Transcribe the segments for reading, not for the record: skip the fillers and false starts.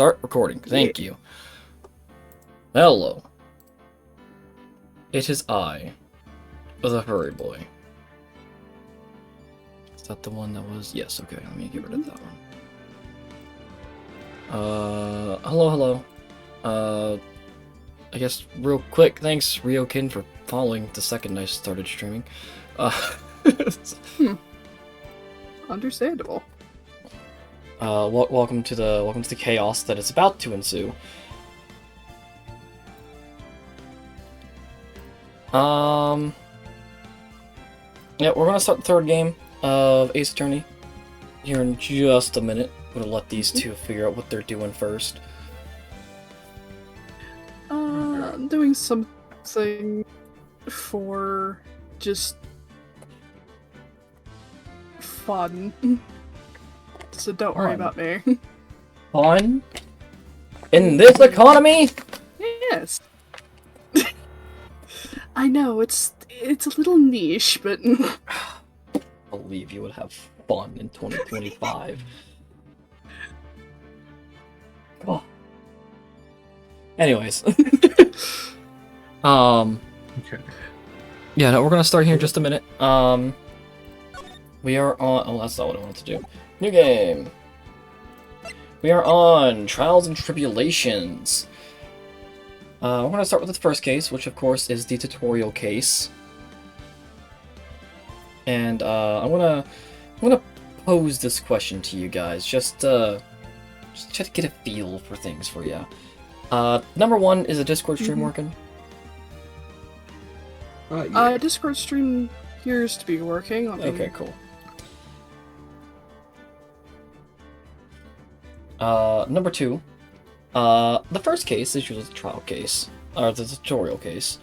Start recording. Thank you. Hello. It is I, the furry boy. Is that the one that was? Yes, okay, let me get rid of that one. Hello. I guess real quick, thanks Ryokin for following the second I started streaming. Understandable. Welcome to the chaos that is about to ensue. Yeah, we're gonna start the third game of Ace Attorney here in just a minute. I'm gonna let these two figure out what they're doing first. I'm doing something for just fun. So don't worry about me. Fun? In this economy? Yes. I know, it's a little niche, but I believe you would have fun in 2025. Oh. Anyways. Okay. Yeah, no, we're gonna start here in just a minute. We are on... Oh, that's not what I wanted to do. New game! We are on Trials and Tribulations. We're gonna start with the first case, which of course is the tutorial case. And I'm gonna pose this question to you guys, just try to get a feel for things for you. Number one, is a Discord stream working? Yeah. Discord stream appears to be working. Okay, cool. Number two, the first case is usually the trial case, or the tutorial case.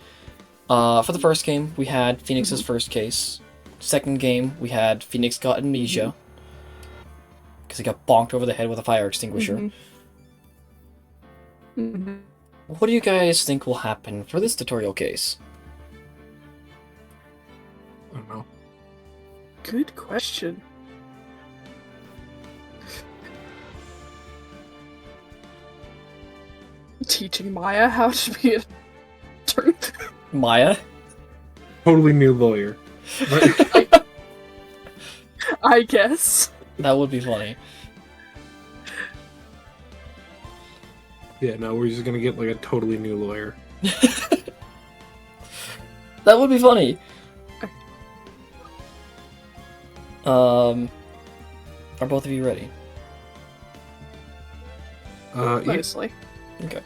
For the first game, we had Phoenix's first case. Second game, we had Phoenix got amnesia, because he got bonked over the head with a fire extinguisher. What do you guys think will happen for this tutorial case? I don't know. Good question. Teaching Maya how to be a attorney. Maya? Totally new lawyer. I guess. That would be funny. Yeah, no, we're just gonna get like a totally new lawyer. That would be funny. Are both of you ready? Yeah. Mostly. Okay.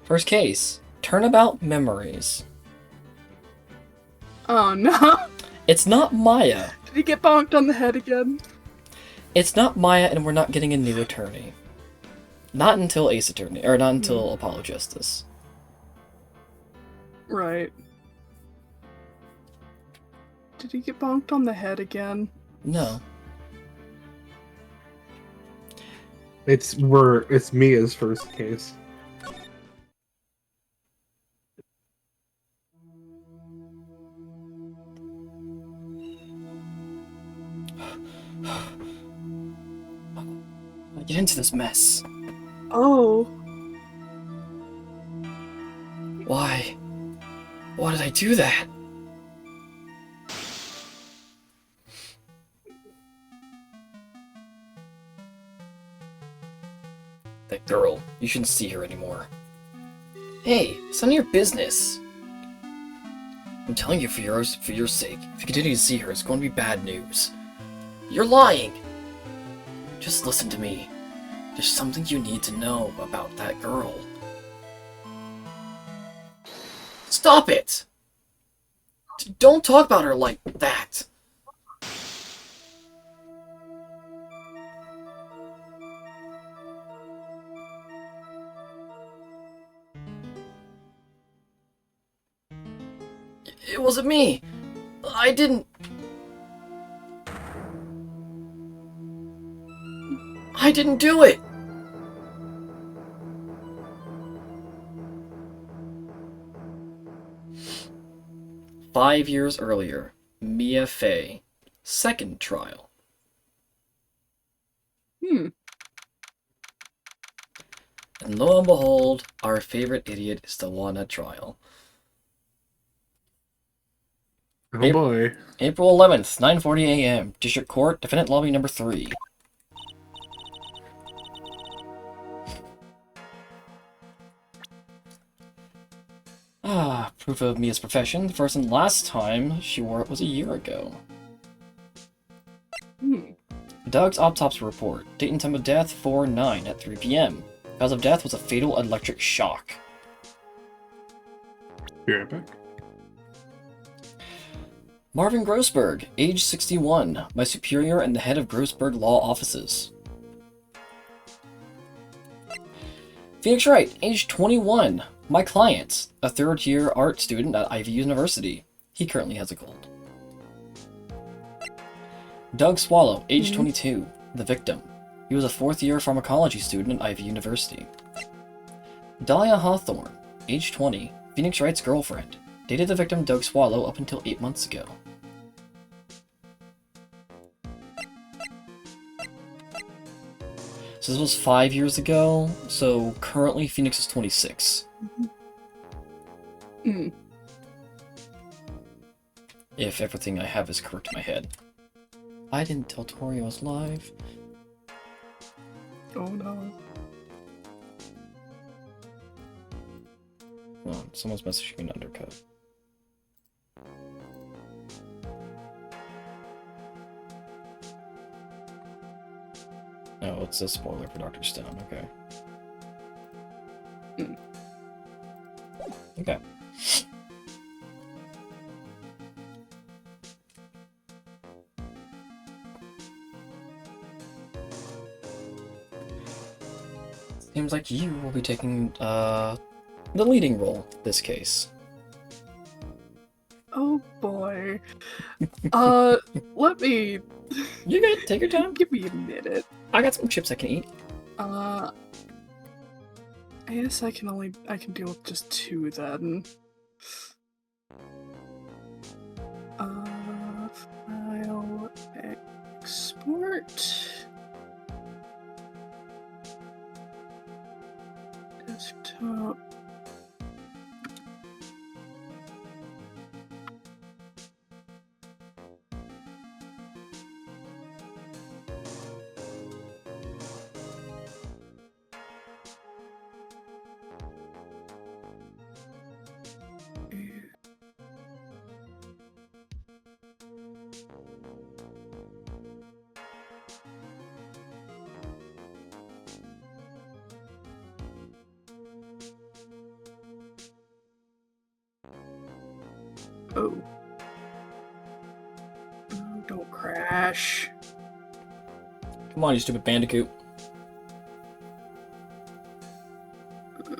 First case. Turnabout Memories. Oh no! It's not Maya. Did he get bonked on the head again? It's not Maya, and we're not getting a new attorney. Not until Ace Attorney, or not until Apollo Justice. Right. Did he get bonked on the head again? No. It's Mia's first case. I get into this mess. Oh. Why? Why did I do that? That girl, you shouldn't see her anymore. Hey, it's none of your business. I'm telling you for your sake. If you continue to see her, it's going to be bad news. You're lying! Just listen to me. There's something you need to know about that girl. Stop it! Don't talk about her like that! It wasn't me! I didn't... I didn't do it! "5 years earlier, Mia Fey. Second trial. And lo and behold, our favorite idiot is still on at trial. Oh boy. April 11th, 9:40 a.m. District Court, Defendant Lobby number 3. Ah, proof of Mia's profession. The first and last time she wore it was a year ago. Doug's autopsy report. Date and time of death, 4/9 at 3 p.m. Cause of death was a fatal electric shock. Be right back. Marvin Grossberg, age 61, my superior and the head of Grossberg Law Offices. Phoenix Wright, age 21, my client, a third-year art student at Ivy University. He currently has a cold. Doug Swallow, age 22, the victim. He was a fourth-year pharmacology student at Ivy University. Dahlia Hawthorne, age 20, Phoenix Wright's girlfriend. Dated the victim Doug Swallow up until 8 months ago. So this was 5 years ago, so currently Phoenix is 26. If everything I have is correct in my head. I didn't tell Tori I was live. Oh no. Oh, someone's messaging me an undercut. Oh, it's a spoiler for Dr. Stone, okay. Okay. Seems like you will be taking, the leading role this case. Oh boy. Let me... You good, take your time. Give me a minute. I got some chips I can eat. I guess I can deal with just 2 then. File export. Desktop. Oh. Oh, don't crash. Come on, you stupid bandicoot. No.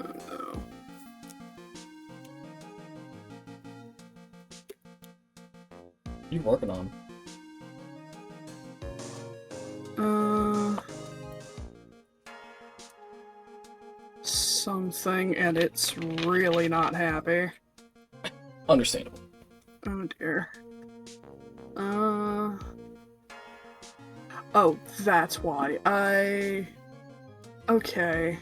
What are you working on? Something, and it's really not happy. Understandable. Oh dear. Oh, that's why. Okay.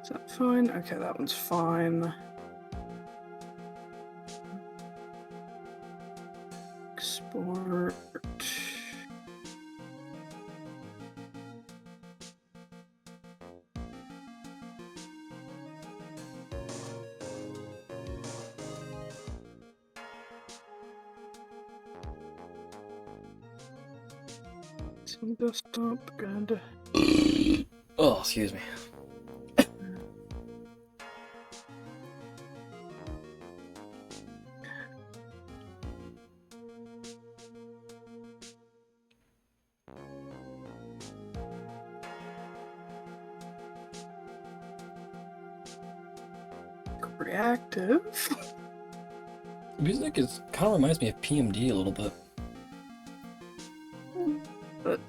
Is that fine? Okay, that one's fine. Export. Some desktop, good. Oh, excuse me. Reactive. Music is kind of reminds me of PMD a little bit. But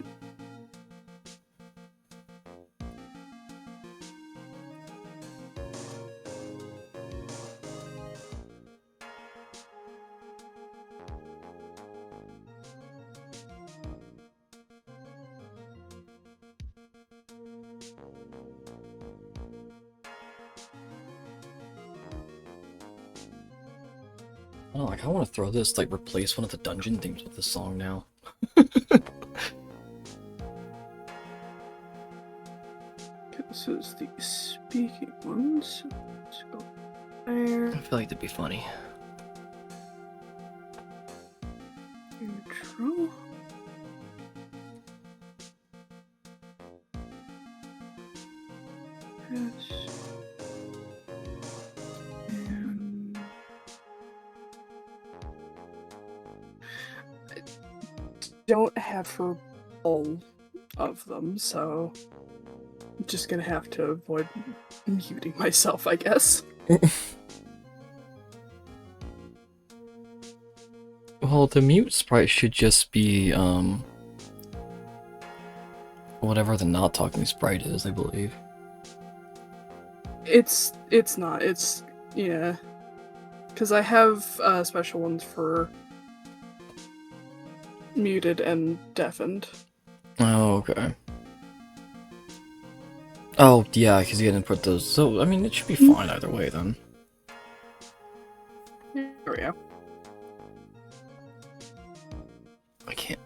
Oh, like I want to throw this, like replace one of the dungeon themes with this song now. This is the speaking ones. Let's go there. I feel like that'd be funny. Intro. Yes. And I don't have for all of them, so I'm just gonna have to avoid muting myself, I guess. Well, the mute sprite should just be, whatever the not talking sprite is, I believe. It's not. It's, yeah. Because I have special ones for muted and deafened. Oh, okay. Oh, yeah, because you didn't put those. So, I mean, it should be fine either way, then. There we go. I can't.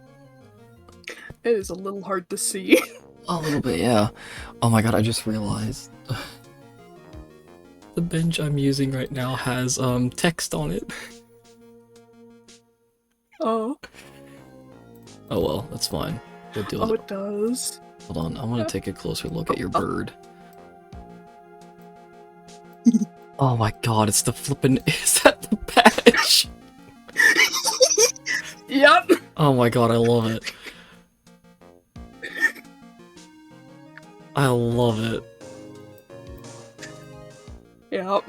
It is a little hard to see. A little bit, yeah. Oh my god, I just realized. The bench I'm using right now has, text on it. Oh. Oh well, that's fine. We'll deal with Oh, it. it does. Hold on, I want to take a closer look at your bird. Oh my god, it's the flippin'. Is that the badge? Yep. Oh my god, I love it. I love it. Yep.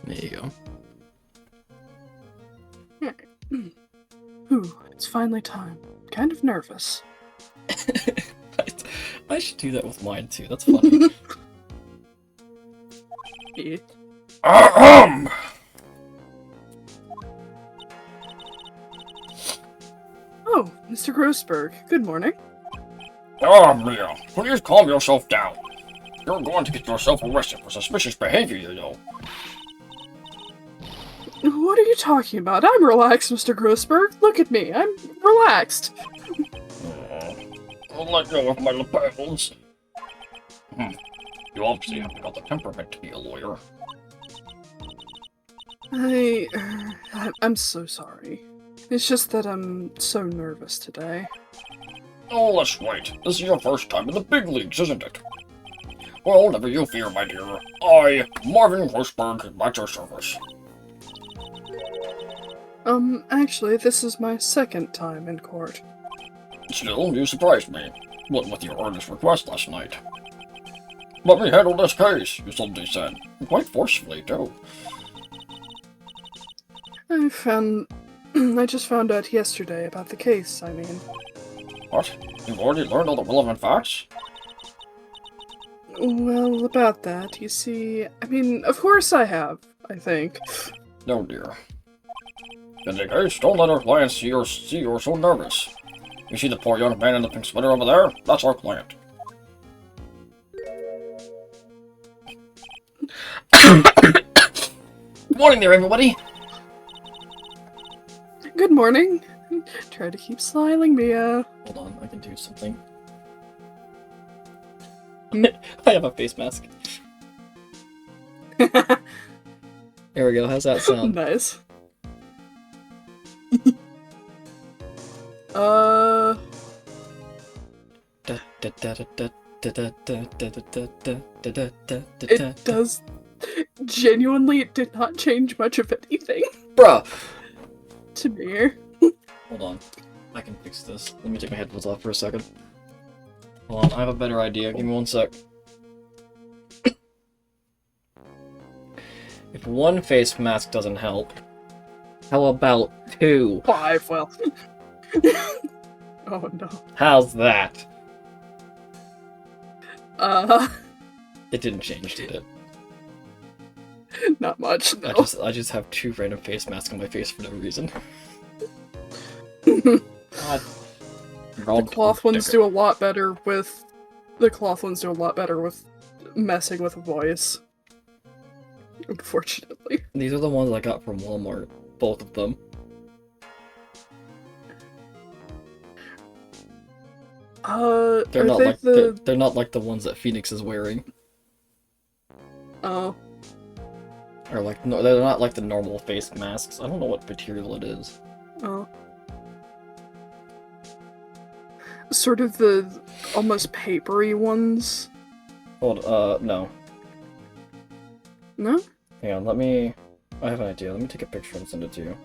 There you go. Ooh, it's finally time. Kind of nervous. I should do that with mine too, that's funny. Yeah. Oh, Mr. Grossberg, good morning. Ah, Mia, please calm yourself down. You're going to get yourself arrested for suspicious behavior, you know. What are you talking about? I'm relaxed, Mr. Grossberg. Look at me. I'm relaxed. I'll let go of my lapels. You obviously haven't got the temperament to be a lawyer. I'm so sorry. It's just that I'm so nervous today. Oh, that's right. This is your first time in the big leagues, isn't it? Well, never you fear, my dear. I, Marvin Grossberg, at your service. Actually, this is my second time in court. Still, you surprised me. What with your earnest request last night. Let me handle this case, you suddenly said. Quite forcefully, too. I just found out yesterday about the case, I mean. What? You've already learned all the relevant facts? Well, about that, you see, I mean, of course I have, I think. No, dear. In any case, don't let our client see you're so nervous. You see the poor young man in the pink sweater over there? That's our client. Good morning there, everybody! Good morning. Try to keep smiling, Mia. Hold on, I can do something. Hmm? I have a face mask. There we go, how's that sound? Nice. It does. Genuinely, it did not change much of anything Bruh! to me. Hold on. I can fix this. Let me take my headphones off for a second. Hold on, I have a better idea. Give me one sec. If one face mask doesn't help, how about two? 5, well. Oh no. How's that? It didn't change, did it? Not much, no. I just have two random face masks on my face for no reason. God. The cloth ones do a lot better with... The cloth ones do a lot better with messing with a voice. Unfortunately. These are the ones I got from Walmart. Both of them. They're are not they like the... they're not like the ones that Phoenix is wearing. Oh. Or like no, they're not like the normal face masks. I don't know what material it is. Oh. Sort of the almost papery ones. Hold, no. No? Hang on, let me... I have an idea. Let me take a picture and send it to you.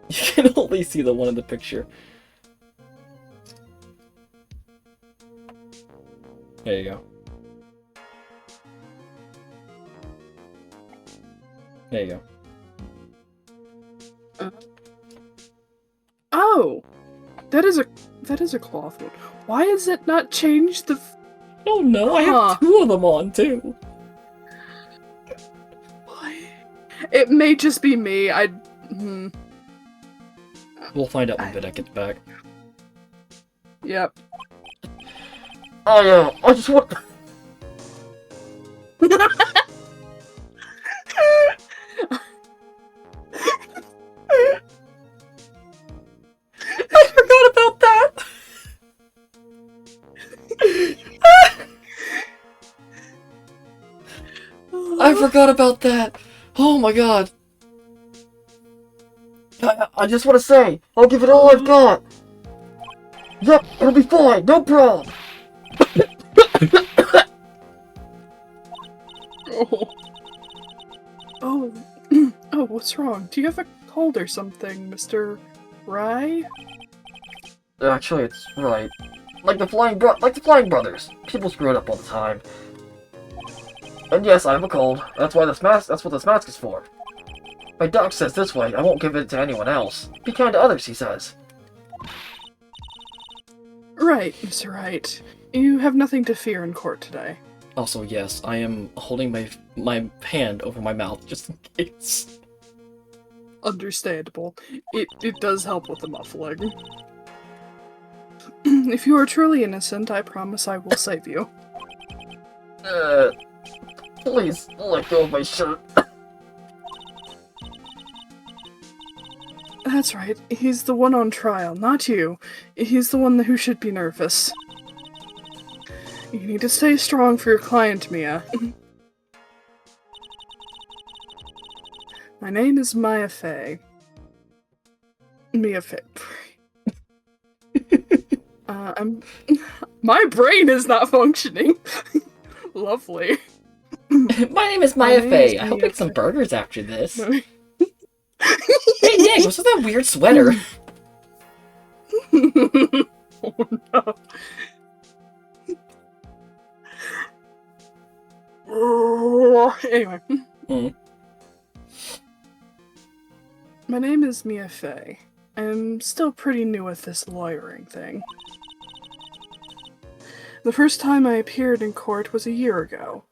You can only see the one in the picture. There you go. There you go. Oh! That is a cloth one. Why is it not changed the... Oh no, I Huh. have two of them on too. Why? It may just be me. We'll find out when Vidak gets back. Yep. I just want... I forgot about that! I forgot about that! Oh my god! I just want to say, I'll give it all I've got! Yep, it'll be fine, no problem! Oh. Oh. Oh, what's wrong? Do you have a cold or something, Mr. Wright? Actually, it's right. Like the Flying Brothers. People screw it up all the time. And yes, I have a cold. That's what this mask is for. My doc says this way, I won't give it to anyone else. Be kind to others, he says. Right, Mr. Wright. You have nothing to fear in court today. Also, yes, I am holding my hand over my mouth, just in case. Understandable. It does help with the muffling. If you are truly innocent, I promise I will save you. Please, let go of my shirt. That's right. He's the one on trial, not you. He's the one who should be nervous. You need to stay strong for your client, Mia. My name is Maya Fey. Mia Fey. My brain is not functioning. Lovely. My name is Maya Fey. I hope I get some burgers after this. Hey Nick, what's with that weird sweater? Oh no. Anyway. My name is Mia Fey. I'm still pretty new at this lawyering thing. The first time I appeared in court was a year ago.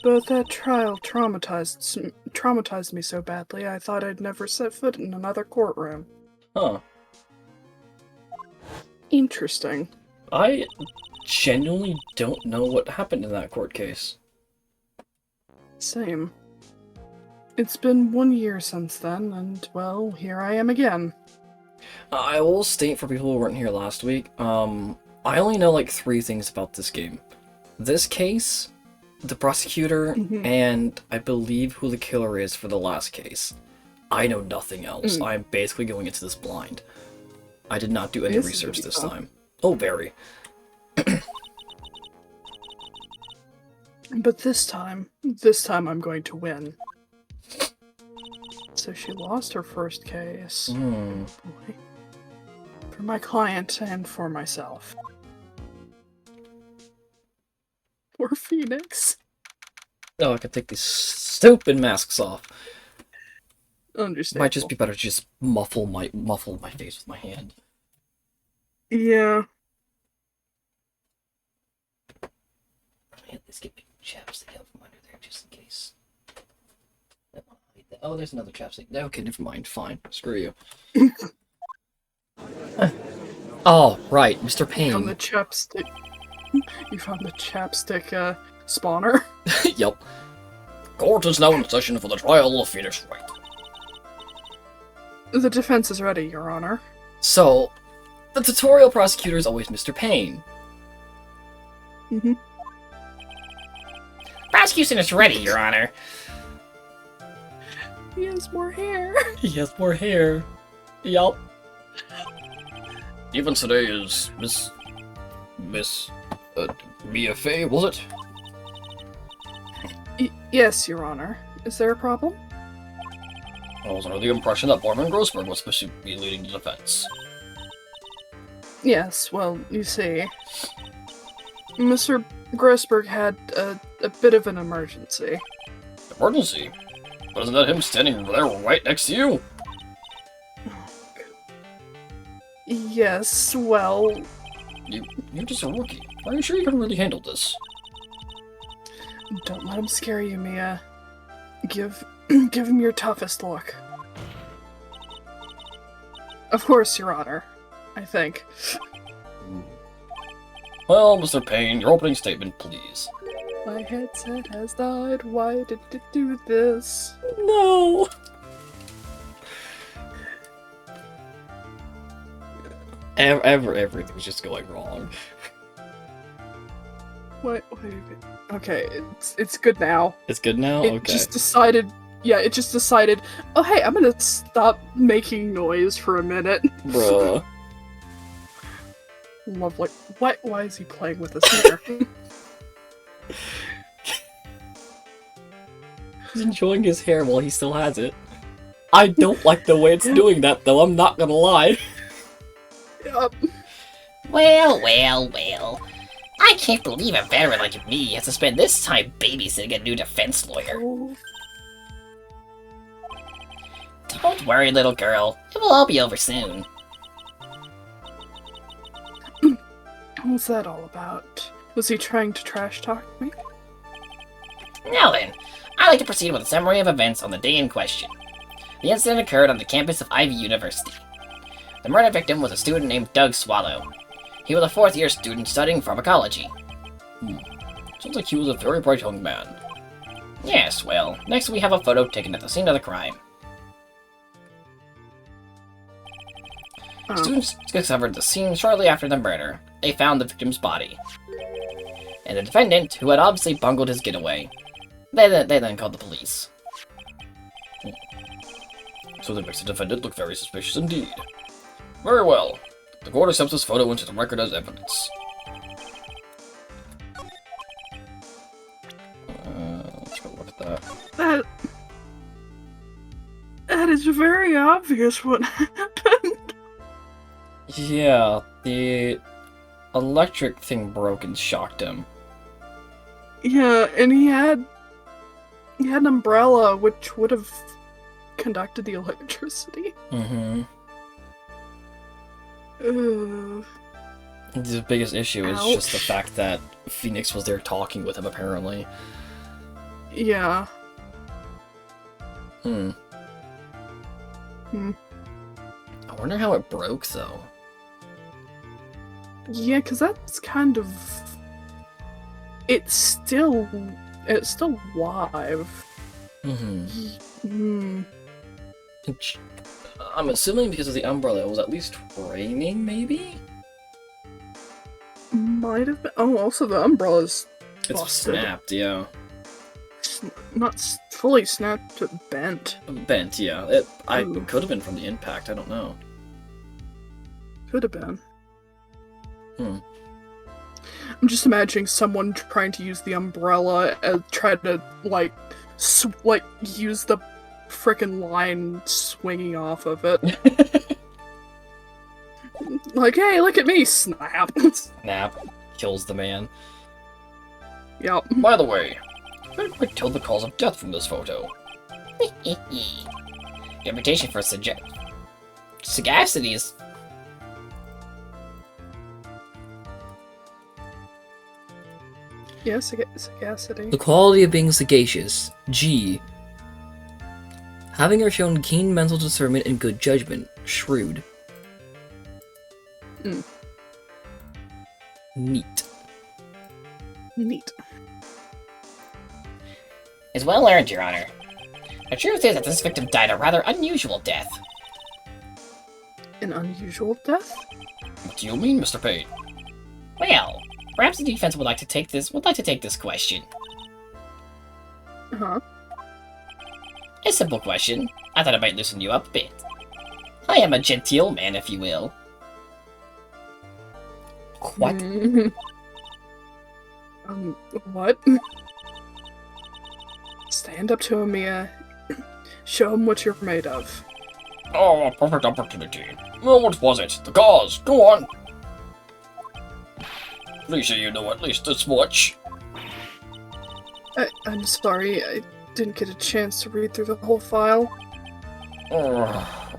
But that trial traumatized me so badly I thought I'd never set foot in another courtroom. Huh. Interesting. I genuinely don't know what happened in that court case. Same. It's been 1 year since then, and, well, here I am again. I will state for people who weren't here last week, I only know like 3 things about this game. This case, the prosecutor, and I believe who the killer is for the last case. I know nothing else. I'm basically going into this blind. I did not do any research this time. Oh, very. But this time I'm going to win. So she lost her first case. Boy. For my client and for myself. Poor Phoenix. Oh, I can take these stupid masks off. Understandable. Might just be better to just muffle my face with my hand. Yeah. At least get chapstick out from under there just in case. I don't want to hide Oh, there's another chapstick. Okay, never mind. Fine. Screw you. Oh, right, Mr. You found the Payne. chapstick. You found the chapstick spawner. Yup. Court is now in session for the trial of Phoenix Wright. The defense is ready, Your Honor. So, the tutorial prosecutor is always Mr. Payne. Mm-hmm. Prosecution is ready, Your Honor. He has more hair. He has more hair. Yup. Even today is Mia Fey, was it? Yes, Your Honor. Is there a problem? I was under the impression that Marvin Grossberg was supposed to be leading the defense. Yes, well, you see, Mr. Grossberg had a bit of an emergency. Emergency? But isn't that him standing there right next to you? Yes, well, You're just a rookie. Are you sure you can really handle this? don't let him scare you, Mia. Give him your toughest look. Of course, Your Honor. I think. Well, Mr. Payne, your opening statement, please. My headset has died. Why did it do this? No. Everything's just going wrong. What? Okay, it's good now. It's good now? It Okay. just decided. Yeah, it just decided. Oh, hey, I'm gonna stop making noise for a minute. Bruh. Lovely. Why is he playing with us here? He's enjoying his hair while he still has it. I don't like the way it's doing that, though, I'm not gonna lie. Yup. Well, well, well. I can't believe a veteran like me has to spend this time babysitting a new defense lawyer. Oh, Don't worry, little girl. It will all be over soon. what's that all about? Was he trying to trash talk me? Now then, I'd like to proceed with a summary of events on the day in question. The incident occurred on the campus of Ivy University. The murder victim was a student named Doug Swallow. He was a fourth-year student studying pharmacology. Sounds like he was a very bright young man. Yes, well, next we have a photo taken at the scene of the crime. Oh. Students discovered the scene shortly after the murder. They found the victim's body. And the defendant, who had obviously bungled his getaway. They then called the police. So that makes the defendant look very suspicious indeed. Very well. The court accepts this photo into the record as evidence. Let's go look at that. That is very obvious what happened. Yeah, the electric thing broke and shocked him. Yeah, and he had an umbrella which would have conducted the electricity. Mm-hmm. Ugh. The biggest issue is just the Ouch. fact that Phoenix was there talking with him, apparently. Yeah. Hmm. Hmm. I wonder how it broke, though. Yeah, because that's kind of... It's still live. Mm-hmm. Hmm. I'm assuming because of the umbrella, it was at least raining, maybe? Might have been. Oh, also the umbrella's It's busted. snapped, yeah. Not fully snapped, but bent. Bent, yeah. Ooh. It could have been from the impact, I don't know. Could have been. Hmm. I'm just imagining someone trying to use the umbrella and try to use the frickin' line swinging off of it. Like, hey, look at me! Snap. Snap. Kills the man. Yep. By the way, I couldn't quite tell the cause of death from this photo. Reputation for sagacity is... Yeah, sagacity. The quality of being sagacious. G. Having her shown keen mental discernment and good judgment. Shrewd. Hmm. Neat. Neat. It's well earned, Your Honor. The truth is that this victim died a rather unusual death. An unusual death? What do you mean, Mr. Payne? Well, perhaps the defense would like to take this question. Huh? A simple question. I thought it might loosen you up a bit. I am a genteel man, if you will. What? What? Stand up to him, Mia. Show him what you're made of. Oh, a perfect opportunity. Well, what was it? The cause. Go on. Please say you know at least this much. I'm sorry, I didn't get a chance to read through the whole file.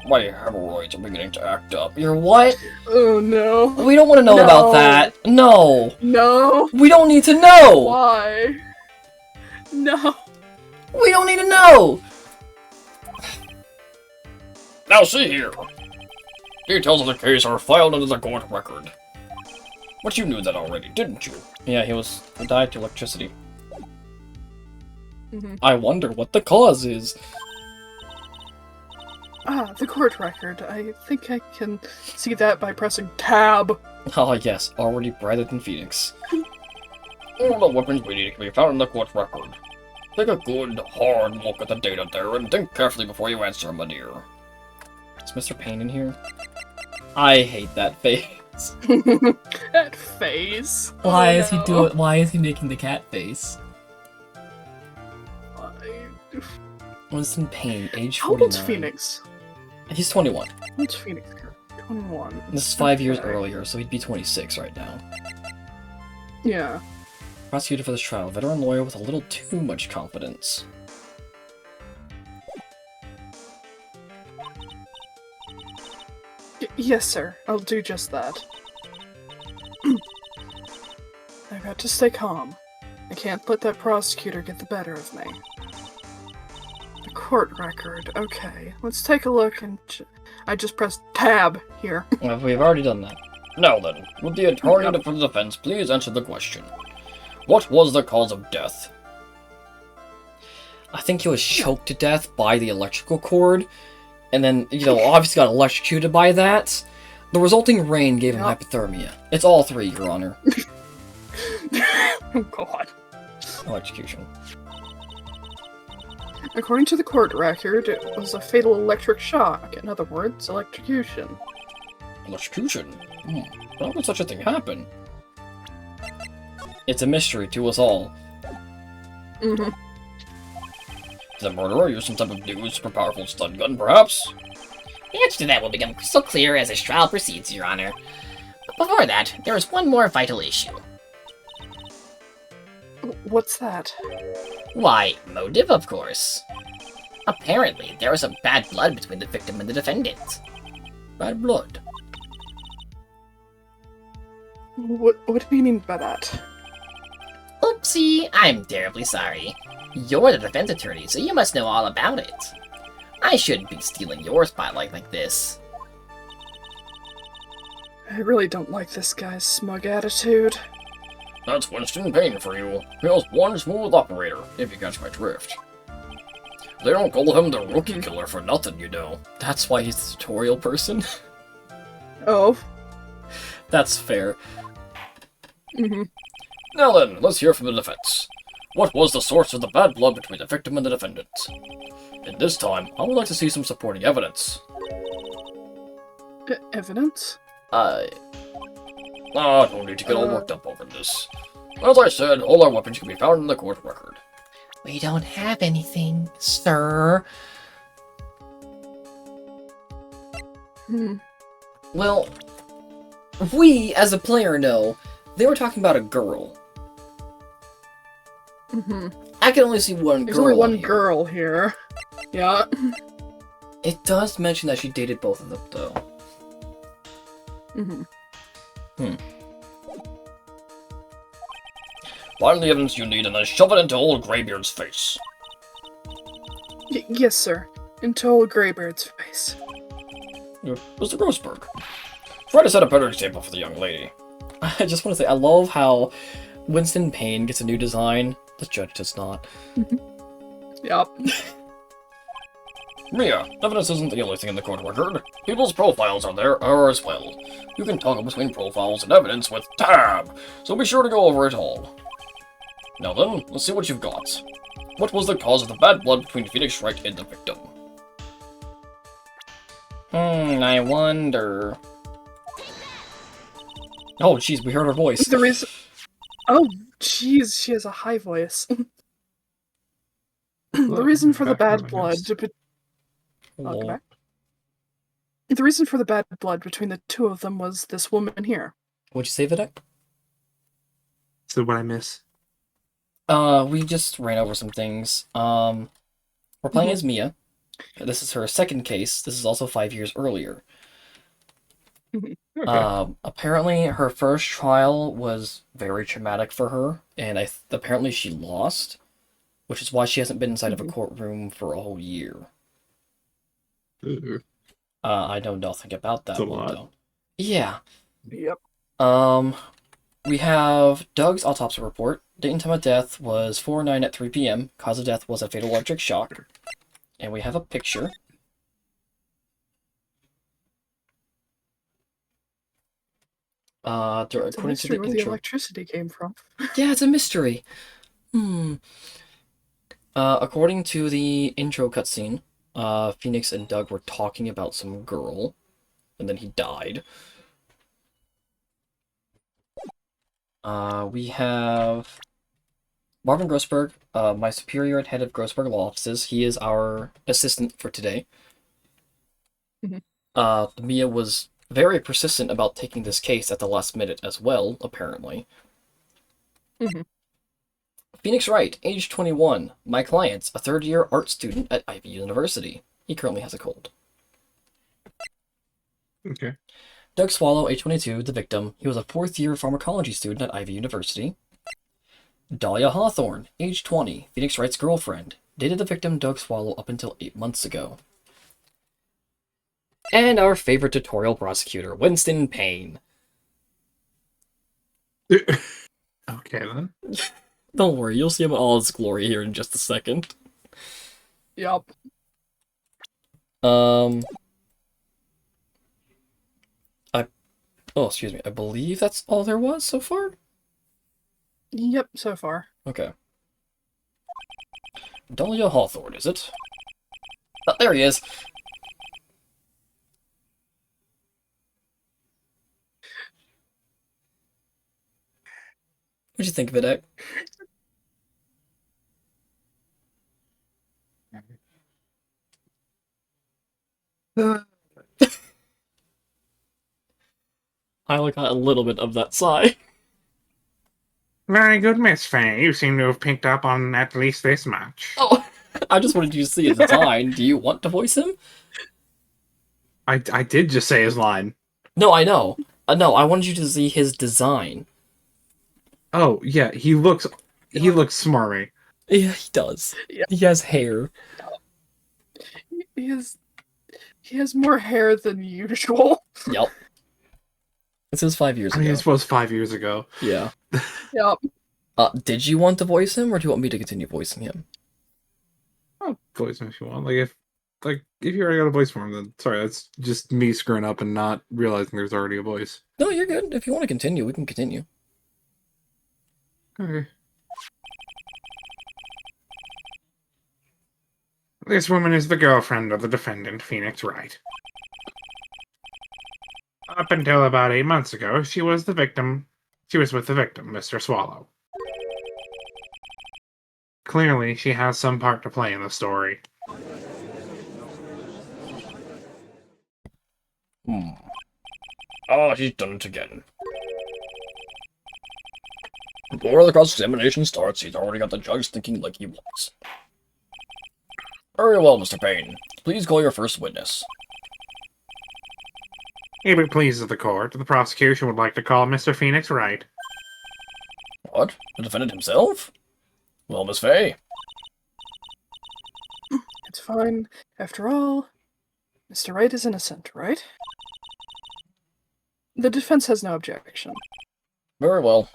My hemorrhoids are beginning to act up. You're what? Oh no. We don't want to know No. about that. No. No! We don't need to know. Why? No! We don't need to know. Now see here. Details of the case are filed into the court record. But you knew that already, didn't you? Yeah, he died to electricity. Mhm. I wonder what the cause is. Ah, the court record. I think I can see that by pressing tab. Oh yes, already brighter than Phoenix. All the weapons we need can be found in the court record. Take a good, hard look at the data there and think carefully before you answer, my dear. Is Mr. Payne in here? I hate that face. That face. Why Oh, is he no. doing? Why is he making the cat face? Winston Payne, age How 49. old's Phoenix? He's 21. What's Phoenix? 21. This is 5 years Okay. earlier, so he'd be 26 right now. Yeah. Prosecuted for this trial, veteran lawyer with a little too much confidence. Yes, sir. I'll do just that. I got to stay calm. I can't let that prosecutor get the better of me. The court record. Okay, let's take a look and I just pressed tab here. Well, we've already done that. Now then, would the attorney for the defense please answer the question? What was the cause of death? I think he was choked to death by the electrical cord, and then, obviously got electrocuted by that. The resulting rain gave him Yep. hypothermia. It's all three, Your Honor. Oh god. Electrocution. According to the court record, it was a fatal electric shock. In other words, electrocution. Electrocution? How would such a thing happen? It's a mystery to us all. Mm-hmm. Did the murderer use some type of new, super powerful stun gun, perhaps? The answer to that will become crystal clear as this trial proceeds, Your Honor. But before that, there is one more vital issue. What's that? Why, motive, of course. Apparently, there was some bad blood between the victim and the defendant. Bad blood. What do you mean by that? Oopsie, I'm terribly sorry. You're the defense attorney, so you must know all about it. I shouldn't be stealing your spotlight like this. I really don't like this guy's smug attitude. That's Winston Payne for you. He's one smooth operator, if you catch my drift. They don't call him the rookie killer for nothing, you know. That's why he's the tutorial person? Oh. That's fair. Mm-hmm. Now then, let's hear from the defense. What was the source of the bad blood between the victim and the defendant? And this time, I would like to see some supporting evidence. Evidence? No need to get all worked up over this. As I said, all our weapons can be found in the court record. We don't have anything, sir. Well, we, as a player, know they were talking about a girl. Mm-hmm. I can only see one There's girl. only on one here. girl here. Yeah. It does mention that she dated both of them, though. Mm-hmm. Find the evidence you need and then shove it into old Greybeard's face. Yes, sir. into old Greybeard's face. Mr. Grossberg, try to set a better example for the young lady. I just want to say, I love how Winston Payne gets a new design. The judge does not. Yup. Mia, evidence isn't the only thing in the court record. People's profiles are as well. You can toggle between profiles and evidence with Tab, so be sure to go over it all. Now then, let's see what you've got. What was the cause of the bad blood between Phoenix Wright and the victim? I wonder... Oh, jeez, we heard her voice. The reason. Oh, jeez, she has a high voice. The reason for the bad blood. Welcome back. The reason for the bad blood between the two of them was this woman here. What'd you say, Videk? So what I miss? We just ran over some things. We're playing as Mia. This is her second case. This is also 5 years earlier. Okay. Apparently her first trial was very traumatic for her, and apparently she lost, which is why she hasn't been inside of a courtroom for a whole year. Ooh. I know nothing about that That's a one, lot. though. Yeah. Yep. We have Doug's autopsy report. Date and time of death was 4/9 at 3 p.m. Cause of death was a fatal electric shock. And we have a picture. It's a According to mystery the where the intro. electricity came from. Yeah, it's a mystery. According to the intro cutscene, Phoenix and Doug were talking about some girl, and then he died. We have Marvin Grossberg, my superior and head of Grossberg Law Offices. He is our assistant for today. Mia was very persistent about taking this case at the last minute as well, apparently. Phoenix Wright, age 21. My client, a third-year art student at Ivy University. He currently has a cold. Okay. Doug Swallow, age 22, the victim. He was a fourth-year pharmacology student at Ivy University. Dahlia Hawthorne, age 20, Phoenix Wright's girlfriend. Dated the victim Doug Swallow up until 8 months ago. And our favorite tutorial prosecutor, Winston Payne. Okay then. Don't worry, you'll see him in all his glory here in just a second. Yup. Oh, excuse me. I believe that's all there was so far? Yep, so far. Okay. Dahlia Hawthorne, is it? Oh, there he is. What'd you think of it, Ek? I only got a little bit of that sigh. Very good, Miss Faye. You seem to have picked up on at least this much. Oh, I just wanted you to see his design. Do you want to voice him? I did just say his line. No, I know. No, I wanted you to see his design. Oh yeah, he looks smarmy. Yeah, he does. Yeah. He has hair. He has more hair than usual. Yep. This is 5 years I mean, ago. this was 5 years ago. Yeah. Yup. Did you want to voice him, or do you want me to continue voicing him? I'll voice him if you want. If you already got a voice for him, then sorry, that's just me screwing up and not realizing there's already a voice. No, you're good. If you want to continue, we can continue. Okay. This woman is the girlfriend of the defendant, Phoenix Wright. Up until about 8 months ago, she was with the victim, Mr. Swallow. Clearly, she has some part to play in the story. Ah, he's done it again. Before the cross-examination starts, he's already got the judge thinking like he wants. Very well, Mr. Payne. Please call your first witness. If it pleases the court, the prosecution would like to call Mr. Phoenix Wright. What? The defendant himself? Well, Miss Faye. It's fine. After all, Mr. Wright is innocent, right? The defense has no objection. Very well.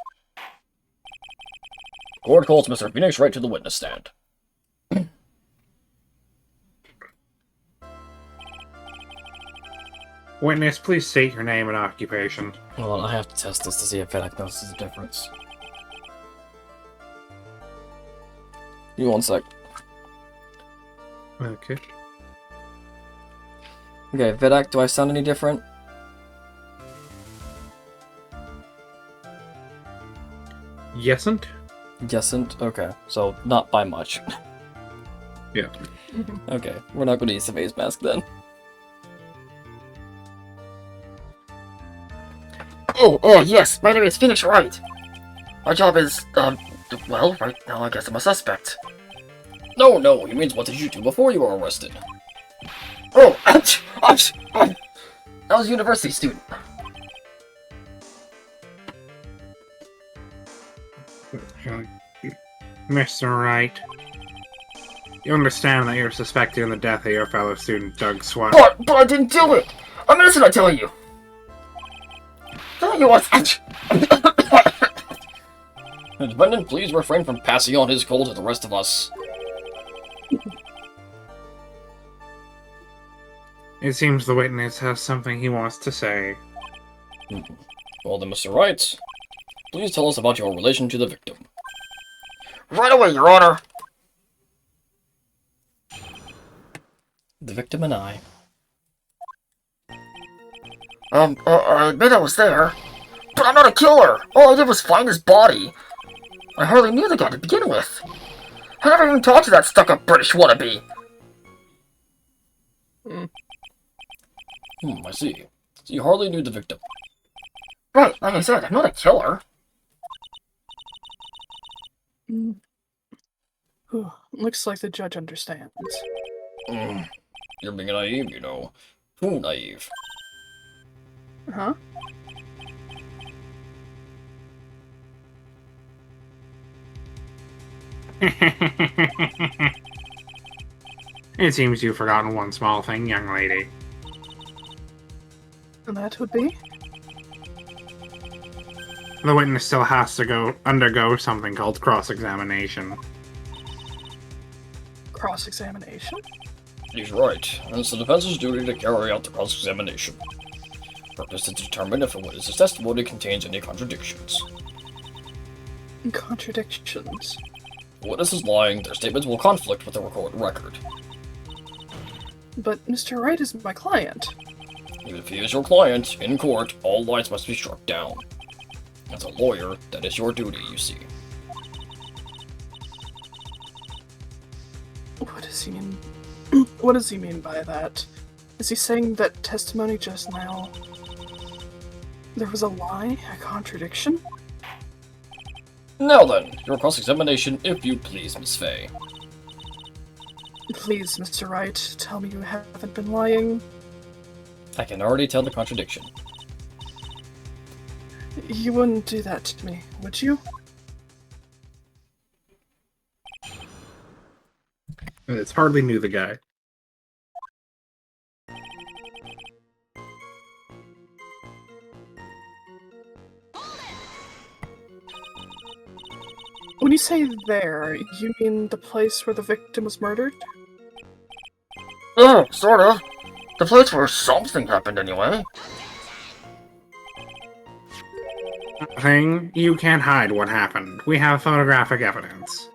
Court calls Mr. Phoenix Wright to the witness stand. Witness, please state your name and occupation. Hold on, I have to test this to see if Vidak notices a difference. Give me 1 sec. Okay. Okay, Vidak, do I sound any different? Yesn't? Yesn't? Okay, so not by much. Yeah. Okay, we're not going to use the face mask then. Oh, yes, my name is Phoenix Wright. My job is, well, right now I guess I'm a suspect. No, he means what did you do before you were arrested? Oh, ouch! I was a university student. Mr. Wright, you understand that you're suspecting the death of your fellow student, Doug Swat. But I didn't do it! I'm innocent, I tell you! Tell you what, ouch! Defendant, please refrain from passing on his cold to the rest of us. It seems the witness has something he wants to say. Well then, Mr. Wright, please tell us about your relation to the victim. Right away, Your Honor! The victim and I. I admit I was there, but I'm not a killer! All I did was find his body. I hardly knew the guy to begin with. I never even talked to that stuck-up British wannabe. I see. So you hardly knew the victim. Right, like I said, I'm not a killer. Looks like the judge understands. You're being naive, you know. Too naive. Huh? It seems you've forgotten one small thing, young lady. And that would be? The witness still has to undergo something called cross-examination. Cross-examination? He's right, and it's the defense's duty to carry out the cross-examination. Purpose to determine if a witness's testimony contains any contradictions. Contradictions? If the witness is lying, their statements will conflict with the recorded record. But Mr. Wright is my client. Even if he is your client, in court, all lies must be struck down. As a lawyer, that is your duty, you see. What does he mean? What does he mean by that? Is he saying that testimony just now... there was a lie? A contradiction? Now then, your cross-examination, if you please, Miss Fay. Please, Mr. Wright, tell me you haven't been lying. I can already tell the contradiction. You wouldn't do that to me, would you? It's hardly knew the guy. When you say there, you mean the place where the victim was murdered? Oh, sort of. The place where something happened anyway. Thing, you can't hide what happened. We have photographic evidence.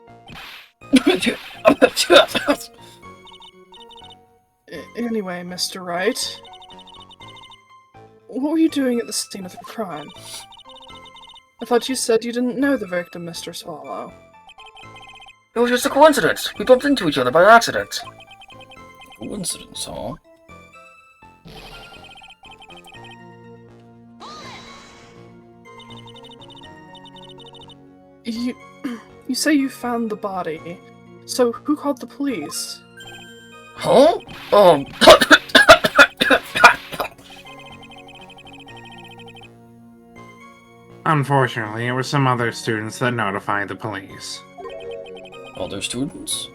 Anyway, Mr. Wright... what were you doing at the scene of the crime? I thought you said you didn't know the victim, Mr. Swallow. It was just a coincidence. We bumped into each other by accident. Coincidence, huh? You say you found the body. So who called the police? Huh? Unfortunately, it was some other students that notified the police. Other students?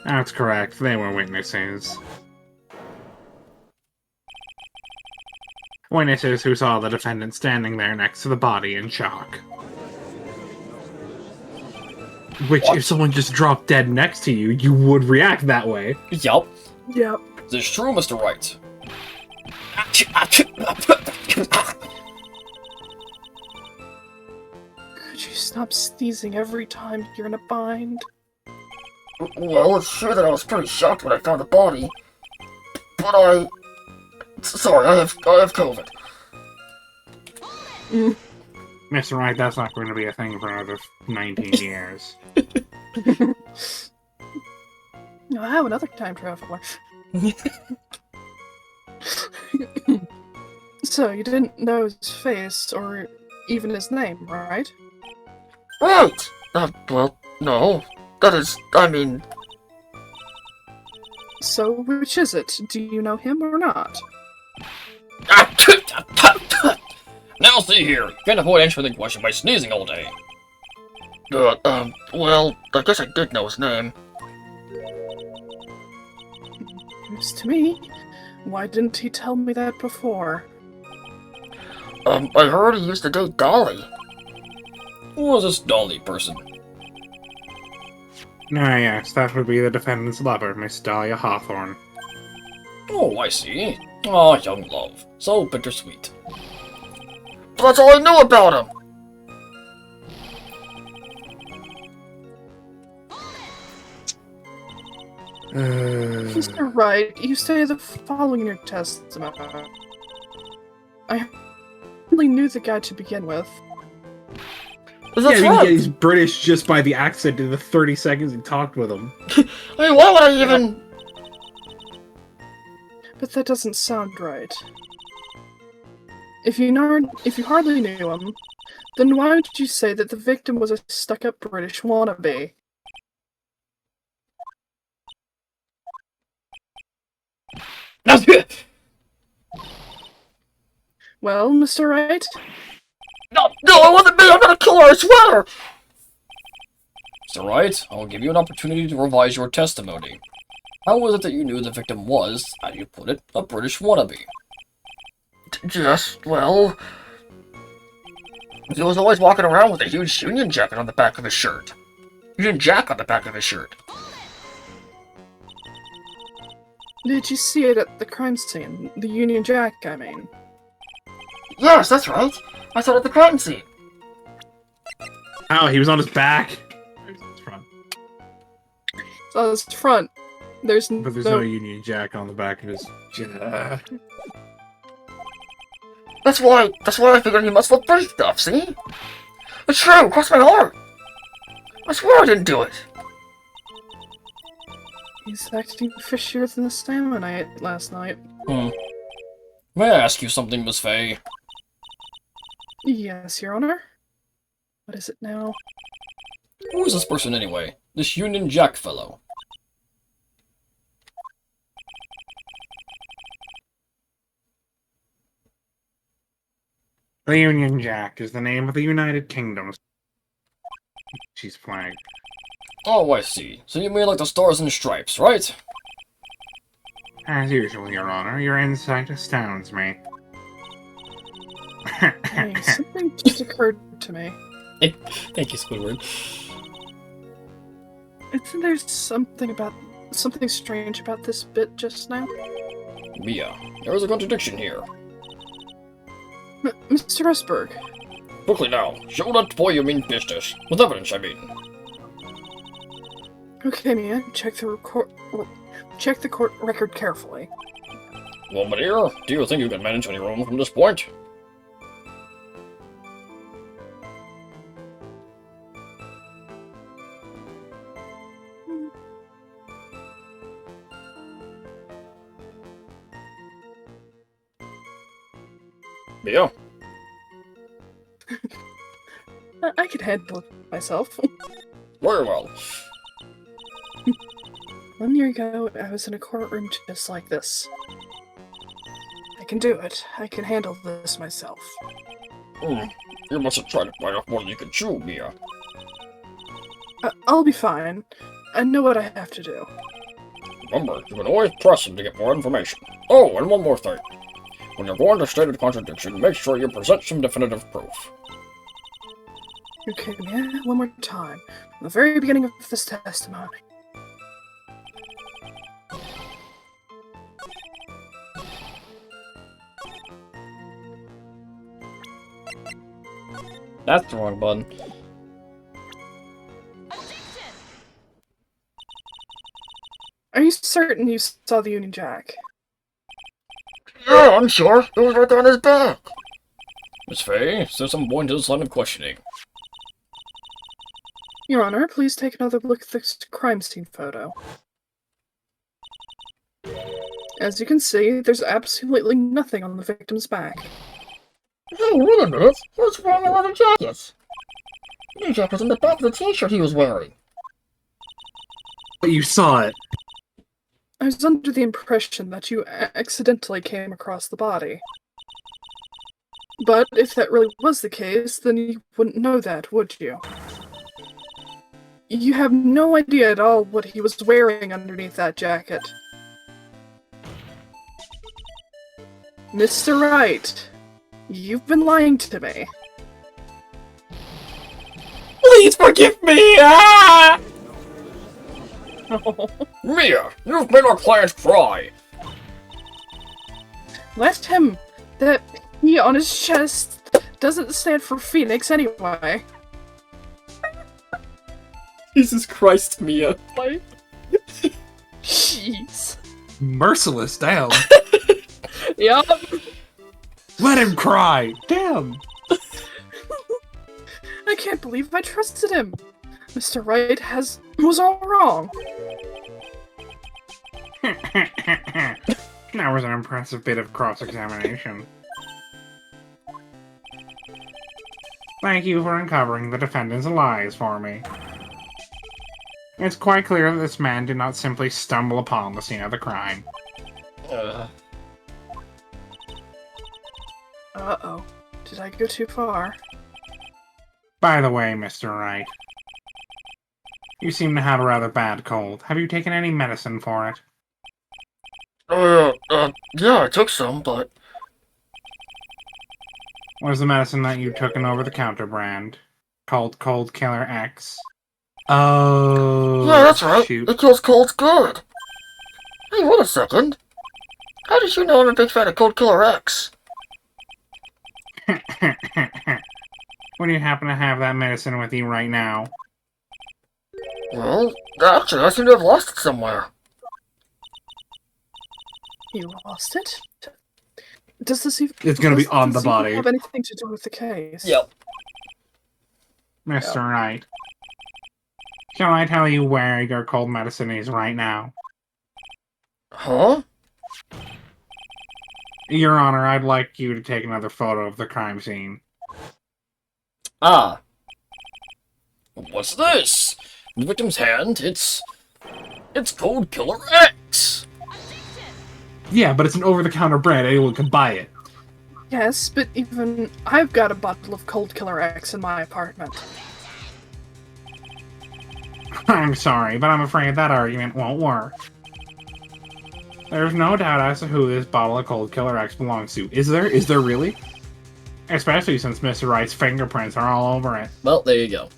That's correct. They were witnesses. Witnesses who saw the defendant standing there next to the body in shock. Which, What? if someone just dropped dead next to you, you would react that way. Yup. Yep. This is true, Mr. Wright. Could you stop sneezing every time you're in a bind? Well, it's true that I was pretty shocked when I found the body. But sorry, I have COVID. Mr. Wright, that's not going to be a thing for another 19 years. No, I have another time traveler. So, you didn't know his face or even his name, right? Right! Well, no. That is, I mean... So, which is it? Do you know him or not? Now see here, you can't avoid answering the question by sneezing all day. Well, I guess I did know his name. News to me. Why didn't he tell me that before? I heard he used to date Dolly. Who was this Dolly person? Ah, yes, that would be the defendant's lover, Miss Dahlia Hawthorne. Oh, I see. Ah, young love. So bittersweet. But that's all I knew about him! Mr. Wright, you say the following in your testament. I only knew the guy to begin with. That's yeah, right! he's British just by the accent in the 30 seconds he talked with him. I mean, why would I even... But that doesn't sound right. If you hardly knew him, then why would you say that the victim was a stuck-up British wannabe? Well, Mr. Wright? No, it wasn't me! I'm not a killer, I swear! Mr. Wright, I'll give you an opportunity to revise your testimony. How was it that you knew the victim was, as you put it, a British wannabe? Just, well... He was always walking around with a huge Union jacket on the back of his shirt. Union Jack on the back of his shirt. Did you see it at the crime scene? The Union Jack, I mean. Yes, that's right. I saw it at the crime scene. Oh, he was on his back. His front. So it's front. There's But there's no Union Jack on the back of his... That's why I figured he must look British stuff, see? It's true, cross my heart. I swear I didn't do it. He's acting fishier than the salmon I ate last night. May I ask you something, Miss Fay? Yes, Your Honor. What is it now? Who is this person anyway? This Union Jack fellow? The Union Jack is the name of the United Kingdom's cheese flag. Oh, I see. So you mean like the Stars and Stripes, right? As usual, Your Honor, your insight astounds me. Hey, something just occurred to me. Thank you, Squidward. Isn't there something strange about this bit just now? Mia, there is a contradiction here. Mr. Rosberg, Quickly now, show that boy you mean business. With evidence, I mean. okay, Mia, check the court record carefully. Well, my dear, do you think you can manage any room from this point? Mia? I could handle it myself. Very well. 1 year ago, I was in a courtroom just like this. I can do it. I can handle this myself. You must have tried to bite off more than you could chew, Mia. I'll be fine. I know what I have to do. Remember, you can always press him to get more information. Oh, and one more thing. When you're going to state a contradiction, make sure you present some definitive proof. Okay, yeah, one more time. From the very beginning of this testimony. That's the wrong button. Are you certain you saw the Union Jack? Yeah, I'm sure. It was right there on his back. Miss Fay, since I'm going to this line of questioning. Your Honor, please take another look at this crime scene photo. As you can see, there's absolutely nothing on the victim's back. Hey, wait a minute. He was wearing a leather jacket. The Union Jack was on the back of the t-shirt he was wearing. But you saw it. I was under the impression that you accidentally came across the body. But if that really was the case, then you wouldn't know that, would you? You have no idea at all what he was wearing underneath that jacket. Mr. Wright, you've been lying to me. Please forgive me! Ah! Mia, you've made our client cry! Let him. That P on his chest doesn't stand for Phoenix anyway. Jesus Christ, Mia. Like, jeez. Merciless, damn. Yup. Let him cry. Damn. I can't believe I trusted him. Mr. Wright was all wrong. That was an impressive bit of cross-examination. Thank you for uncovering the defendant's lies for me. It's quite clear that this man did not simply stumble upon the scene of the crime. Uh-oh. Did I go too far? By the way, Mr. Wright, you seem to have a rather bad cold. Have you taken any medicine for it? Yeah, I took some, but... Was the medicine that you took an over-the-counter brand called Cold Killer X? Oh, Yeah, that's right. shoot. It kills colds good. Hey, wait a second. How did you know I'm a big fan of Cold Killer X? Would you happen to have that medicine with you right now? Well, actually, I seem to have lost it somewhere. You lost it? Does this even... It's gonna be on the does this even body. have anything to do with the case? Yep. Mr. Wright. Shall I tell you where your cold medicine is right now? Huh? Your Honor, I'd like you to take another photo of the crime scene. Ah. What's this? The victim's hand, it's Cold Killer X! Yeah, but it's an over-the-counter brand. Anyone can buy it. Yes, but even I've got a bottle of Cold Killer X in my apartment. I'm sorry, but I'm afraid that argument won't work. There's no doubt as to who this bottle of Cold Killer X belongs to. Is there? Is there really? Especially since Mr. Wright's fingerprints are all over it. Well, there you go.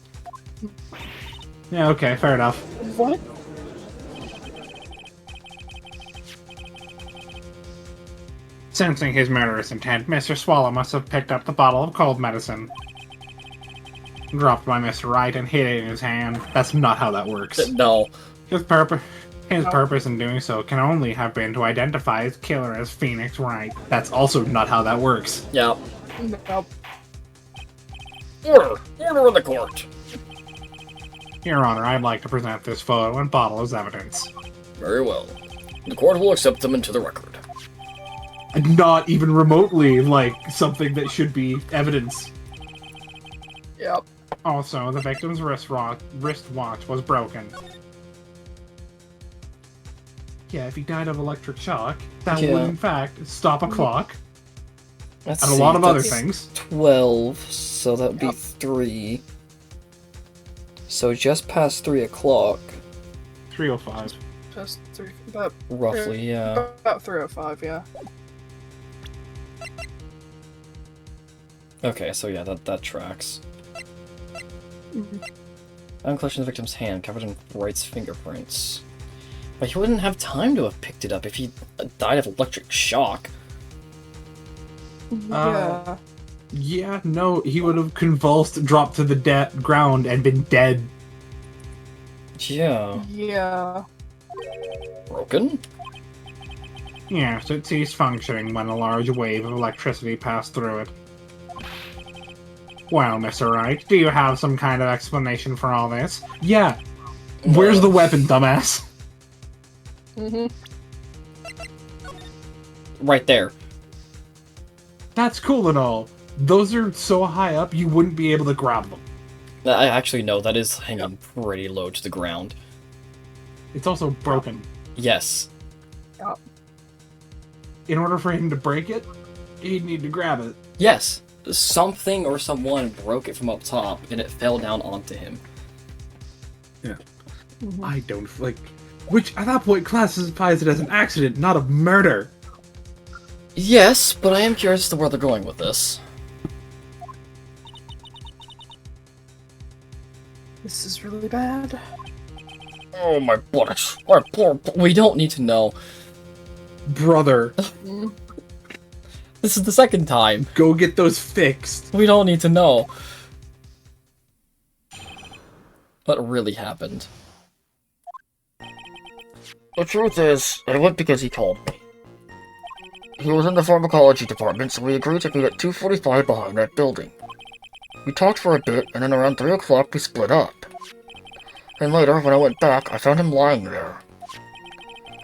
Yeah, okay, fair enough. What? Sensing his murderous intent, Mr. Swallow must have picked up the bottle of cold medicine. Dropped by Mr. Wright and hid it in his hand. That's not how that works. No. His purpose in doing so can only have been to identify his killer as Phoenix Wright. That's also not how that works. Yep. Nope. Order! Order in the court! Your Honor, I'd like to present this photo and bottle as evidence. Very well. The court will accept them into the record. Not even remotely like something that should be evidence. Yep. Also, the victim's wristwatch was broken. Yeah, if he died of electric shock, that would in fact stop a clock. Let's And a see, lot of other that's things. 12, so that would be 3. So just past 3 o'clock. 3:05. Just about Roughly, yeah. about 305, yeah. Okay, so yeah, that tracks. Mhm. I'm clutching the victim's hand, covered in Wright's fingerprints. But he wouldn't have time to have picked it up if he died of electric shock. Yeah. Yeah, no, he would have convulsed, dropped to the ground, and been dead. Yeah. Yeah. Broken? Yes, it ceased functioning when a large wave of electricity passed through it. Well, Mr. Wright, do you have some kind of explanation for all this? Yeah. Where's the weapon, dumbass? Right there. That's cool and all. Those are so high up, you wouldn't be able to grab them. I actually know that is hanging pretty low to the ground. It's also broken. Yes. In order for him to break it, he'd need to grab it. Yes. Something or someone broke it from up top, and it fell down onto him. Yeah. I don't, like... Which, at that point, classifies it as an accident, not a murder. Yes, but I am curious as to where they're going with this. This is really bad. Oh, my buttocks. My poor... We don't need to know. Brother, This is the second time. go get those fixed. We don't need to know. What really happened? The truth is, I went because he told me. He was in the pharmacology department, so we agreed to meet at 2:45 behind that building. We talked for a bit, and then around 3 o'clock we split up. And later, when I went back, I found him lying there.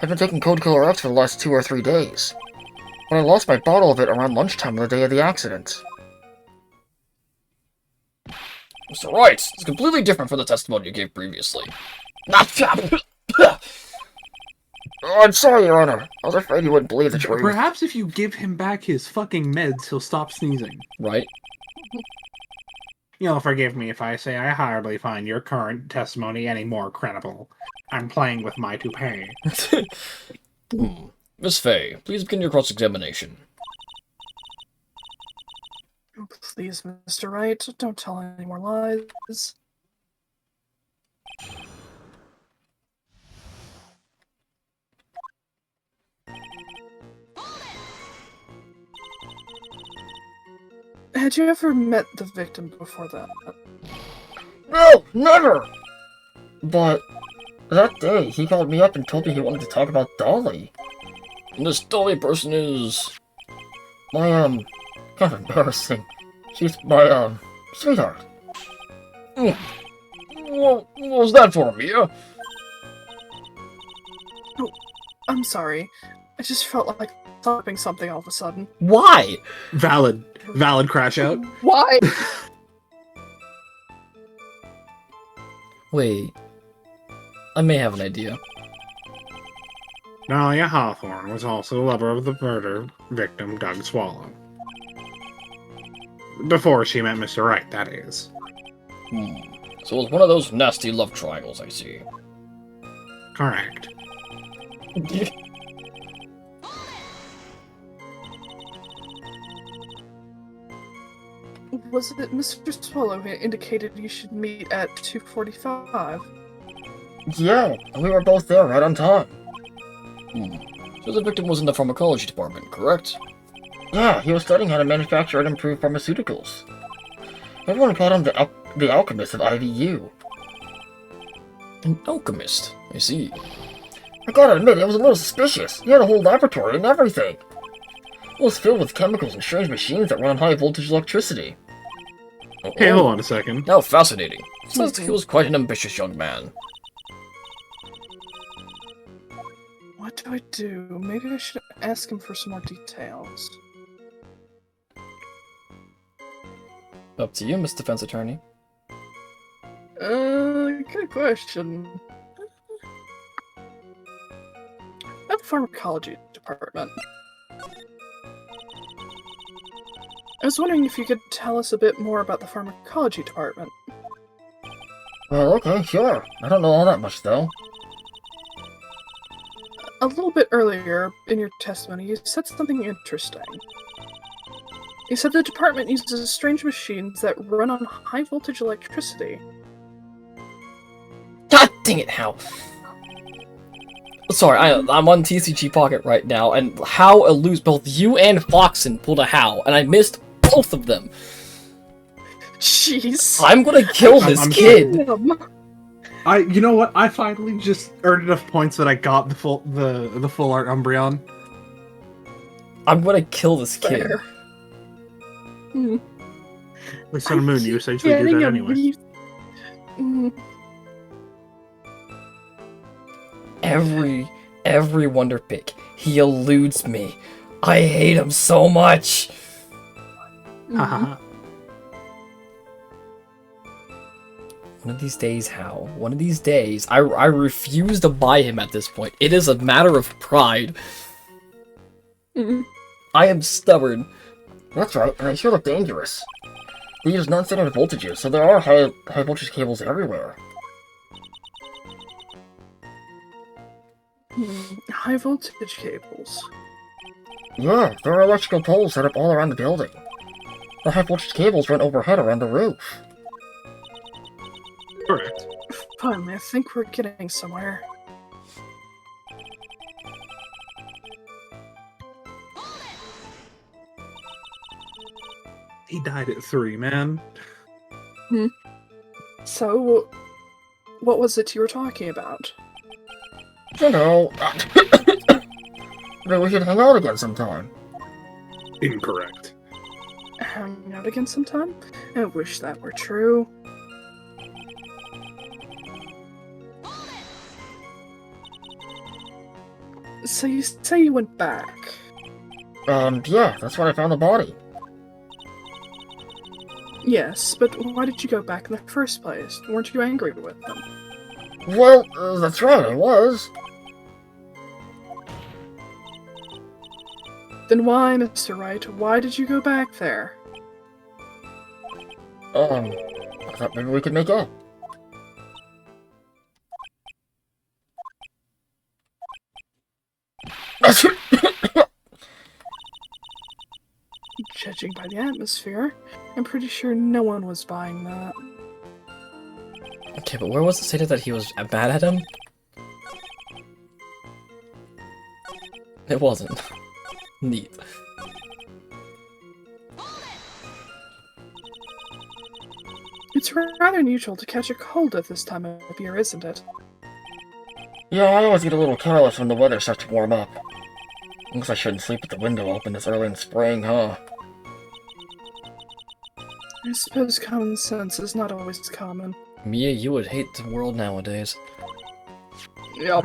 I'd been taking Code Killer X for the last 2 or 3 days, but I lost my bottle of it around lunchtime on the day of the accident. Mr. Wright, it's completely different from the testimony you gave previously. Oh, I'm sorry, Your Honor. I was afraid you wouldn't believe the truth. Perhaps if you give him back his fucking meds, he'll stop sneezing. Right? You'll forgive me if I say I hardly find your current testimony any more credible. I'm playing with my toupee. Miss Fay, please begin your cross-examination. Oh, please, Mr. Wright, don't tell any more lies. Had you ever met the victim before that? No, never! But that day, he called me up and told me he wanted to talk about Dolly. And this Dolly person is... My, kind of embarrassing. She's my, sweetheart. Well, what was that for, Mia? Oh, I'm sorry. I just felt like stopping something all of a sudden. Why? Valid crash out. Why? Wait. I may have an idea. Dahlia Hawthorne was also the lover of the murder victim, Doug Swallow. Before she met Mr. Wright, that is. So it's one of those nasty love triangles, I see. Correct. Was it Mr. Swallow who indicated you should meet at 2:45? Yeah, and we were both there right on time. So the victim was in the pharmacology department, correct? Yeah, he was studying how to manufacture and improve pharmaceuticals. Everyone called him the alchemist of IVU. An alchemist, I see. I gotta admit, it was a little suspicious. He had a whole laboratory and everything. It was filled with chemicals and strange machines that run on high voltage electricity. Hey, hold on a second. Now, fascinating. Sounds like he was quite an ambitious young man. What do I do? Maybe I should ask him for some more details. Up to you, Miss Defense Attorney. Good question. At the pharmacology department. I was wondering if you could tell us a bit more about the pharmacology department. Well, okay, sure. I don't know all that much, though. a little bit earlier in your testimony, you said something interesting. You said the department uses strange machines that run on high-voltage electricity. God dang it, Hal. Sorry, I'm on TCG Pocket right now, and Hal eludes both you and Foxen pulled a Hal, and I missed both of them. Jeez. I'm gonna kill this I'm kid. You know what? I finally just earned enough points that I got the full art Umbreon. I'm gonna kill this kid. Fair. Hmm. With Sun and Moon, you essentially do that anyway. Every Wonder Pick, he eludes me. I hate him so much. Haha. One of these days, Hal. One of these days, I refuse to buy him at this point. It is a matter of pride. I am stubborn. That's right, and they sure look dangerous. They use non-standard voltages, so there are high voltage cables everywhere. High voltage cables. Yeah, there are electrical poles set up all around the building. The high voltage cables run overhead around the roof. Correct. Finally, I think we're getting somewhere. He died at 3, man. So, what was it you were talking about? You know, maybe we should hang out again sometime. Incorrect. Hang out again sometime? I wish that were true. So you say you went back? Yeah, that's when I found the body. Yes, but why did you go back in the first place? Weren't you angry with them? Well, that's right, I was. Then why, Mr. Wright, why did you go back there? I thought maybe we could make up. Judging by the atmosphere, I'm pretty sure no one was buying that. Okay, but where was it stated that he was mad at him? It wasn't. Neat. It's rather unusual to catch a cold at this time of year, isn't it? Yeah, I always get a little careless when the weather starts to warm up. Guess I shouldn't sleep with the window open this early in the spring, huh? I suppose common sense is not always common. Mia, you would hate the world nowadays. Yup.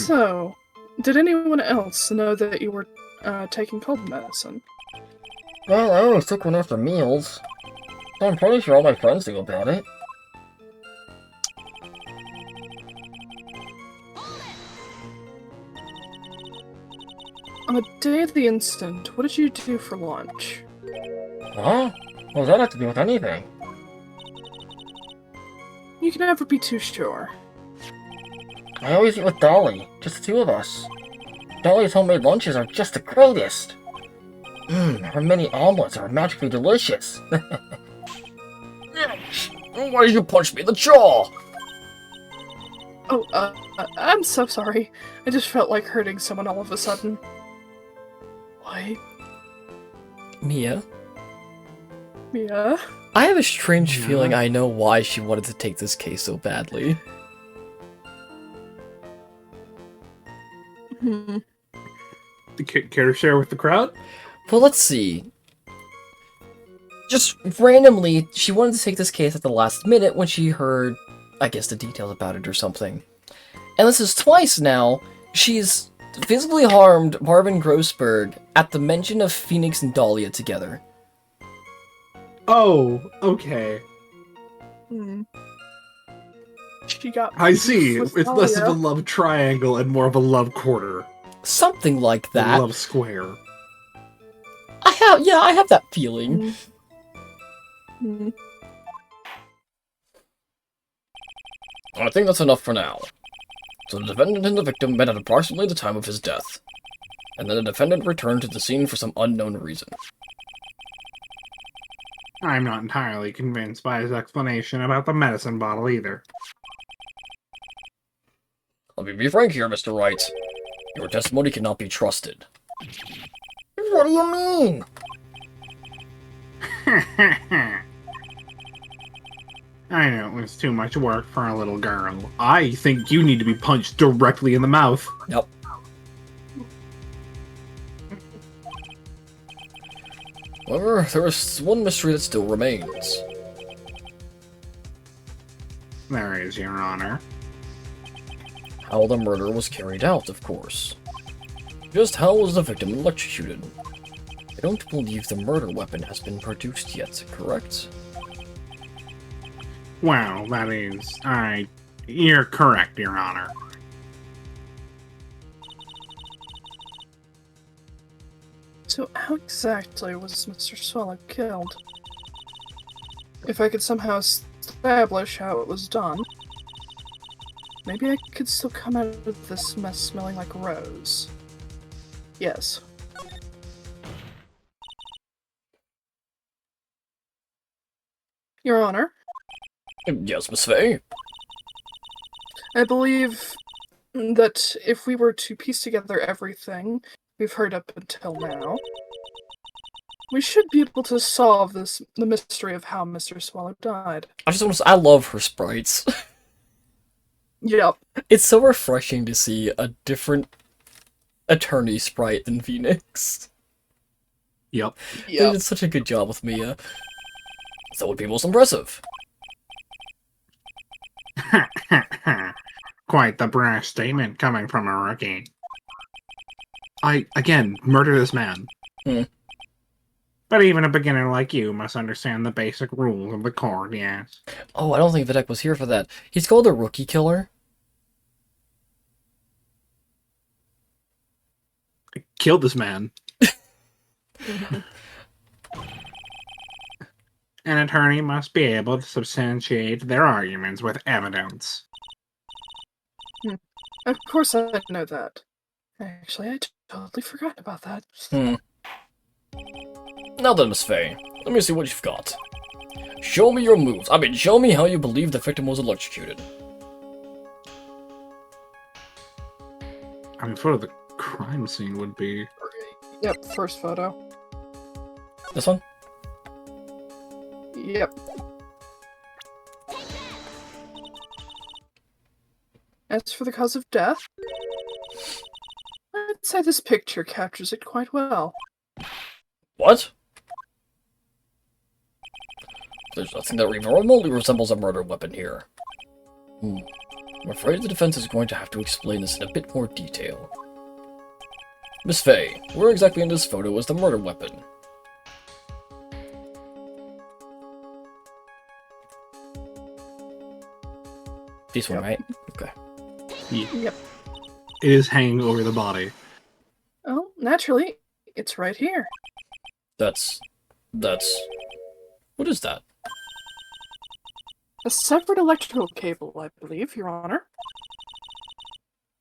So, did anyone else know that you were taking cold medicine? Well, I always took one after meals. I'm pretty sure all my friends knew about it. On the day of the incident, what did you do for lunch? Huh? What does that have to do with anything? You can never be too sure. I always eat with Dolly, just the two of us. Dolly's homemade lunches are just the greatest! Her mini omelets are magically delicious. Why did you punch me in the jaw? Oh, I'm so sorry. I just felt like hurting someone all of a sudden. What? Mia? Yeah? I have a strange Yeah. feeling I know why she wanted to take this case so badly. Care to share with the crowd? Well, let's see. Just randomly, she wanted to take this case at the last minute when she heard, I guess, the details about it or something. And this is twice now. She's visibly harmed Marvin Grossberg at the mention of Phoenix and Dahlia together. Oh, okay. She got. I see. with It's less of a Dahlia. love triangle and more of a love quarter. Something like that. Love square. I have that feeling. I think that's enough for now. So the defendant and the victim met at approximately the time of his death, and then the defendant returned to the scene for some unknown reason. I'm not entirely convinced by his explanation about the medicine bottle either. Let me be frank here, Mr. Wright. Your testimony cannot be trusted. What do you mean? I know it was too much work for a little girl. I think you need to be punched directly in the mouth. Yep. However, there is one mystery that still remains. There is, Your Honor. How the murder was carried out, of course. Just how was the victim electrocuted? I don't believe the murder weapon has been produced yet, correct? Well, that is... You're correct, Your Honor. So how exactly was Mr. Swallow killed? If I could somehow establish how it was done, maybe I could still come out of this mess smelling like a rose. Yes. Your Honor, Yes, Miss Fay? I believe that if we were to piece together everything we've heard up until now, we should be able to solve the mystery of how Mr. Swallow died. I just want to say, I love her sprites. Yep. It's so refreshing to see a different attorney sprite than Phoenix. Yep. They did such a good job with Mia. That would be most impressive. Quite the brash statement coming from a rookie. Again, murder this man. Hmm. But even a beginner like you must understand the basic rules of the court, yes. Oh, I don't think Videk was here for that. He's called a rookie killer. I killed this man. An attorney must be able to substantiate their arguments with evidence. Of course I know that. Actually, I totally forgot about that. Now then, Miss Fay, let me see what you've got. Show me your moves. Show me how you believe the victim was electrocuted. Photo of the crime scene would be... Yep, first photo. This one? Yep. As for the cause of death, I'd say this picture captures it quite well. What? There's nothing that remotely resembles a murder weapon here. I'm afraid the defense is going to have to explain this in a bit more detail. Miss Fay, where exactly in this photo is the murder weapon? This one, right? Okay. Yep. It is hanging over the body. Oh, naturally, it's right here. That's... What is that? A severed electrical cable, I believe, Your Honor.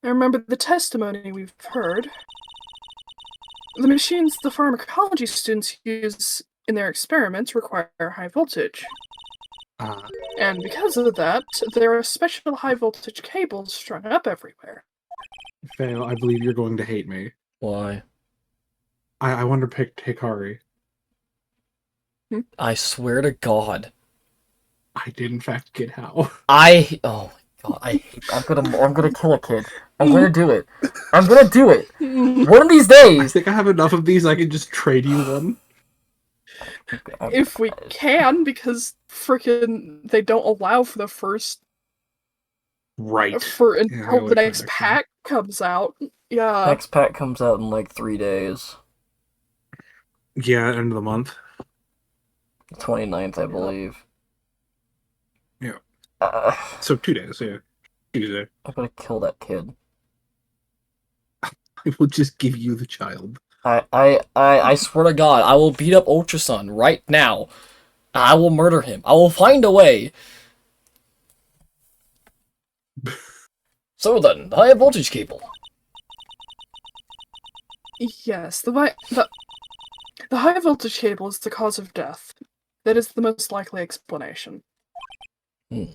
I remember the testimony we've heard. The machines the pharmacology students use in their experiments require high voltage. And because of that, there are special high voltage cables strung up everywhere. Fail, I believe you're going to hate me. Why? I want to pick Hikari. I swear to God. I did in fact get how. Oh my God, I'm gonna kill a kid. I'm gonna do it. I'm gonna do it. One of these I days. think I have enough of these I can just trade you one. If we can, because frickin' they don't allow for the first Right. until the next pack comes out. Yeah. Next pack comes out in like 3 days. Yeah, end of the month. 29th, I believe. Yeah. So 2 days, yeah. Tuesday. I'm gonna kill that kid. I will just give you the child. I swear to God, I will beat up Ultra Sun right now. I will murder him. I will find a way. So then, the high voltage cable. Yes, the high voltage cable is the cause of death. That is the most likely explanation. That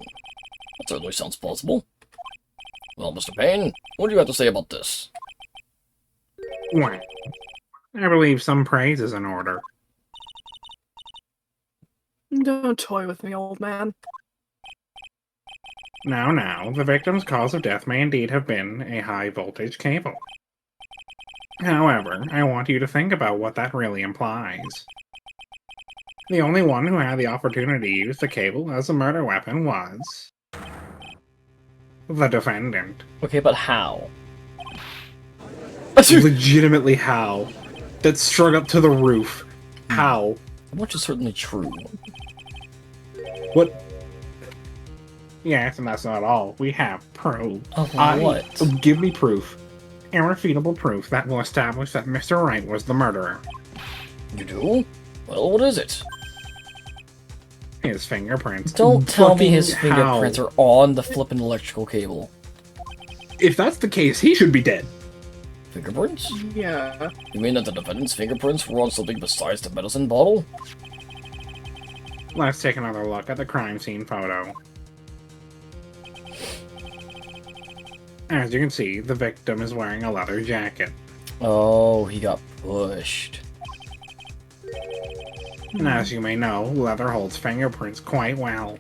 certainly sounds plausible. Well, Mr. Payne, what do you have to say about this? Well, I believe some praise is in order. Don't toy with me, old man. Now, the victim's cause of death may indeed have been a high voltage cable. However, I want you to think about what that really implies. The only one who had the opportunity to use the cable as a murder weapon was the defendant. Okay, but how? Legitimately how? That strung up to the roof. How? Which is certainly true. What? Yes, and that's not all. We have proof. Of what? Give me proof. Irrefutable proof that will establish that Mr. Wright was the murderer. You do? Well, what is it? His fingerprints. Don't tell me his Fucking fingerprints how? are on the flippin' electrical cable. If that's the case, he should be dead. Fingerprints? Yeah. You mean that the defendant's fingerprints were on something besides the medicine bottle? Let's take another look at the crime scene photo. As you can see, the victim is wearing a leather jacket. Oh, he got pushed. And as you may know, leather holds fingerprints quite well.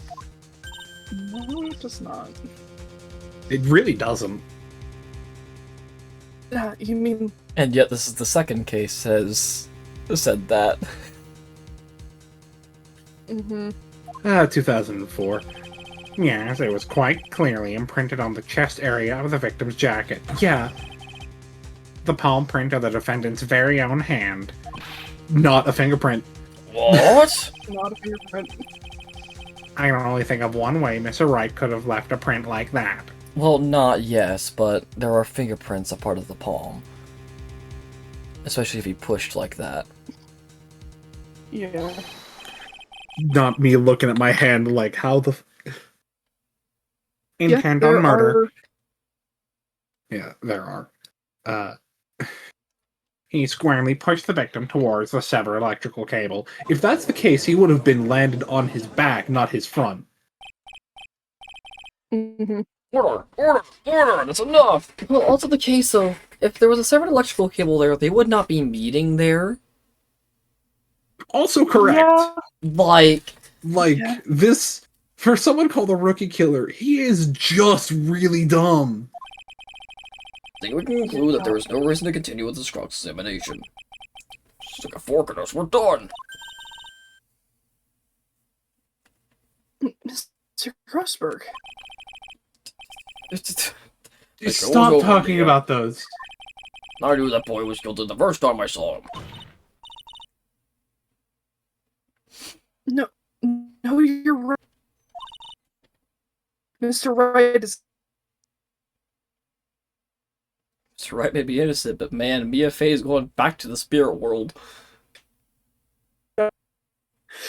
No, it does not. It really doesn't. You mean... And yet this is the second case said that. 2004. Yes, it was quite clearly imprinted on the chest area of the victim's jacket. Yeah. The palm print of the defendant's very own hand. Not a fingerprint. What? Not a fingerprint. I can only think of one way Mr. Wright could have left a print like that. Well, not yes, but there are fingerprints a part of the palm. Especially if he pushed like that. Yeah. Not me looking at my hand like, how the... Yeah, Intent there on murder. are- Yeah, there are. He squarely pushed the victim towards the severed electrical cable. If that's the case, he would have been landed on his back, not his front. Order! That's enough! Well, also the case of, if there was a severed electrical cable there, they would not be meeting there. Also correct. Yeah. Like, Yeah. This... For someone called a rookie killer, he is just really dumb. I think we can conclude that there is no reason to continue with this cross-examination. Stick a fork in us, we're done! Mr. Grossberg. Stop over, talking yeah. about those. I knew that boy was guilty the first time I saw him. No, you're right. Mr. Wright is... Mr. Wright may be innocent, but man, Mia Fey is going back to the spirit world.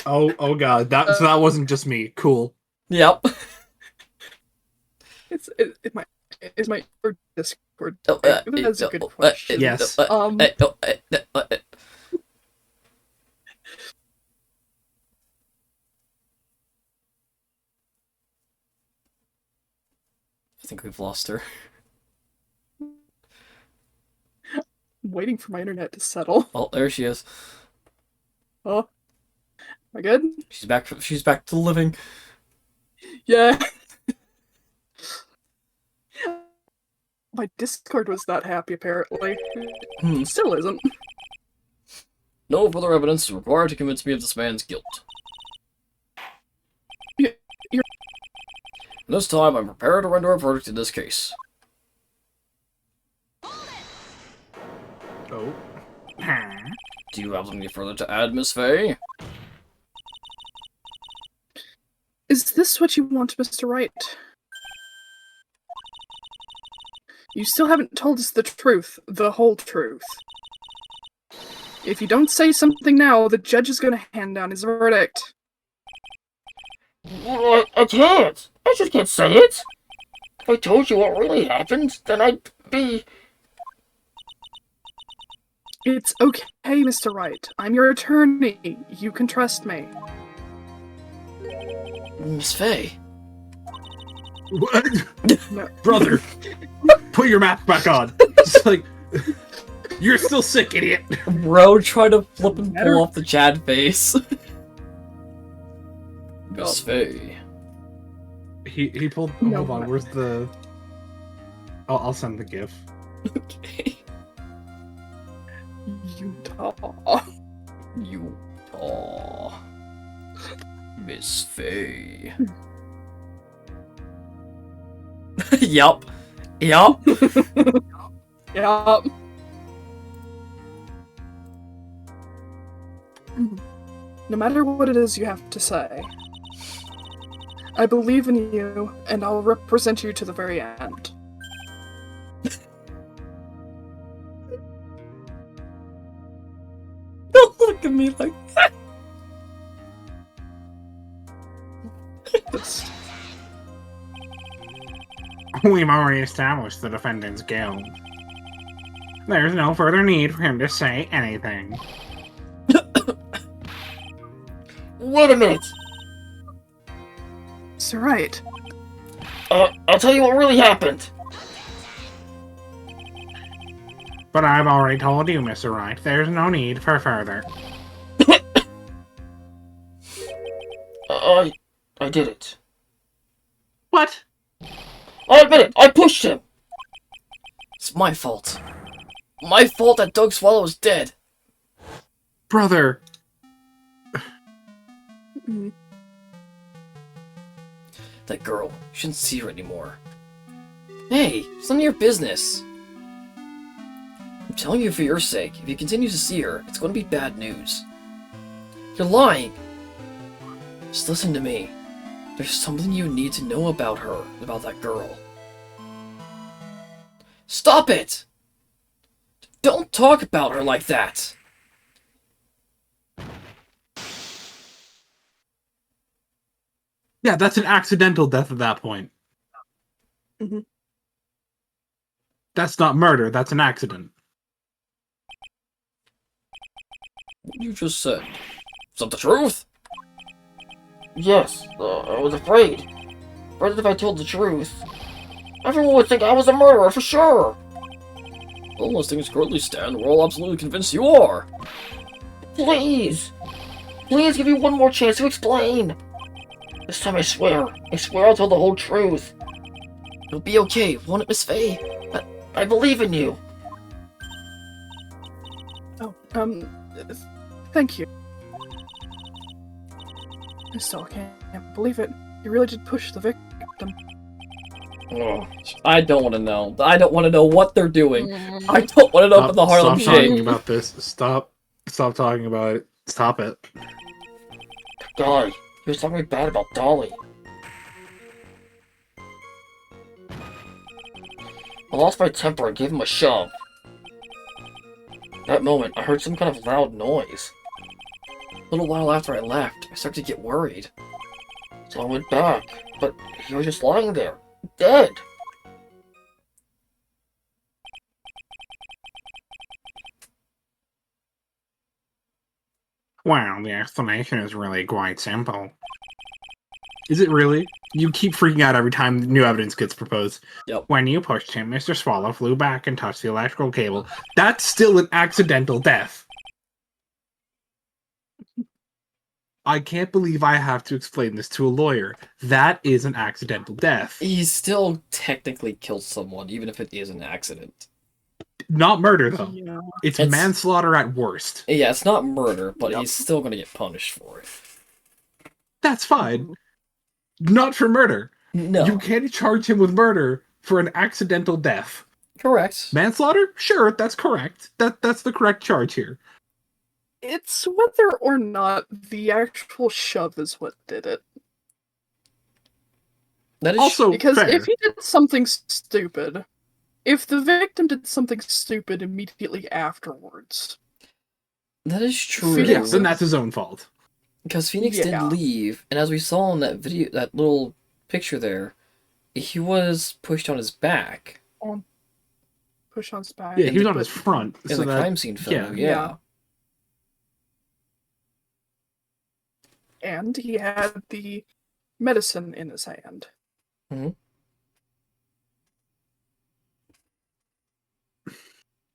Oh god, so that wasn't just me. Cool. Yep. It might or Discord. Oh, That's a good question. Yes. I think we've lost her. Waiting for my internet to settle. Oh, there she is. Oh, am I good? She's back. She's back to living. Yeah. My Discord was not happy, apparently. Still isn't. No further evidence is required to convince me of this man's guilt. This time, I'm prepared to render a verdict in this case. Oh. Do you have anything further to add, Miss Fey? Is this what you want, Mr. Wright? You still haven't told us the truth, the whole truth. If you don't say something now, the judge is gonna hand down his verdict. I can't. I just can't say it. If I told you what really happened, then I'd be... It's okay, Mr. Wright. I'm your attorney. You can trust me. Miss Faye. What? No. Brother, put your mask back on. It's like, you're still sick, idiot. Bro, try to flip and Better- pull off the Chad face. Miss Faye. He pulled. No, hold on, what? where's the? I'll send the GIF. Okay. Utah. Utah. Miss Faye. Yup. Yup. Yup. No matter what it is you have to say, I believe in you, and I'll represent you to the very end. Don't look at me like that. We've already established the defendant's guilt. There's no further need for him to say anything. Wait a minute! Mr. Wright, I'll tell you what really happened. But I've already told you, Mr. Wright, there's no need for further. I did it. What? I admit it, I pushed him! It's my fault. My fault that Doug Swallow is dead. Brother, mm, That girl. You shouldn't see her anymore. Hey, it's none of your business. I'm telling you for your sake. If you continue to see her, it's going to be bad news. You're lying. Just listen to me. There's something you need to know about her, about that girl. Stop it! Don't talk about her like that! yeah, that's an accidental death at that point. Mhm. That's not murder, that's an accident. What you just said. Is that the truth? Yes, I was afraid. Afraid that if I told the truth, everyone would think I was a murderer for sure. Well, as things currently stand, we're all absolutely convinced you are. Please! Please give me one more chance to explain! This time I swear I'll tell the whole truth. It'll be okay, won't it, Miss Faye? I believe in you. oh, thank you. I still can't believe it. You really did push the victim. Oh, I don't want to know. I don't want to know what they're doing. I don't want to know about the Harlem Stop talking Shake. about this. Stop talking about it. Stop it. Guy, he was talking bad about Dolly. I lost my temper and gave him a shove. That moment, I heard some kind of loud noise. A little while after I left, I started to get worried. So I went back, but he was just lying there, dead. Well, the explanation is really quite simple. Is it really? You keep freaking out every time new evidence gets proposed. Yep. When you pushed him, Mr. Swallow flew back and touched the electrical cable. That's still an accidental death. I can't believe I have to explain this to a lawyer. That is an accidental death. He still technically killed someone, even if it is an accident. Not murder, though. Yeah. It's It's- manslaughter at worst. Yeah, it's not murder, but Yep. he's still going to get punished for it. That's fine. Not for murder. No. You can't charge him with murder for an accidental death. Correct. Manslaughter? Sure, that's correct. That's the correct charge here. It's whether or not the actual shove is what did it. That is Also, Because fair. if he did something stupid, if the victim did something stupid immediately afterwards, that is true. Phoenix- yeah, then that's his own fault. Because Phoenix Yeah. did leave, and as we saw in that video, that little picture there, He was pushed on his back. Push on his back. Yeah, he was on but- his front. In so the that, crime scene photo, yeah. And he had the medicine in his hand. Mhm.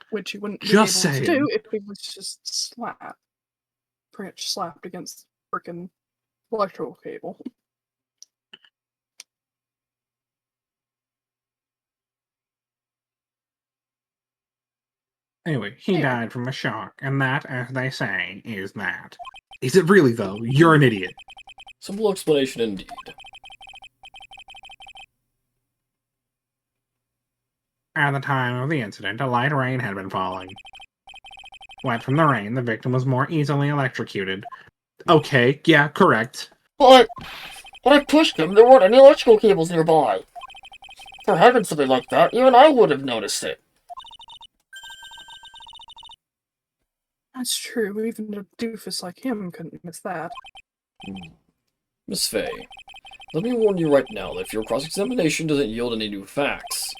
Which he wouldn't Just be able to saying. do if he was just pretty much slapped against the frickin' electrical cable. Anyway, he Yeah. died from a shock, and that, as they say, is that. Is it really, though? You're an idiot. Simple explanation indeed. At the time of the incident, a light rain had been falling. Wet from the rain, the victim was more easily electrocuted. Okay, yeah, correct. But when I pushed him, there weren't any electrical cables nearby. For having something like that, even I would have noticed it. That's true, even a doofus like him couldn't miss that. Miss Faye, let me warn you right now that if your cross-examination doesn't yield any new facts,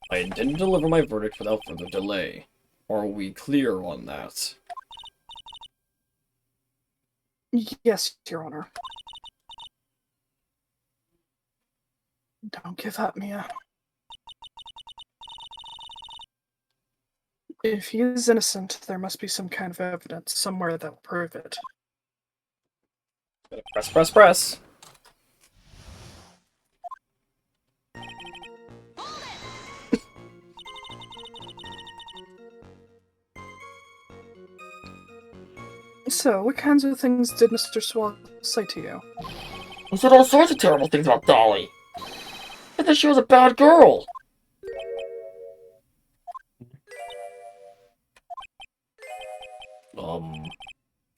I intend to deliver my verdict without further delay. Are we clear on that? Yes, Your Honor. Don't give up, Mia. If he is innocent, there must be some kind of evidence somewhere that will prove it. Press, press, press. So, what kinds of things did Mr. Swallow say to you? He said all sorts of terrible things about Dolly. He said she was a bad girl.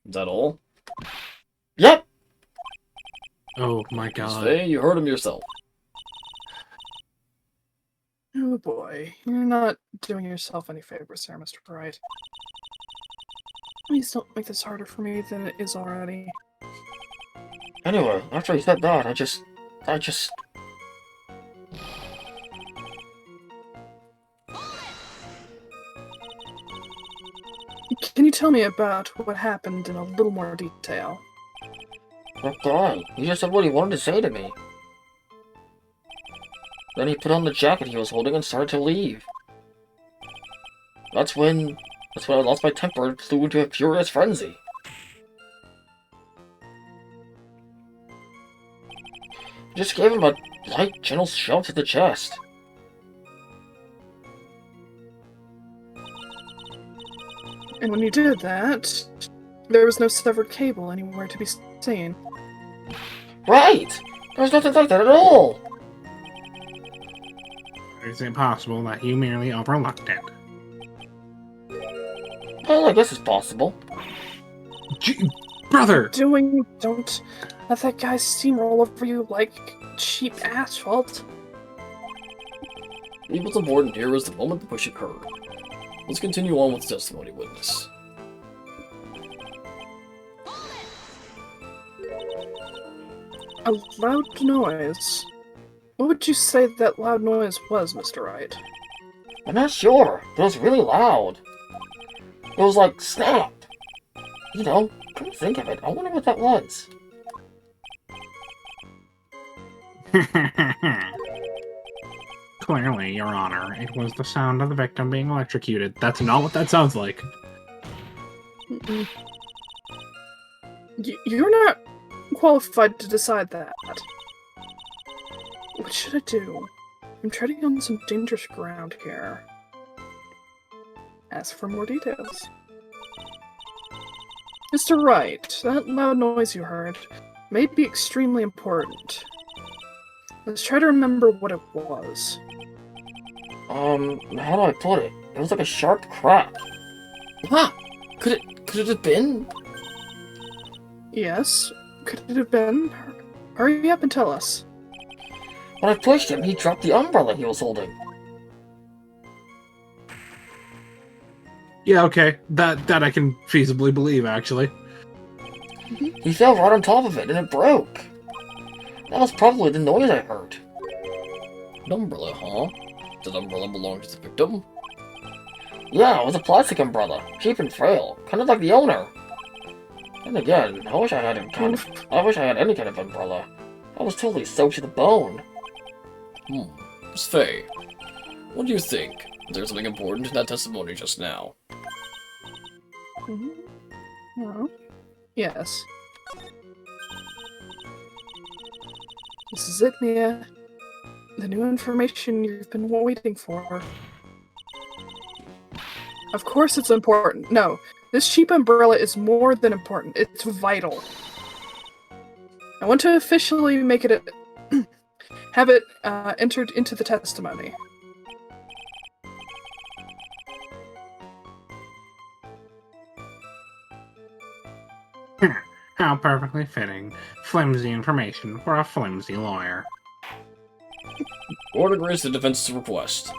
Is that all? Yep. Oh my Miss god. Faye, you heard him yourself. Oh boy, you're not doing yourself any favors there, Mr. Wright. Please don't make this harder for me than it is already. Anyway, after he said that, I just... Can you tell me about what happened in a little more detail? That guy, he just said what he wanted to say to me. Then he put on the jacket he was holding and started to leave. That's when I lost my temper and flew into a furious frenzy. I just gave him a light, gentle shove to the chest. And when you did that, there was no severed cable anywhere to be seen. Right! There was nothing like that at all! Is it possible that you merely overlooked it? Well, I guess it's possible. Brother! Don't let that guy steamroll over you like cheap asphalt. What's important here is the moment the push occurred. Let's continue on with the testimony witness. A loud noise. What would you say that loud noise was, Mr. Wright? I'm not sure, but it was really loud. It was like, snap! You know, come to think of it, I wonder what that was. Clearly, Your Honor, it was the sound of the victim being electrocuted. That's not what that sounds like. Mm-mm. You're not qualified to decide that. What should I do? I'm treading on some dangerous ground here. Ask for more details. Mr. Wright, that loud noise you heard may be extremely important. Let's try to remember what it was. How do I put it? It was like a sharp crack. Ah! Could it have been? Yes, could it have been? Hurry up and tell us. When I pushed him, he dropped the umbrella he was holding. Yeah, okay. That I can feasibly believe, actually. He fell right on top of it, and it broke. That was probably the noise I heard. An umbrella, huh? Did the umbrella belong to the victim? Yeah, it was a plastic umbrella, cheap and frail, kind of like the owner. And again, I wish I had any kind of umbrella. I was totally soaked to the bone. Miss Faye, what do you think? Is there something important in that testimony just now? Well, yes. This is it, Mia. The new information you've been waiting for. Of course it's important. No, this cheap umbrella is more than important. It's vital. I want to officially make it have it entered into the testimony. How perfectly fitting. Flimsy information for a flimsy lawyer. Court agrees to the defense's request.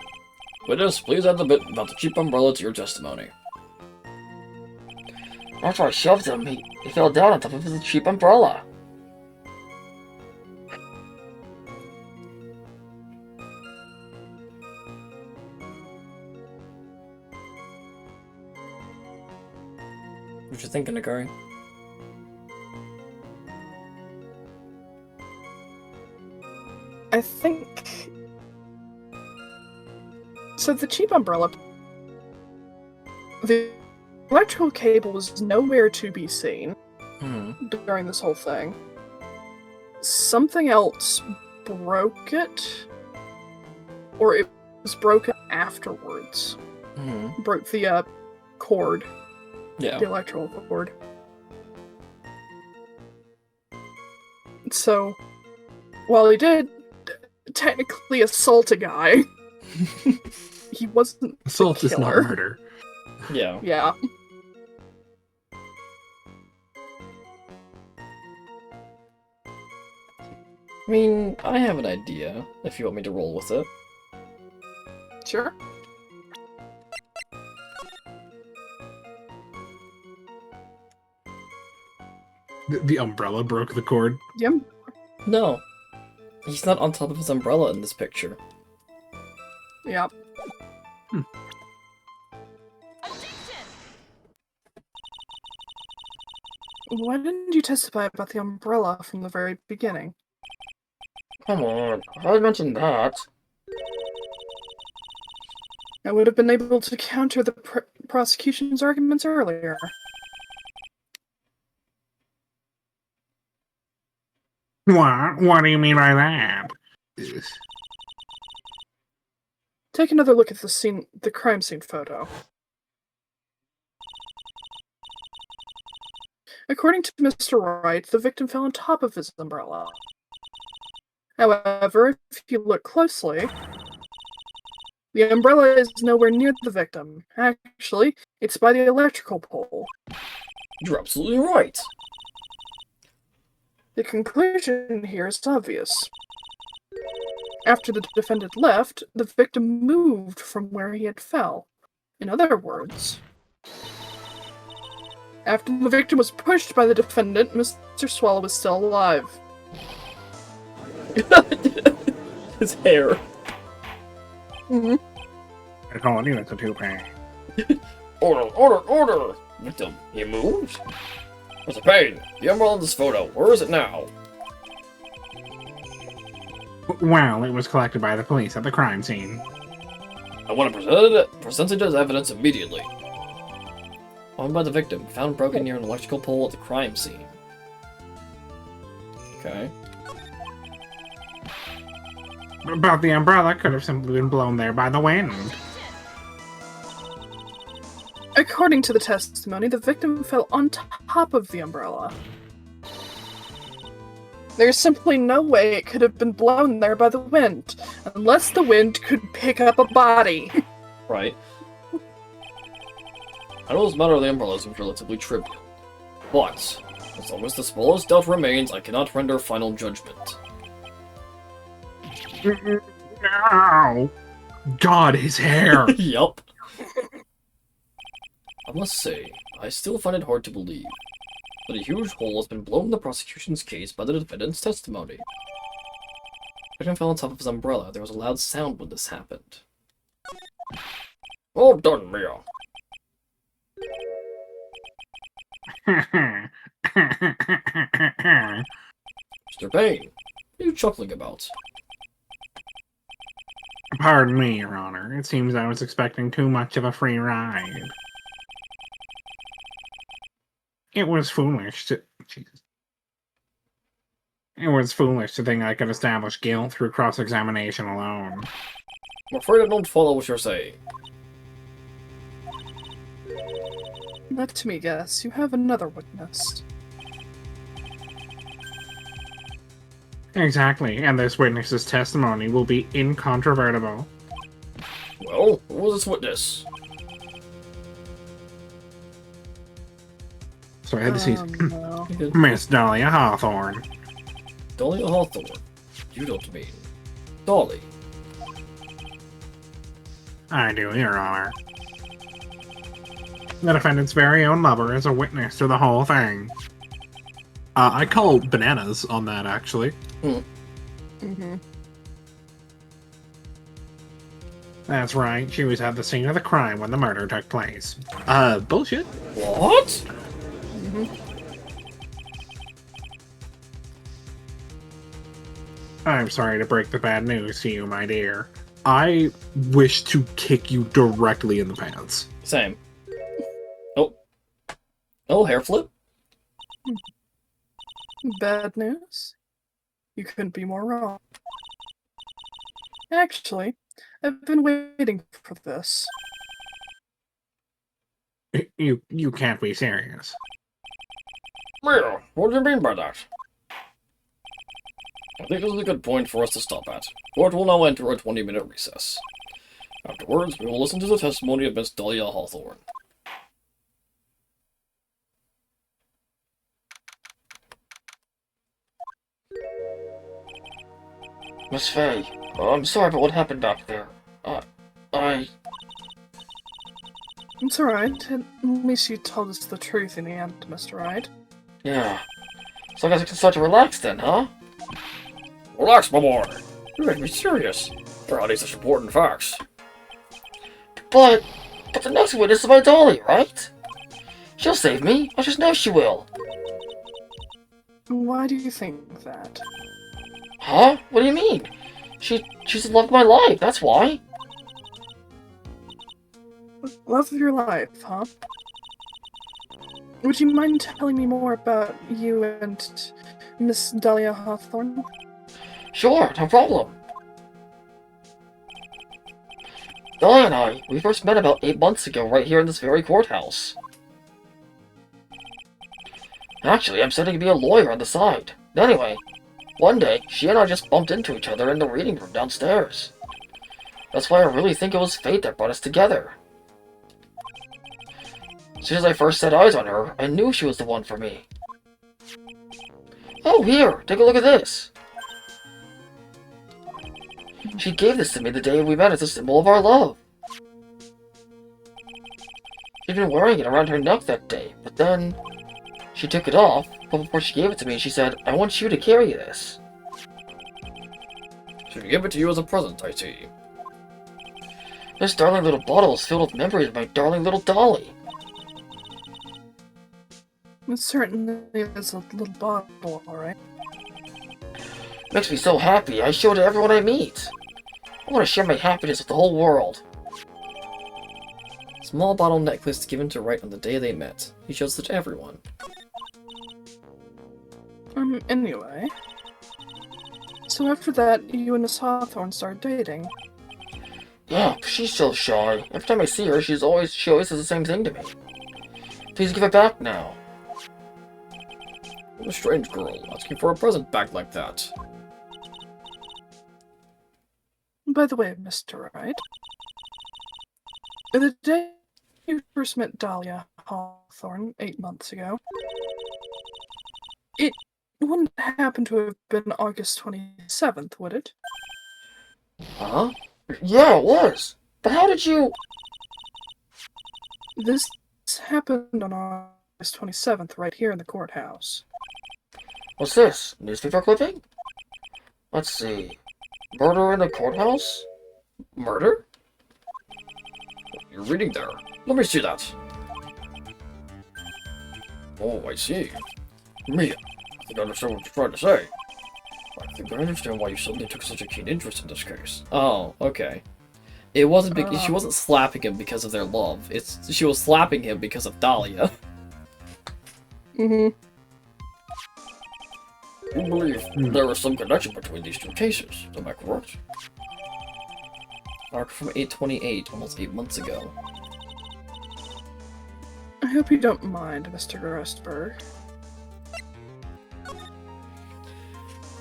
Witness, please add the bit about the cheap umbrella to your testimony. After I shoved him, he fell down on top of his cheap umbrella. What you thinking, Akari? I think... So the cheap umbrella... The electrical cable was nowhere to be seen during this whole thing. Something else broke it? Or it was broken afterwards. Broke the cord. Yeah. The electrical cord. So, while he did technically assault a guy, he wasn't Assault the is not killer. murder. Yeah. Yeah. I mean, I have an idea, if you want me to roll with it. Sure. The umbrella broke the cord. Yep. No. He's not on top of his umbrella in this picture. Yep. Why didn't you testify about the umbrella from the very beginning? Come on, I mentioned that. I would have been able to counter the prosecution's arguments earlier. What? What do you mean by that? Take another look at the crime scene photo. According to Mr. Wright, the victim fell on top of his umbrella. However, if you look closely, the umbrella is nowhere near the victim. Actually, it's by the electrical pole. You're absolutely right. The conclusion here is obvious. After the defendant left, the victim moved from where he had fell. In other words, after the victim was pushed by the defendant, Mr. Swallow was still alive. His hair. I told you it's a toupee. Order! Victim, he moved? Mr. Payne, the umbrella in this photo, where is it now? Well, it was collected by the police at the crime scene. I want to present it as evidence immediately. Owned by the victim, found broken near an electrical pole at the crime scene. Okay. But the umbrella could have simply been blown there by the wind. According to the testimony, the victim fell on top of the umbrella. There's simply no way it could have been blown there by the wind, unless the wind could pick up a body. Right. I know this matter of the umbrella seems relatively trivial, but as long as the smallest doubt remains, I cannot render final judgment. Ow! God, his hair! Yup. I must say, I still find it hard to believe that a huge hole has been blown in the prosecution's case by the defendant's testimony. Victim fell on top of his umbrella. There was a loud sound when this happened. Well done, Mia. Pardon Mr. Payne, what are you chuckling about? me, Your Honor. It seems I was expecting too much of a free ride. It was foolish to... Jesus. It was foolish to think I could establish guilt through cross-examination alone. I'm afraid I don't follow what you're saying. Let me guess, you have another witness. Exactly, and this witness's testimony will be incontrovertible. Well, who was this witness? So I had to see No. Miss Dahlia Hawthorne. Dahlia Hawthorne. You don't mean Dolly. I do, Your Honor. The defendant's very own lover is a witness to the whole thing. I call bananas on that, actually. Mm-hmm. That's right, she was at the scene of the crime when the murder took place. Bullshit. What? Mm-hmm. I'm sorry to break the bad news to you, my dear. I wish to kick you directly in the pants. Same. Oh. Oh, hair flip? Bad news? You couldn't be more wrong. Actually, I've been waiting for this. You can't be serious. Mia, what do you mean by that? I think this is a good point for us to stop at. Court will now enter a 20-minute recess. Afterwards, we will listen to the testimony of Miss Dahlia Hawthorne. Miss Faye, I'm sorry about what happened back there. It's alright. At least you told us the truth in the end, Mr. Wright. Yeah. So I guess I can start to relax then, huh? Relax, my boy. You make me serious. There are these such important facts. But the next witness is my Dolly, right? She'll save me. I just know she will. Why do you think that? Huh? What do you mean? She's the love of my life, that's why. Love of your life, huh? Would you mind telling me more about you and Miss Dahlia Hawthorne? Sure, no problem. Dahlia and I, we first met about 8 months ago right here in this very courthouse. Actually, I'm studying to be a lawyer on the side. Anyway, one day, she and I just bumped into each other in the reading room downstairs. That's why I really think it was fate that brought us together. As soon as I first set eyes on her, I knew she was the one for me. Oh, here! Take a look at this! She gave this to me the day we met as a symbol of our love. She'd been wearing it around her neck that day, but then she took it off, but before she gave it to me, she said, I want you to carry this. Should give it to you as a present, I see. This darling little bottle is filled with memories of my darling little Dolly. It certainly is a little bottle, alright. Makes me so happy, I show it to everyone I meet. I want to share my happiness with the whole world. Small bottle necklace given to Wright on the day they met. He shows it to everyone. Anyway. So after that, you and Miss Hawthorne started dating. Yeah, but she's so shy. Every time I see her, she always says the same thing to me. Please give it back now. What a strange girl, asking for a present back like that. By the way, Mr. Wright, the day you first met Dahlia Hawthorne 8 months ago, it wouldn't happen to have been August 27th, would it? Huh? Yeah, it was. But how did you... This happened on August 27th, right here in the courthouse. What's this? Newspaper clipping? Let's see. Murder in a courthouse? Murder? You're reading there. Let me see that. Oh, I see. Mia, I think I understand what you're trying to say. I think I understand why you suddenly took such a keen interest in this case. Oh, okay. It wasn't because she wasn't slapping him because of their love. She was slapping him because of Dahlia. Mm-hmm. You believe there is some connection between these two cases, am I correct? Arc from 828, almost 8 months ago. I hope you don't mind, Mr. Rustberg.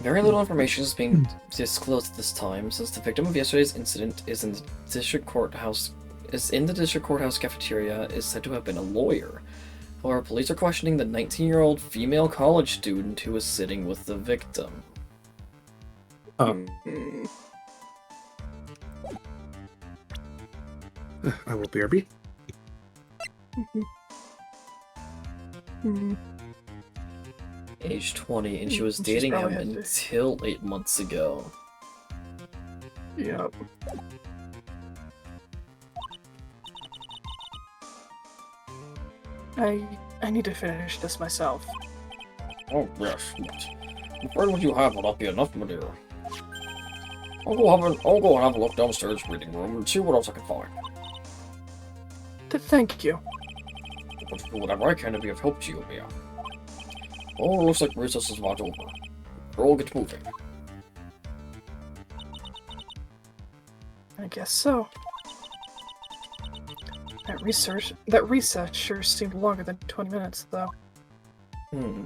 Very little information is being disclosed at this time, since the victim of yesterday's incident is in the district courthouse cafeteria, is said to have been a lawyer. However, police are questioning the 19-year-old female college student who was sitting with the victim. Mm. I will BRB. Mm. Age 20, and she was She's dating him probably had to- until 8 months ago. Yep. I need to finish this myself. Oh, yes, but I'm afraid what you have will not be enough, my dear. I'll go and have a look downstairs reading room and see what else I can find. Thank you. I'm going to do whatever I can to be of help to you, Mia. Oh, looks like recess is about over. We'll get moving. I guess so. That recess sure seemed longer than 20 minutes, though. Hmm.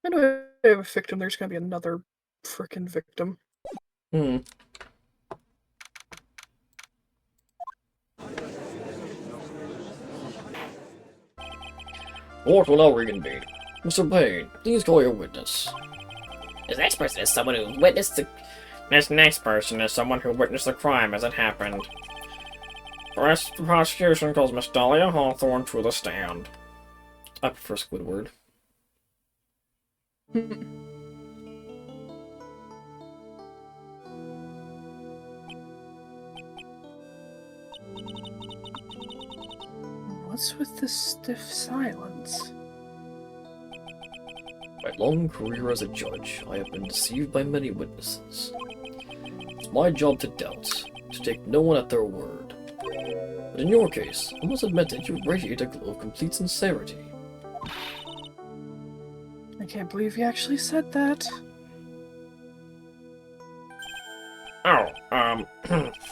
Anyway, I have a victim. There's gonna be another frickin' victim. Hmm. What will now reconvene? Mr. Payne, please call your witness. This next person is someone who witnessed the... This next person is someone who witnessed the crime as it happened. First, the prosecution calls Miss Dahlia Hawthorne to the stand. I prefer Squidward. What's with this stiff silence? My long career as a judge, I have been deceived by many witnesses. It's my job to doubt, to take no one at their word. But in your case, I must admit that you radiate a glow of complete sincerity. I can't believe you actually said that. Oh,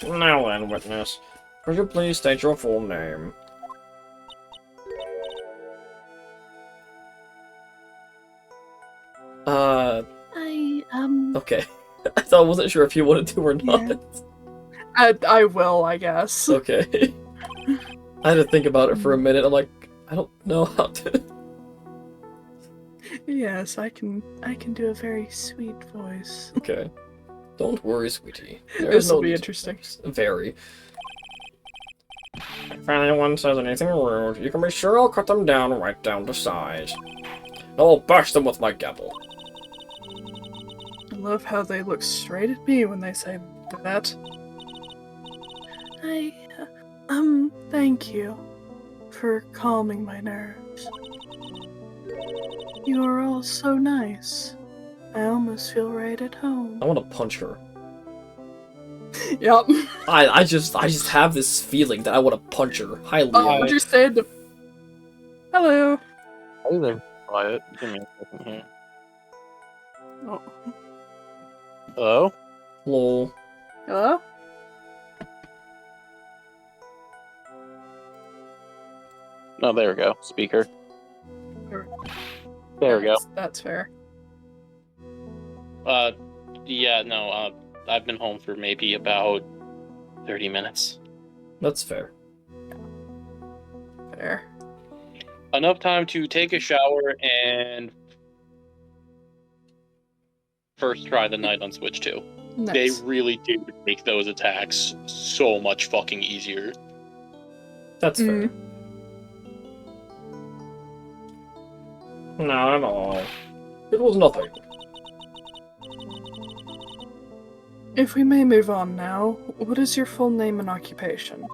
now then, witness. Could you please state your full name? Okay. I wasn't sure if you wanted to or not. I will, I guess. Okay. I had to think about it for a minute. I'm like, I don't know how to. Yes, I can do a very sweet voice. Okay. Don't worry, sweetie. This will be interesting. Very. If anyone says anything rude, you can be sure I'll cut them down right down to size. I'll bash them with my gavel. I love how they look straight at me when they say that. Thank you for calming my nerves. You are all so nice. I almost feel right at home. I want to punch her. Yep. I just have this feeling that I want to punch her. Hi, Leo. Oh, understand. Hello. Hey there. Quiet. Give me a second here. Oh. Hello? Lol. Hello? Oh, there we go. Speaker. There There we go. That's fair. Yeah, no, I've been home for maybe about 30 minutes. That's fair. Fair. Enough time to take a shower and first try the night on Switch 2. They Nice. really do make those attacks so much fucking easier. That's fair. Not at all. It was nothing. If we may move on now, what is your full name and occupation?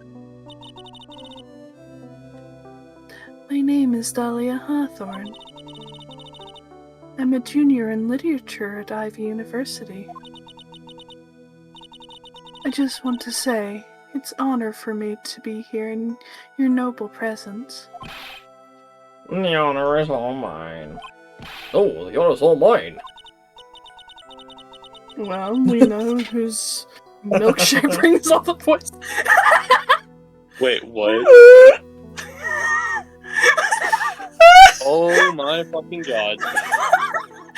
My name is Dahlia Hawthorne. I'm a junior in literature at Ivy University. I just want to say, it's an honor for me to be here in your noble presence. The honor is all mine. Oh, the honor is all mine. Well, we know whose milkshake brings all the boys. Wait, what? Oh my fucking god.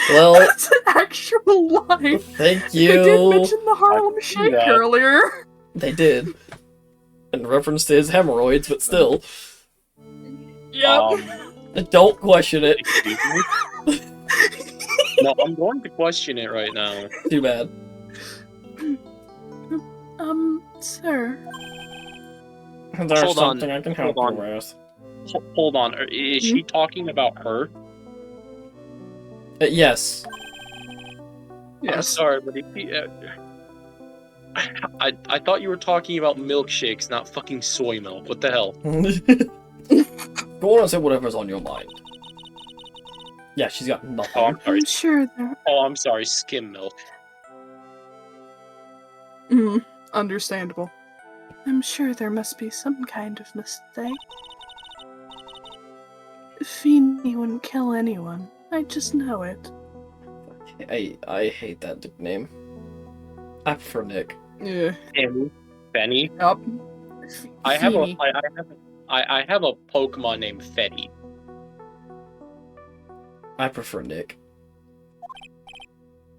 Well, That's an actual line. thank They did you. mention the Harlem Shake that. earlier. They did. In reference to his hemorrhoids, but still. Yep. Don't question it. Excuse me? No, I'm going to question it right now. Too bad. Sir. There's Hold on, something I can help hold you on. with. Hold on, is she talking about her? Yes. I'm Yes. sorry, but I thought you were talking about milkshakes, not fucking soy milk. What the hell? Go on and say whatever's on your mind. Yeah, she's got nothing. Oh, I'm sorry. I'm sure there. Oh, I'm sorry. Skim milk. Understandable. I'm sure there must be some kind of mistake. Feeny wouldn't kill anyone. I just know it. I hate that nickname. I prefer Nick. Yeah. Benny. Yup. I have Feeny. I have a Pokemon named Fetty. I prefer Nick.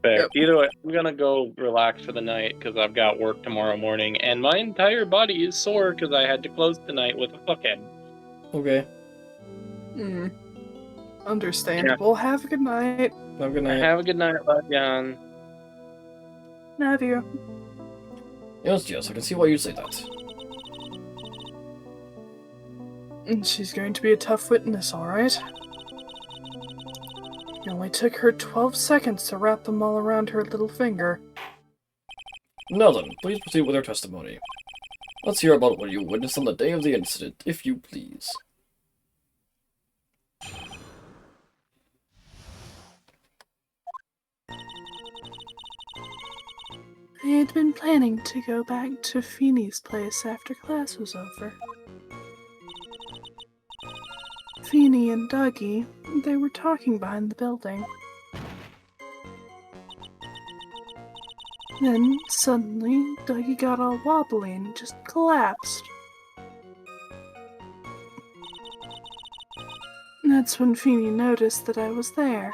Fair. Yep. Either way, I'm gonna go relax for the night because I've got work tomorrow morning, and my entire body is sore because I had to close tonight with a fuckhead. Okay. Understandable. Have a good night. Have a good night. Have a good night, Love John. Love you. Yes, I can see why you say that. She's going to be a tough witness, alright? It only took her 12 seconds to wrap them all around her little finger. Now then, please proceed with your testimony. Let's hear about what you witnessed on the day of the incident, if you please. I had been planning to go back to Feeny's place after class was over. Feeny and Dougie, they were talking behind the building. Then, suddenly, Dougie got all wobbly and just collapsed. That's when Feeny noticed that I was there.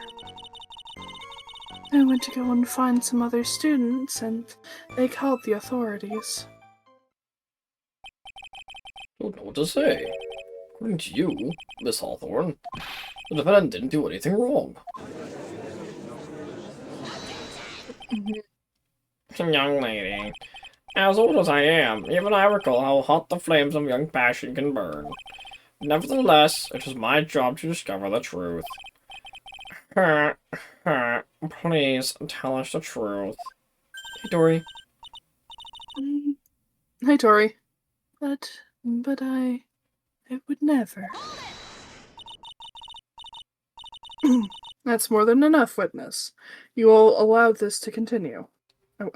I went to go and find some other students, and they called the authorities. Don't know what to say. According to you, Miss Hawthorne, the defendant didn't do anything wrong. Young lady, as old as I am, even I recall how hot the flames of young passion can burn. Nevertheless, it is my job to discover the truth. Please tell us the truth. Hey, Dory. Hi, Tori. But I would never. That's more than enough, witness. You will allow this to continue. I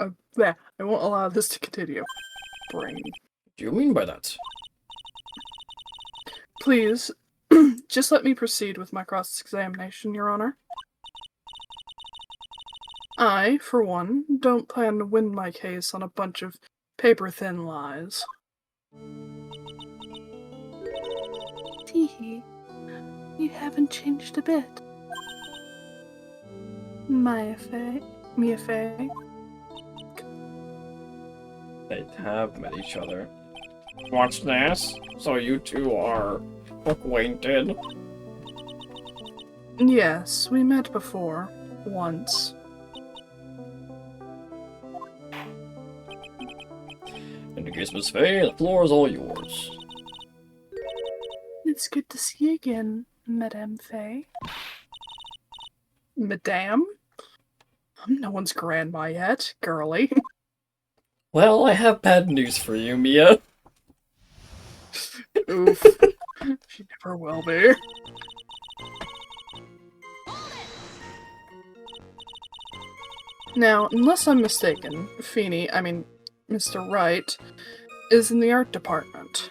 won't allow this to continue. Brain. What do you mean by that? Please, just let me proceed with my cross-examination, Your Honor. I, for one, don't plan to win my case on a bunch of paper-thin lies. Teehee, you haven't changed a bit. Mia Fey. They have met each other. What's this? So you two are acquainted? Yes, we met before. Once. case, Miss Fay, the floor is all yours. It's good to see you again, Madame Fay. Madame? I'm no one's grandma yet, girly. Well, I have bad news for you, Mia. Oof. She never will be. Now, unless I'm mistaken, Mr. Wright, is in the art department.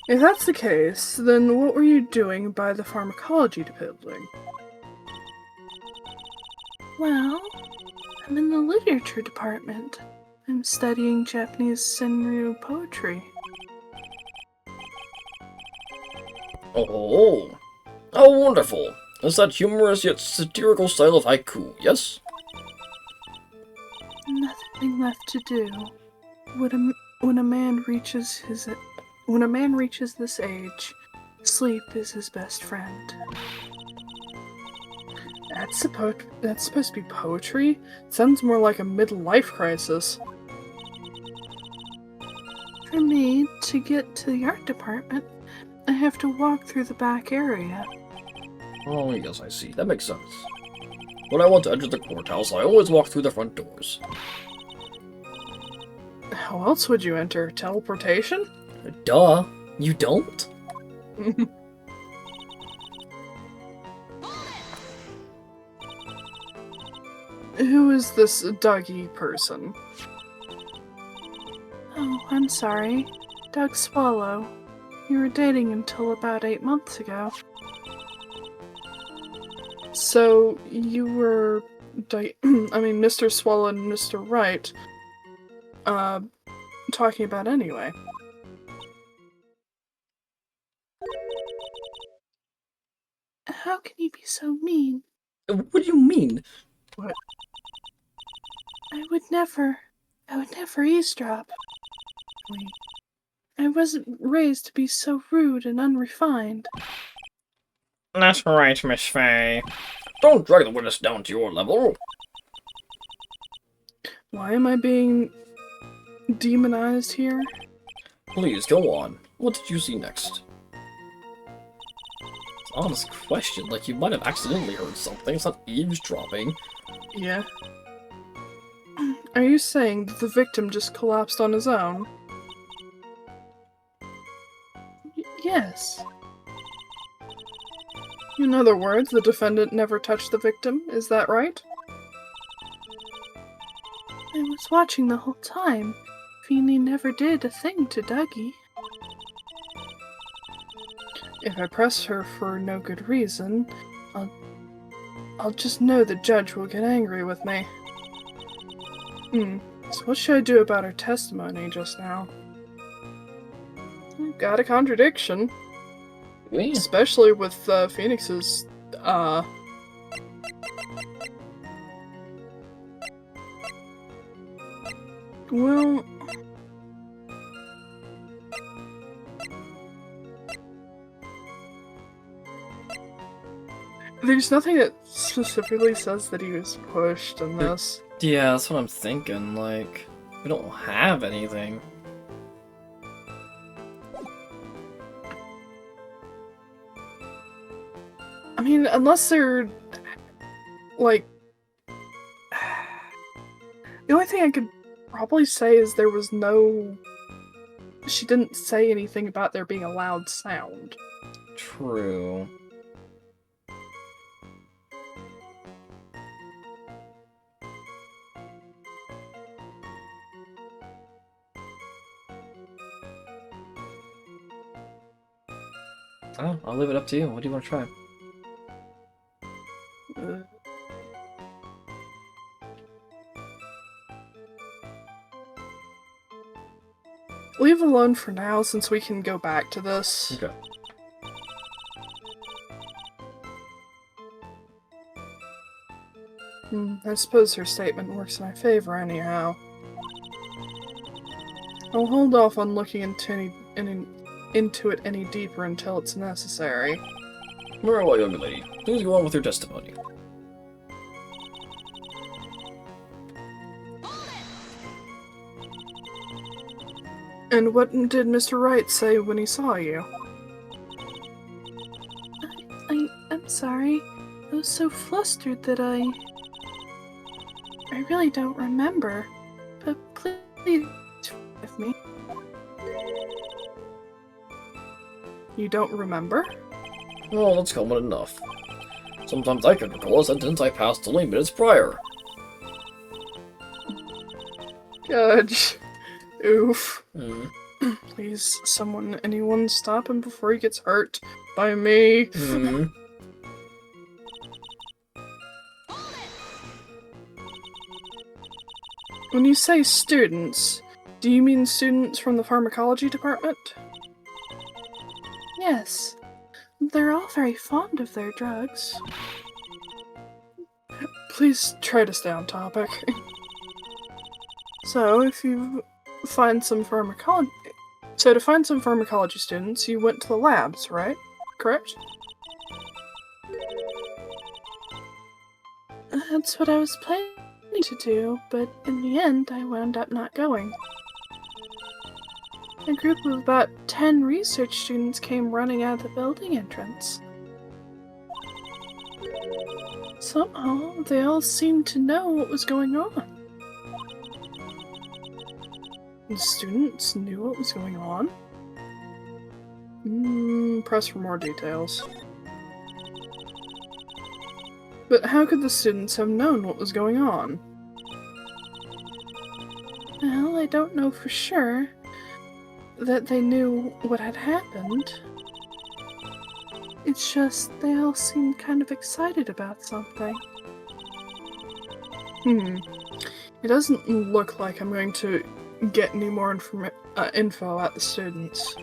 If that's the case, then what were you doing by the pharmacology building? Well, I'm in the literature department. I'm studying Japanese senryu poetry. Oh, how wonderful! Is that humorous yet satirical style of haiku, yes? Nothing left to do. When a man reaches this age, sleep is his best friend. That's supposed to be poetry? Sounds more like a midlife crisis. For me, to get to the art department, I have to walk through the back area. Oh, yes, I see. That makes sense. When I want to enter the courthouse, I always walk through the front doors. How else would you enter? Teleportation? Duh. You don't? Who is this Dougie person? Oh, I'm sorry. Doug Swallow. You were dating until about 8 months ago. So, you were... Mr. Swallow and Mr. Wright... talking about anyway. How can you be so mean? What do you mean? What? I would never eavesdrop. I wasn't raised to be so rude and unrefined. That's right, Miss Fay. Don't drag the witness down to your level. Why am I being demonized here? Please, go on. What did you see next? It's an honest question. Like, you might have accidentally heard something. It's not eavesdropping. Yeah. Are you saying that the victim just collapsed on his own? Yes. In other words, the defendant never touched the victim, is that right? I was watching the whole time. Feeny never did a thing to Dougie. If I press her for no good reason, I'll just know the judge will get angry with me. So what should I do about her testimony just now? I've got a contradiction. Yeah. Especially with Phoenix's, well... There's nothing that specifically says that he was pushed in this. Yeah, that's what I'm thinking. Like, we don't have anything. I mean, unless they're... like... The only thing I could probably say is there was no... She didn't say anything about there being a loud sound. True. Oh, I'll leave it up to you. What do you want to try? Leave alone for now, since we can go back to this. Okay. I suppose her statement works in my favor anyhow. I'll hold off on looking into it any deeper until it's necessary. Very well, young lady. Please go on with your testimony. And what did Mr. Wright say when he saw you? I'm sorry. I was so flustered that I really don't remember. But please with me. You don't remember? Well, that's common enough. Sometimes I can recall a sentence I passed only minutes prior. Judge. Oof. Hmm. Please, anyone stop him before he gets hurt by me. Hmm. When you say students, do you mean students from the pharmacology department? Yes. They're all very fond of their drugs. Please try to stay on topic. So, to find some pharmacology students, you went to the labs, right? Correct? That's what I was planning to do, but in the end, I wound up not going. A group of about 10 research students came running out of the building entrance. Somehow, they all seemed to know what was going on. The students knew what was going on? Press for more details. But how could the students have known what was going on? Well, I don't know for sure that they knew what had happened. It's just they all seemed kind of excited about something. It doesn't look like I'm going to get any more info at the students.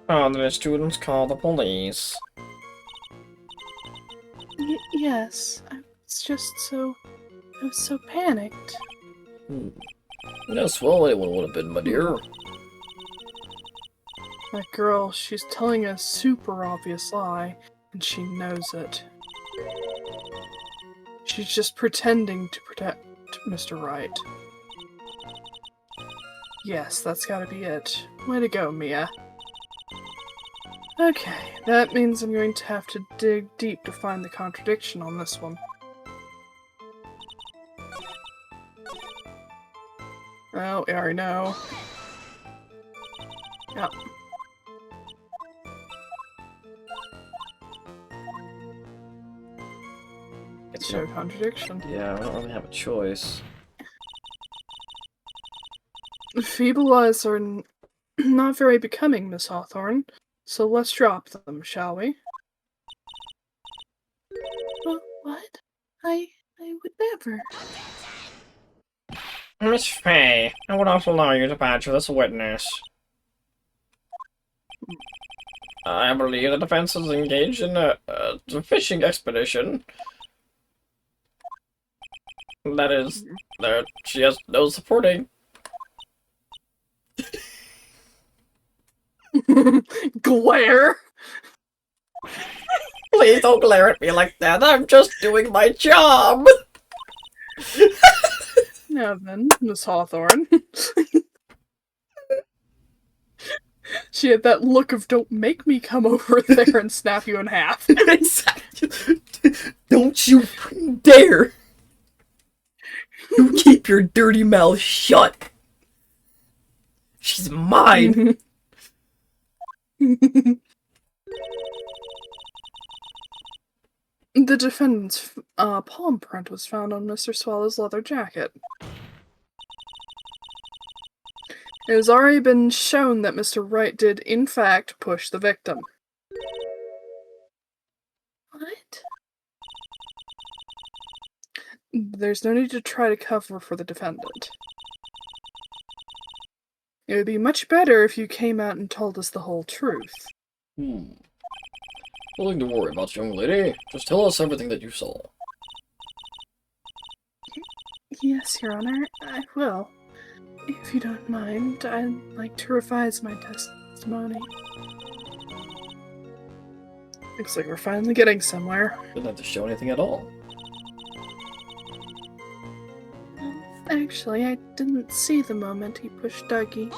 The students call the police. Yes, I was so panicked. Yes, well, anyone would have been, my dear. That girl, she's telling a super obvious lie, and she knows it. She's just pretending to protect Mr. Wright. Yes, that's gotta be it. Way to go, Mia. Okay, that means I'm going to have to dig deep to find the contradiction on this one. Well, we already know. Yep. It's no contradiction. Yeah, I don't really have a choice. Feeble eyes are not very becoming, Miss Hawthorne, so let's drop them, shall we? What? I would never. Miss Fay, I would also allow you to badger this witness. I believe the defense is engaged in a fishing expedition. That is, she has no supporting. Glare! Please don't glare at me like that. I'm just doing my job. Now then, Miss Hawthorne. She had that look of don't make me come over there and snap you in half. Exactly. Don't you dare! You keep your dirty mouth shut. She's mine. The defendant's palm print was found on Mr. Swallow's leather jacket. It has already been shown that Mr. Wright did, in fact, push the victim. What? There's no need to try to cover for the defendant. It would be much better if you came out and told us the whole truth. Nothing to worry about, young lady. Just tell us everything that you saw. Yes, Your Honor, I will. If you don't mind, I'd like to revise my testimony. Looks like we're finally getting somewhere. Didn't have to show anything at all. Actually, I didn't see the moment he pushed Dougie.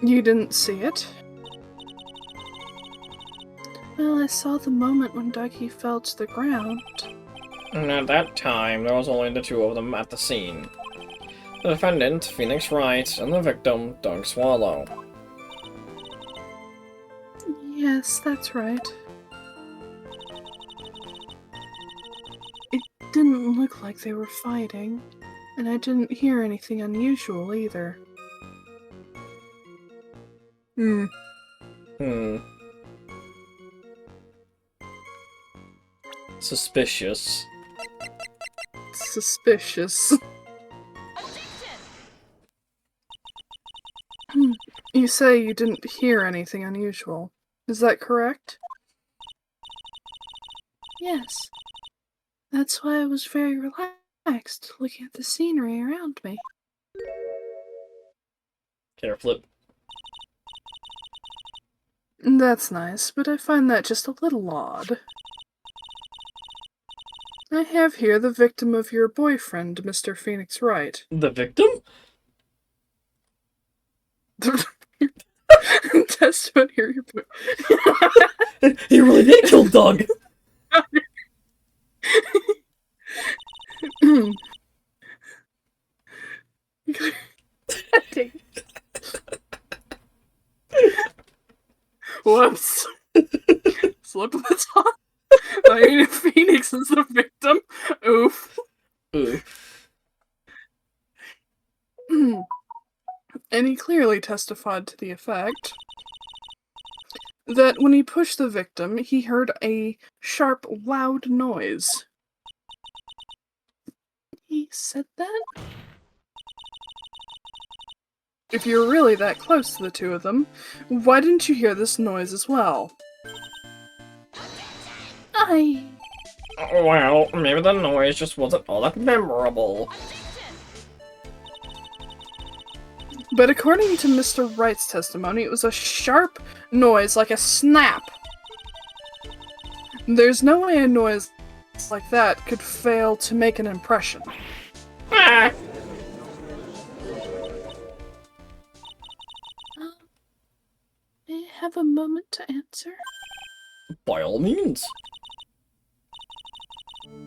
You didn't see it? Well, I saw the moment when Dougie fell to the ground. And at that time, there was only the two of them at the scene. The defendant, Phoenix Wright, and the victim, Doug Swallow. Yes, that's right. It didn't look like they were fighting, and I didn't hear anything unusual either. Hmm. Suspicious. Suspicious. You say you didn't hear anything unusual. Is that correct? Yes. That's why I was very relaxed, looking at the scenery around me. Care flip. That's nice, but I find that just a little odd. I have here the victim of your boyfriend, Mr. Phoenix Wright. The victim? Testimony of your boy. He really did kill Doug! Whoops. Slipped the tongue. I mean, if Phoenix is the victim, oof. Ooh. And he clearly testified to the effect that when he pushed the victim, he heard a sharp, loud noise. He said that? If you're really that close to the two of them, why didn't you hear this noise as well? Well, maybe the noise just wasn't all that memorable. But according to Mr. Wright's testimony, it was a sharp noise like a snap. There's no way a noise like that could fail to make an impression. Ah! May I have a moment to answer? By all means.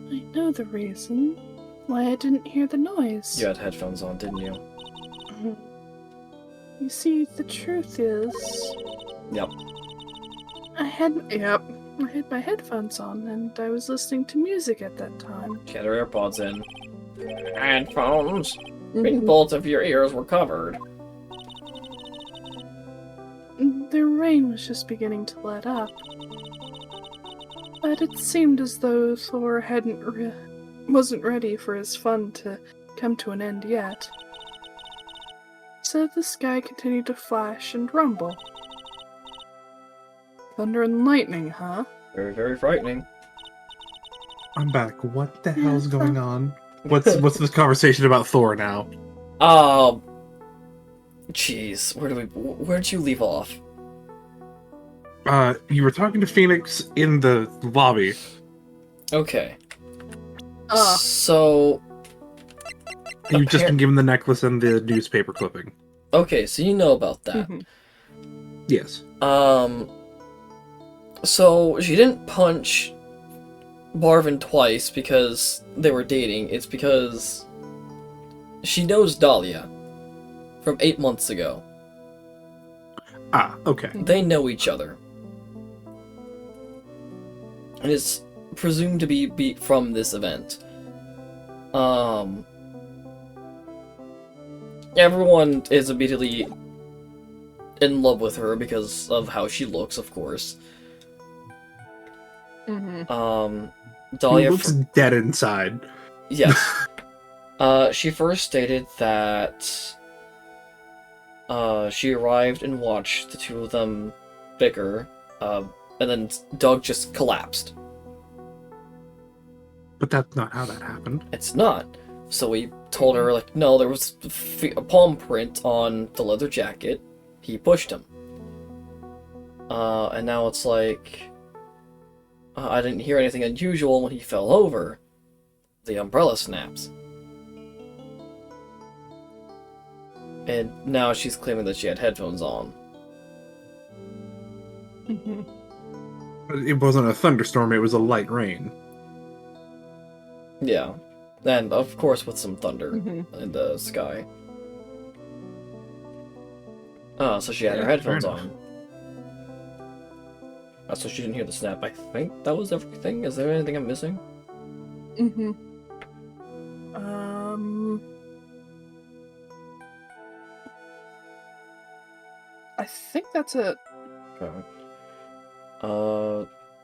I know the reason why I didn't hear the noise. You had headphones on, didn't you? You see, the truth is... Yep. I had my headphones on, and I was listening to music at that time. She had her AirPods in. Headphones? Both of your ears were covered. The rain was just beginning to let up. But it seemed as though Thor wasn't ready for his fun to come to an end yet. So the sky continued to flash and rumble. Thunder and lightning, huh? Very, very frightening. I'm back. What the hell's going on? What's this conversation about Thor now? Jeez, where'd you leave off? You were talking to Phoenix in the lobby. Okay. So... You've just been given the necklace and the newspaper clipping. Okay, so you know about that. Yes. So she didn't punch Marvin twice because they were dating. It's because she knows Dahlia from 8 months ago. Ah, okay. They know each other. And it's presumed to be from this event. Everyone is immediately in love with her because of how she looks, of course. Dahlia He looks dead inside. Yes. She first stated that she arrived and watched the two of them bicker, and then Doug just collapsed. But that's not how that happened. It's not. So we told her, like, no, there was a palm print on the leather jacket. He pushed him. And now it's like... I didn't hear anything unusual when he fell over. the umbrella snaps. And now she's claiming that she had headphones on. Mhm. It wasn't a thunderstorm, it was a light rain. Yeah. And, of course, with some thunder Mhm. in the sky. Oh, so she had her Yeah, headphones fair on. So she didn't hear the snap. I think that was everything. Is there anything I'm missing? Mhm. I think that's it. Okay.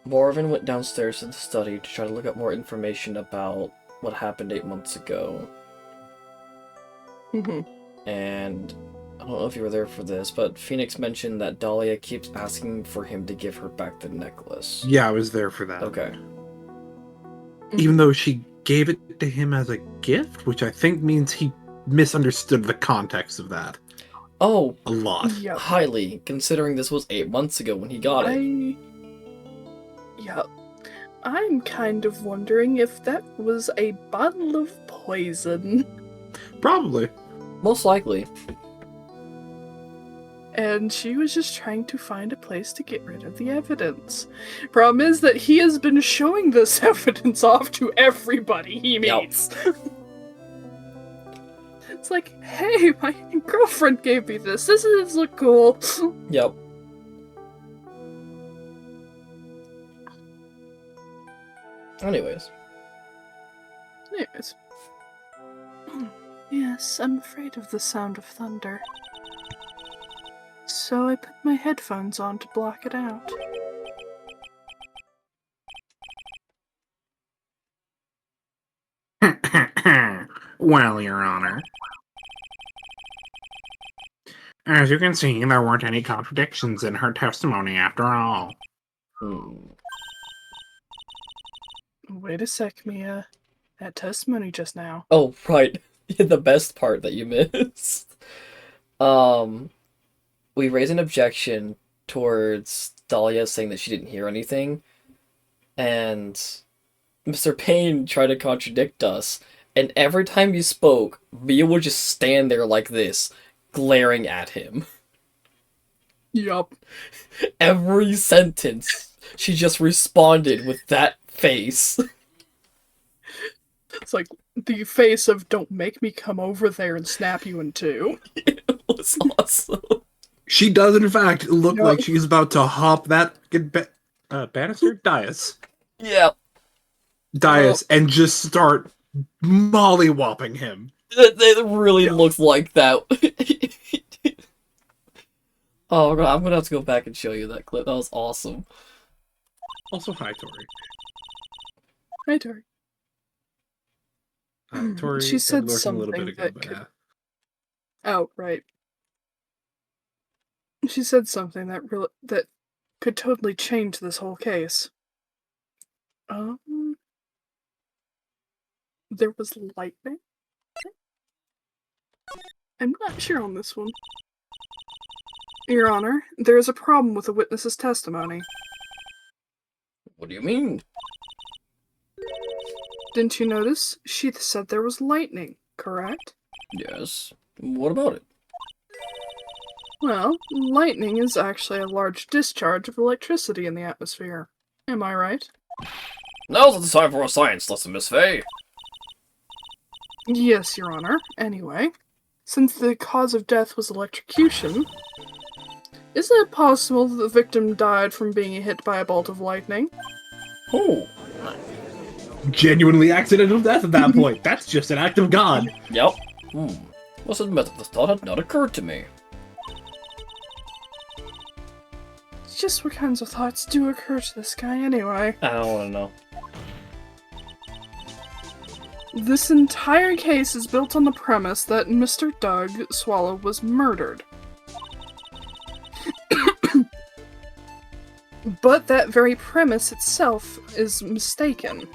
Marvin went downstairs to the study to try to look up more information about what happened 8 months ago. Mhm. And I don't know if you were there for this, but Phoenix mentioned that Dahlia keeps asking for him to give her back the necklace. Yeah, I was there for that. Okay. Even though she gave it to him as a gift, which I think means he misunderstood the context of that Oh, a lot. Yep. highly, considering this was 8 months ago when he got it. Yep. I'm kind of wondering if that was a bottle of poison. Probably. Most likely. And she was just trying to find a place to get rid of the evidence. Problem is that he has been showing this evidence off to everybody he Yep. meets. It's like, hey, my girlfriend gave me this. This look cool. Yep. Anyways. Anyways. Yes, I'm afraid of the sound of thunder. So I put my headphones on to block it out. Well, Your Honor. As you can see, there weren't any contradictions in her testimony after all. Wait a sec, Mia. That testimony just now. Oh, right. The best part that you missed. We raised an objection towards Dahlia saying that she didn't hear anything, and Mr. Payne tried to contradict us, and every time he spoke, Mia would just stand there like this, glaring at him. Yup. Every sentence, she just responded with that face. It's like the face of "Don't make me come over there and snap you in two." It was awesome. She does, in fact, look No. like she's about to hop that banister? Dais. Yeah. And just start mollywopping him. It really looks like that. Oh god, I'm gonna have to go back and show you that clip. That was awesome. Also, hi, Tori. Hi, Tori. Tori She said lurking something a little bit ago, that but, could... Oh, right. She said something that could totally change this whole case. There was lightning? I'm not sure on this one. Your Honor, there is a problem with the witness's testimony. What do you mean? Didn't you notice? She said there was lightning, correct? Yes. What about it? Well, lightning is actually a large discharge of electricity in the atmosphere. Am I right? Now's the time for a science lesson, Miss Faye. Yes, Your Honor. Anyway, since the cause of death was electrocution, is it possible that the victim died from being hit by a bolt of lightning? Oh. genuinely accidental death at that point. That's just an act of God. Yep. Must admit that the thought had not occurred to me. Just what kinds of thoughts do occur to this guy anyway? I don't want to know. This entire case is built on the premise that Mr. Doug Swallow was murdered. But that very premise itself is mistaken.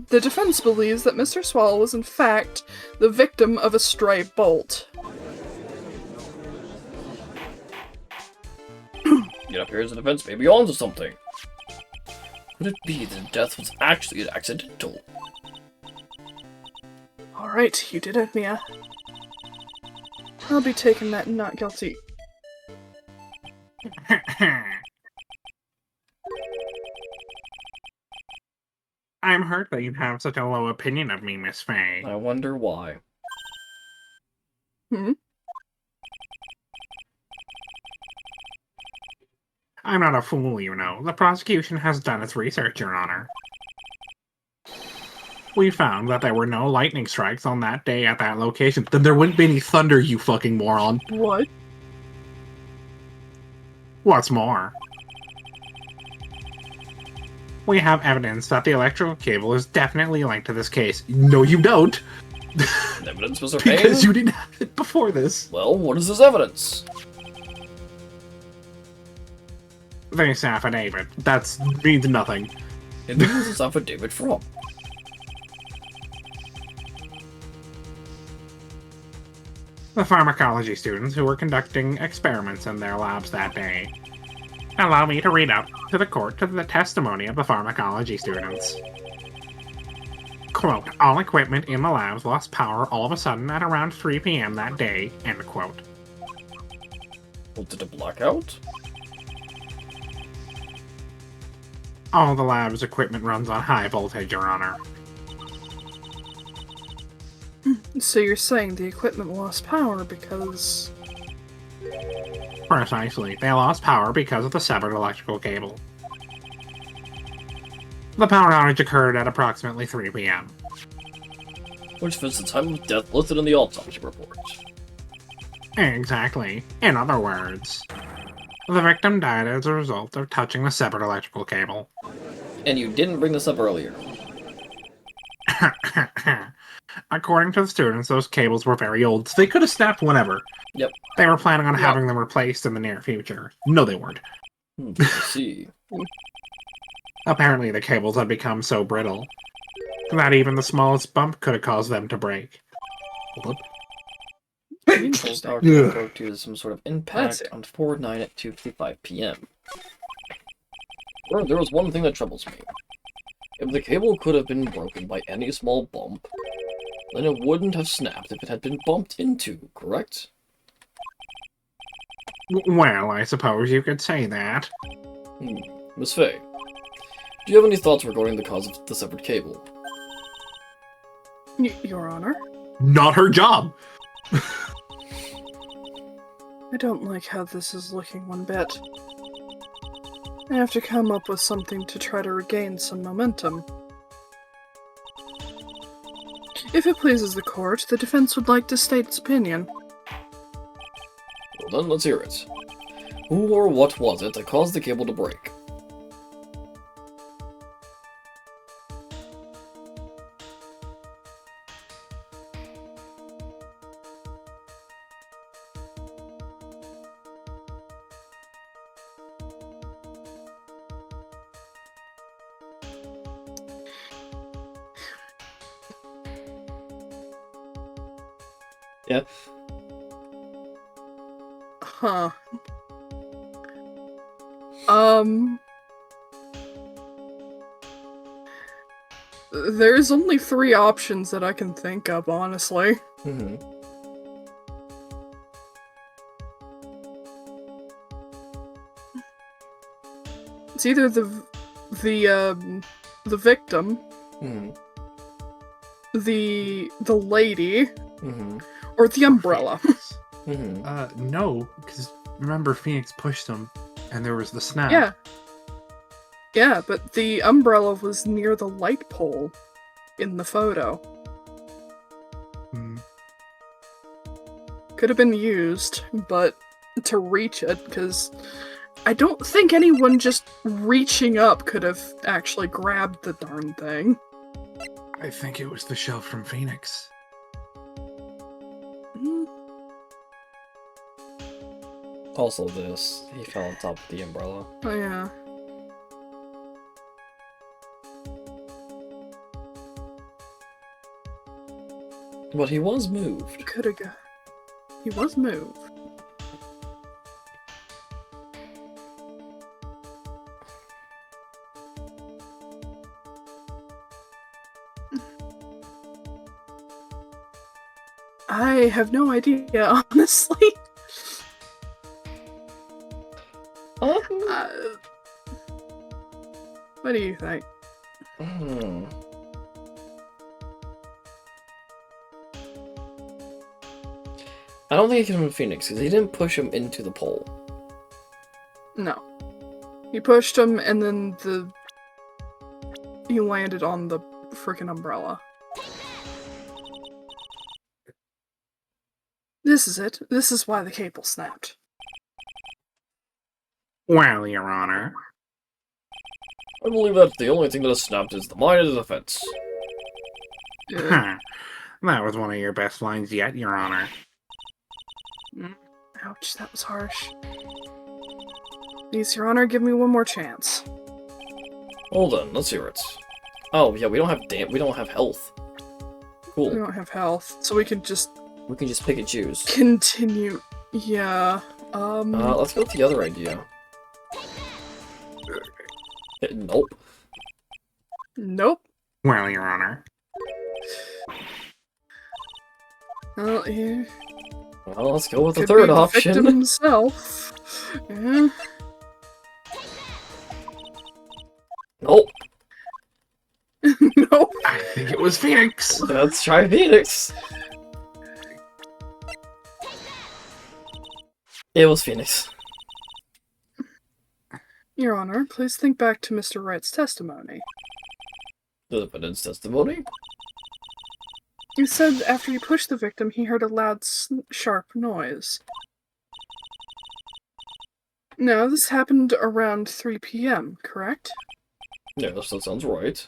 The defense believes that Mr. Swallow was in fact the victim of a stray bolt. It appears the defense may be onto something. Could it be that death was actually accidental? Alright, you did it, Mia. I'll be taking that not guilty. I'm hurt that you have such a low opinion of me, Miss Fay. I wonder why. Hmm? I'm not a fool, you know. The prosecution has done its research, Your Honor. We found that there were no lightning strikes on that day at that location. Then there wouldn't be any thunder, you fucking moron. What? What's more, we have evidence that the electrical cable is definitely linked to this case. No, you don't. Evidence was obtained? Because you didn't have it before this. Well, what is this evidence? This affidavit. That means nothing. And who is this affidavit from? The pharmacology students who were conducting experiments in their labs that day. Allow me to read out to the court the testimony of the pharmacology students. Quote, all equipment in the labs lost power all of a sudden at around 3 p.m. that day, end quote. Was it a blackout? All the lab's equipment runs on high voltage, Your Honor. So you're saying the equipment lost power because... Precisely. They lost power because of the severed electrical cable. The power outage occurred at approximately 3 p.m. Which fits the time of death listed in the autopsy report. Exactly. In other words, the victim died as a result of touching the severed electrical cable. And you didn't bring this up earlier. According to the students, those cables were very old, so they could have snapped whenever. Yep. They were planning on having them replaced in the near future. No, they weren't. I see. Apparently, the cables had become so brittle that even the smallest bump could have caused them to break. Interesting. Power cable broke due to some sort of impact on 4/9 at 2:55 p.m. Well, there was one thing that troubles me. If the cable could have been broken by any small bump, then it wouldn't have snapped if it had been bumped into, correct? Well, I suppose you could say that. Miss Fay, do you have any thoughts regarding the cause of the severed cable? Your Honor? Not her job! I don't like how this is looking one bit. I have to come up with something to try to regain some momentum. If it pleases the court, the defense would like to state its opinion. Well then, let's hear it. Who or what was it that caused the cable to break? Yeah. Huh. There's only 3 options that I can think of, honestly. It's either the victim, the lady, or the umbrella. No, because remember Phoenix pushed him, and there was the snap. Yeah. Yeah, but the umbrella was near the light pole in the photo. Could have been used, but to reach it, because I don't think anyone just reaching up could have actually grabbed the darn thing. I think it was the shelf from Phoenix. Also this, he fell on top of the umbrella. Oh yeah. But he was moved. Could have got... He was moved. I have no idea, honestly. Um, What do you think? hmm. I don't think it can be Phoenix, because he didn't push him into the pole. No. He pushed him, and then he landed on the freaking umbrella. This is it. This is why the cable snapped. Well, Your Honor. I believe that the only thing that has snapped is the mine of the defense. Huh. That was one of your best lines yet, Your Honor. Ouch, that was harsh. Please, Your Honor, give me one more chance. Hold on, let's hear it. Oh yeah, we don't have health. We Cool. don't have health, so we can just We can just pick and choose. continue. Yeah. Let's go with the other idea. Nope. Nope. Well, Your Honor. Well, yeah. Well, let's go with the Could third be the option. victim himself. Yeah. Nope. Nope. I think it was Phoenix. Let's try Phoenix. It was Phoenix. Your Honor, please think back to Mr. Wright's testimony. The defendant's testimony? He said after he pushed the victim, he heard a loud, sharp noise. Now, this happened around 3 p.m., correct? Yes, that sounds right.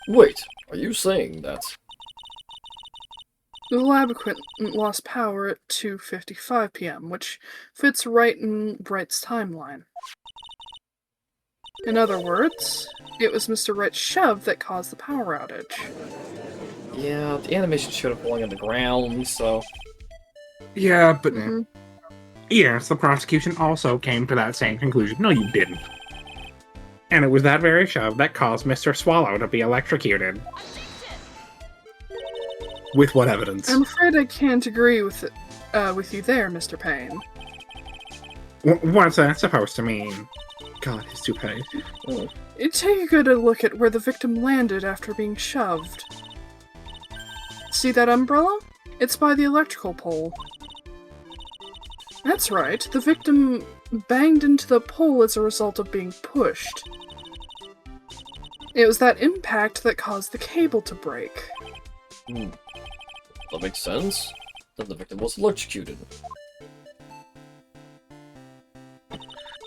Wait, are you saying that? The lab equipment lost power at 2:55 p.m., which fits right in Wright's timeline. In other words, it was Mr. Wright's shove that caused the power outage. Yeah, the animation showed up falling on the ground, so... Yeah, but Mhm. yes, the prosecution also came to that same conclusion. No, you didn't. And it was that very shove that caused Mr. Swallow to be electrocuted. With what evidence? I'm afraid I can't agree with you there, Mr. Payne. What's that supposed to mean? God, his toupee. Take a good look at where the victim landed after being shoved. See that umbrella? It's by the electrical pole. That's right, the victim banged into the pole as a result of being pushed. It was that impact that caused the cable to break. That makes sense. Then the victim was electrocuted.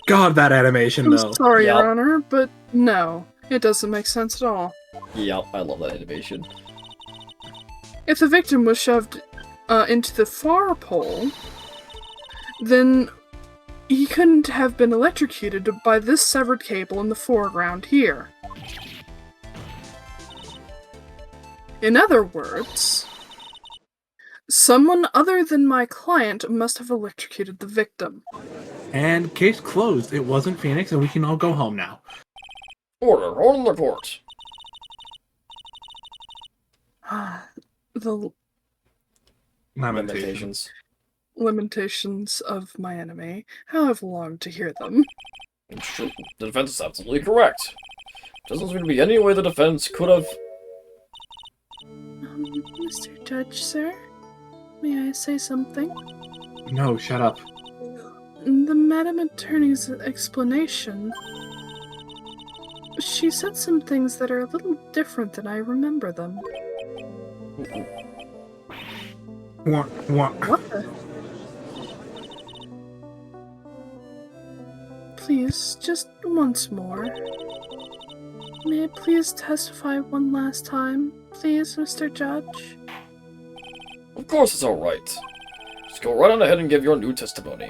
God, that animation, I'm though. sorry, Yup. Your Honor, but no, it doesn't make sense at all. Yep, I love that animation. If the victim was shoved into the far pole, then he couldn't have been electrocuted by this severed cable in the foreground here. In other words, someone other than my client must have electrocuted the victim. And case closed. It wasn't Phoenix, and we can all go home now. Order, hold in the court. The Lamentations. lamentations of my enemy. How I've longed to hear them. It's true. The defense is absolutely correct. Doesn't seem to be any way the defense could have... Mr. Judge, sir? May I say something? No, shut up. The Madam Attorney's explanation... She said some things that are a little different than I remember them. What? What the? Please, just once more. May I please testify one last time, please, Mr. Judge? Of course it's alright. Just go right on ahead and give your new testimony.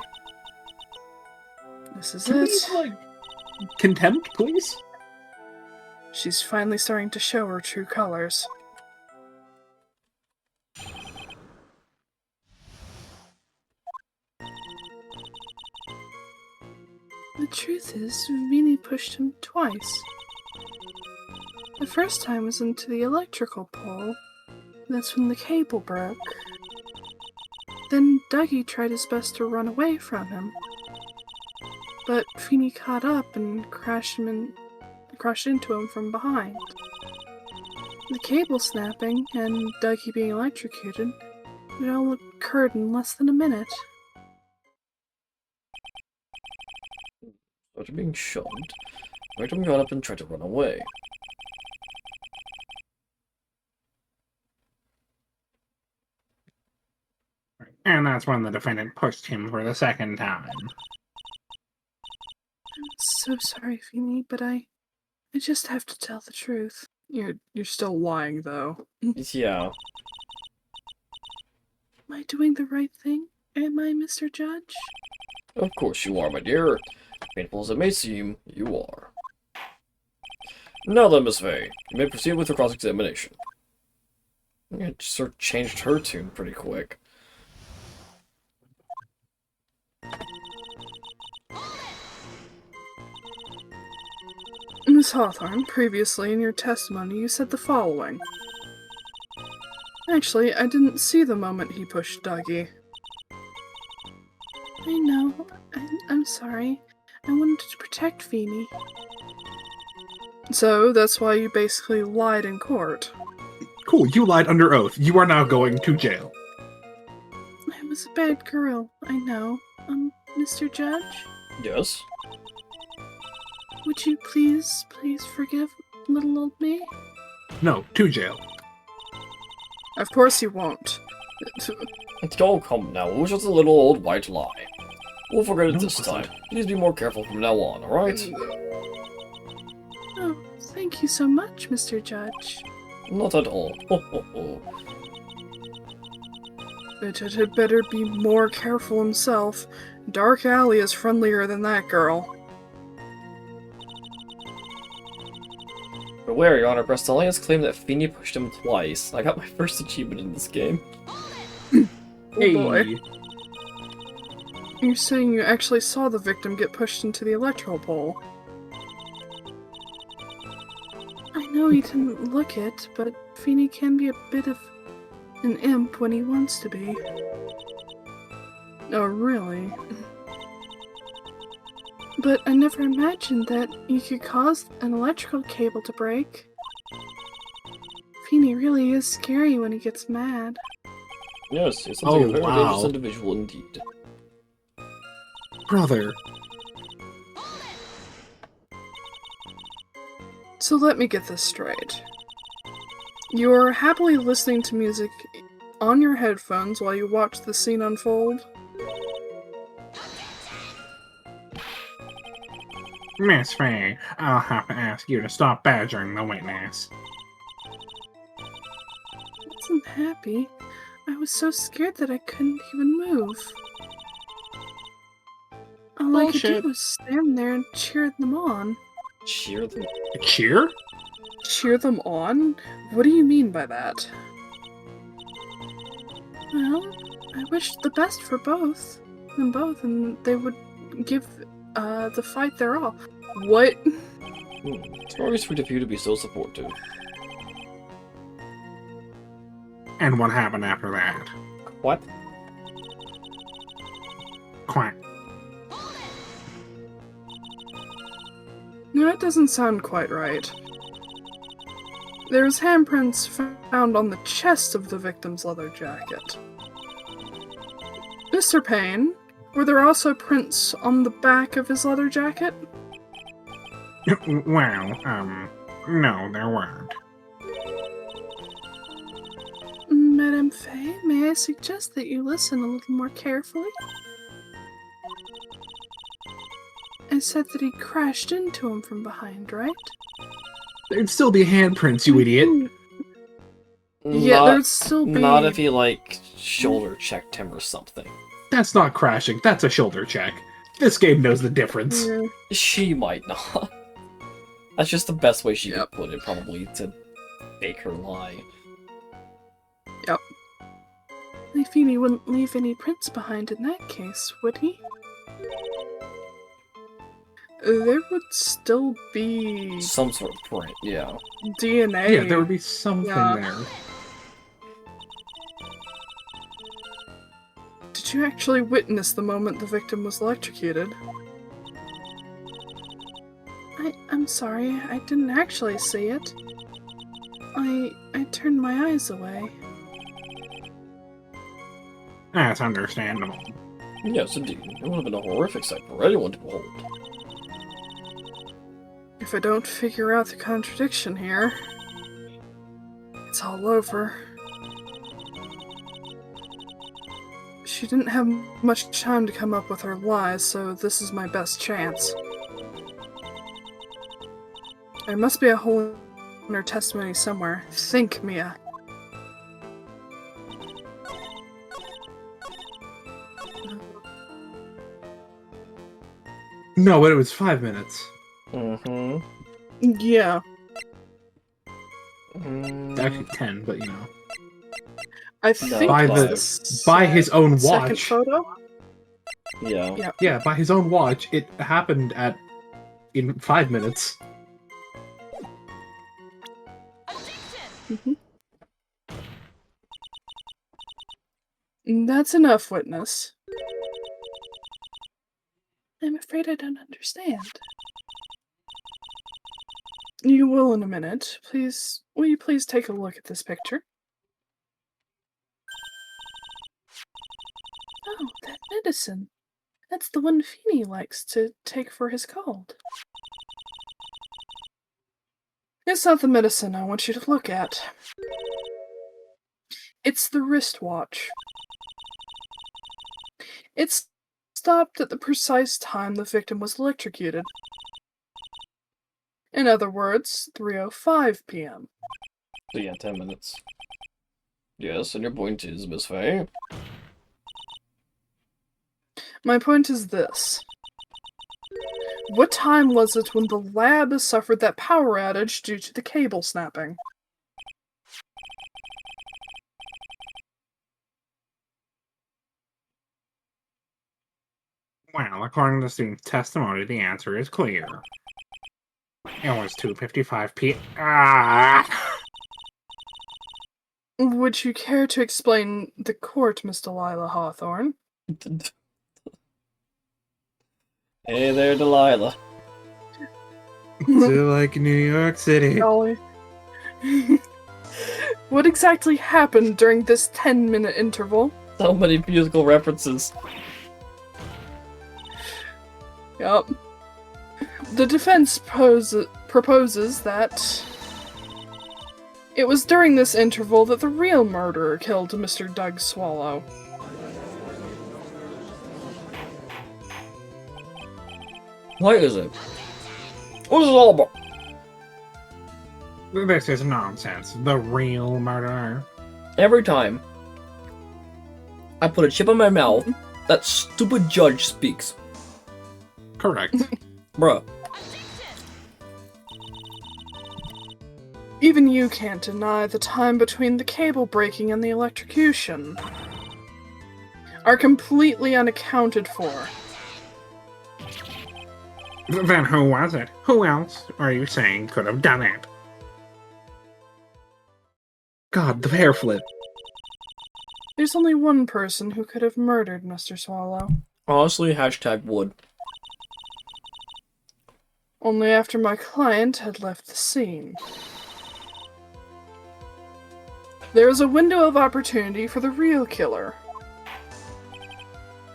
This is Can it. we, like, contempt, please? She's finally starting to show her true colors. The truth is, Vini pushed him twice. The first time was into the electrical pole. That's when the cable broke. Then Dougie tried his best to run away from him. But Feeny caught up and crashed into him from behind. The cable snapping and Dougie being electrocuted, it all occurred in less than a minute. After being shoved, Victim got up and tried to run away. And that's when the defendant pushed him for the second time. I'm so sorry, Feeny, but I just have to tell the truth. You're still lying, though. Yeah. Am I doing the right thing? Am I, Mr. Judge? Of course you are, my dear. Painful as it may seem, you are. Now then, Miss Fay, you may proceed with your cross-examination. It sort of changed her tune pretty quick. Miss Hawthorne, previously in your testimony you said the following. Actually, I didn't see the moment he pushed Dougie. I know. I'm sorry. I wanted to protect Feeny. So, that's why you basically lied in court. Cool, you lied under oath. You are now going to jail. I was a bad girl, I know. Mr. Judge? Yes? Would you please forgive little old me? No, to jail. Of course you won't. Oh, come now, it was just a little old white lie. We'll forget it No, this it time. wasn't. Please be more careful from now on, alright? Oh, thank you so much, Mr. Judge. Not at all. Ho, ho, ho. But it had better be more careful himself. Dark Alley is friendlier than that girl. Beware, Your Honor, Brestoli has claimed that Feeny pushed him twice. I got my first achievement in this game. Oh boy. You're saying you actually saw the victim get pushed into the electrical pole. I know he didn't look it, but Feeny can be a bit of an imp when he wants to be. Oh, really? But I never imagined that you could cause an electrical cable to break. Feeny really is scary when he gets mad. Yes, it sounds like a very wow. dangerous individual indeed. Brother. So let me get this straight. You're happily listening to music on your headphones while you watch the scene unfold? Miss Fay, I'll have to ask you to stop badgering the witness. I wasn't happy. I was so scared that I couldn't even move. All I could do Bullshit. was stand there and cheer them on. Cheer them. Cheer? Cheer them on? What do you mean by that? Well, I wished the best for them both, and they would give the fight their all. What? It's very sweet of you to be so supportive. And what happened after that? What? Quack. No, that doesn't sound quite right. There's handprints found on the chest of the victim's leather jacket. Mr. Payne, were there also prints on the back of his leather jacket? Well, no, there weren't. Madame Faye, may I suggest that you listen a little more carefully? I said that he crashed into him from behind, right? There'd still be handprints, you idiot. Yeah, Not- there'd still be... Not if he, like, shoulder checked him or something. That's not crashing, that's a shoulder check. This game knows the difference. Yeah. She might not. That's just the best way she Yep. could put it, probably, to make her lie. Feeny wouldn't leave any prints behind in that case, would he? There would still be Some sort of print, yeah. DNA. Yeah, there would be something Yeah. there. you actually witness the moment the victim was electrocuted? I'm sorry, I didn't actually see it. I turned my eyes away. That's understandable. Yes, indeed. It would have been a horrific sight for anyone to behold. If I don't figure out the contradiction here, it's all over. She didn't have much time to come up with her lies, so this is my best chance. There must be a hole in her testimony somewhere. Think, Mia. No, but it was 5 minutes. Mm-hmm. Yeah. Actually 10, but you know. I think By it's by his own second watch. photo. Yeah. Yeah, by his own watch, it happened in 5 minutes. That's enough, witness. I'm afraid I don't understand. You will in a minute. Will you please take a look at this picture? Oh, that medicine. That's the one Feeny likes to take for his cold. It's not the medicine I want you to look at. It's the wristwatch. It's stopped at the precise time the victim was electrocuted. In other words, 3:05 p.m. So yeah, 10 minutes. Yes, and your point is, Miss Faye? My point is this. What time was it when the lab suffered that power outage due to the cable snapping? Well, according to the student's testimony, the answer is clear. It was 2:55 p.m. Ah! Would you care to explain the court, Miss Delilah Hawthorne? Hey there, Delilah. To like New York City. Golly. What exactly happened during this 10-minute interval? So many musical references. Yup. The defense proposes that it was during this interval that the real murderer killed Mr. Doug Swallow. What is it? What is it all about? This is nonsense. The real murderer. Every time I put a chip in my mouth, that stupid judge speaks. Correct. Bruh. Even you can't deny the time between the cable breaking and the electrocution are completely unaccounted for. Then who was it? Who else are you saying could have done it? God, the hair flip. There's only one person who could have murdered Mr. Swallow. Honestly, #would. Only after my client had left the scene. There was a window of opportunity for the real killer.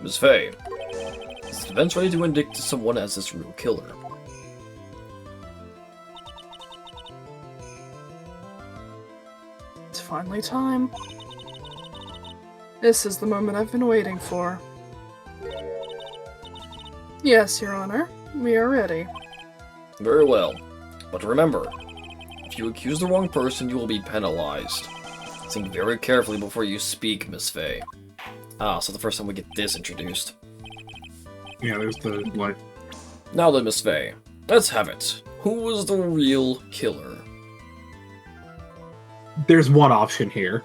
Miss Faye, is the defense ready to indict someone as this real killer? It's finally time. This is the moment I've been waiting for. Yes, Your Honor. We are ready. Very well. But remember, if you accuse the wrong person, you will be penalized. Think very carefully before you speak, Miss Faye. Ah, so the first time we get this introduced. Yeah, there's the, what? Now then, Miss Faye, let's have it. Who was the real killer? There's one option here.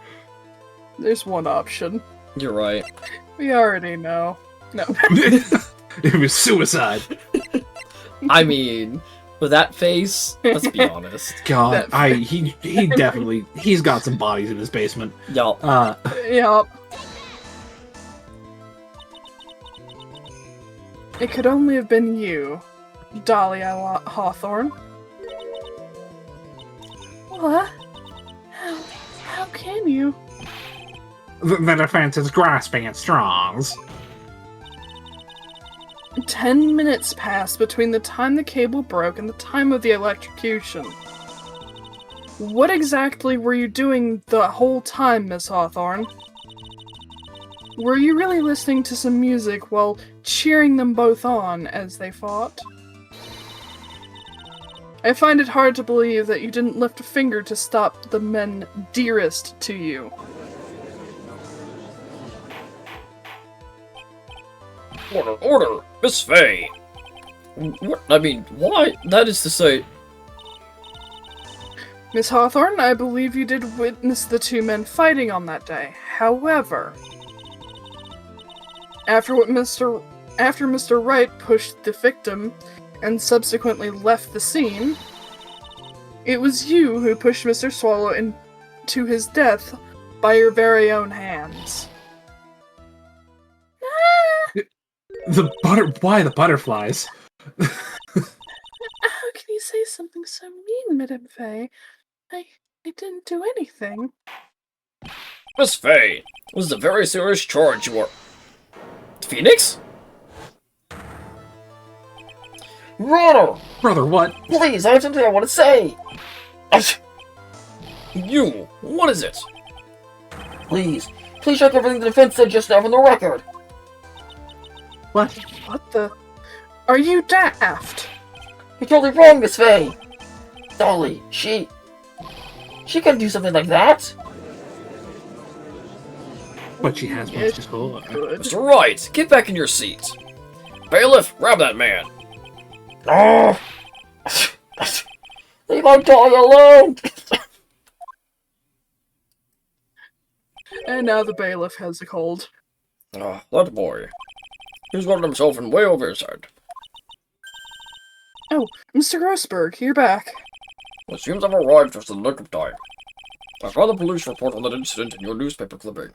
There's one option. You're right. We already know. No. It was suicide. I mean, with that face, let's be honest. God, he definitely, he's got some bodies in his basement. Y'all, Yup. It could only have been you, Dahlia Hawthorne. What? How can you? The defense is grasping at straws. 10 minutes passed between the time the cable broke and the time of the electrocution. What exactly were you doing the whole time, Miss Hawthorne? Were you really listening to some music while cheering them both on as they fought? I find it hard to believe that you didn't lift a finger to stop the men dearest to you. Order, order! Miss Faye! What? I mean, why? That is to say... Miss Hawthorne, I believe you did witness the two men fighting on that day. However, after Mr. Wright pushed the victim and subsequently left the scene, it was you who pushed Mr. Swallow into his death by your very own hands. Why the butterflies? How can you say something so mean, Madame Faye? I didn't do anything. Miss Faye, this is a very serious charge you are... Phoenix? Brother! Brother, what? Please, I have something I want to say! You, what is it? Please check everything the defense said just now from the record! What? What the? Are you daft? You're totally wrong, Miss Faye! Dolly, she couldn't do something like that! But she has much to school. Good. Mr. Wright, get back in your seat. Bailiff, grab that man. Oh! Leave my Dolly alone! And now the bailiff has a cold. Ah, that boy. He's gotten himself in way over his head. Oh, Mr. Grossberg, you're back. It seems I've arrived just in the nick of time. I found the police report on that incident in your newspaper clipping.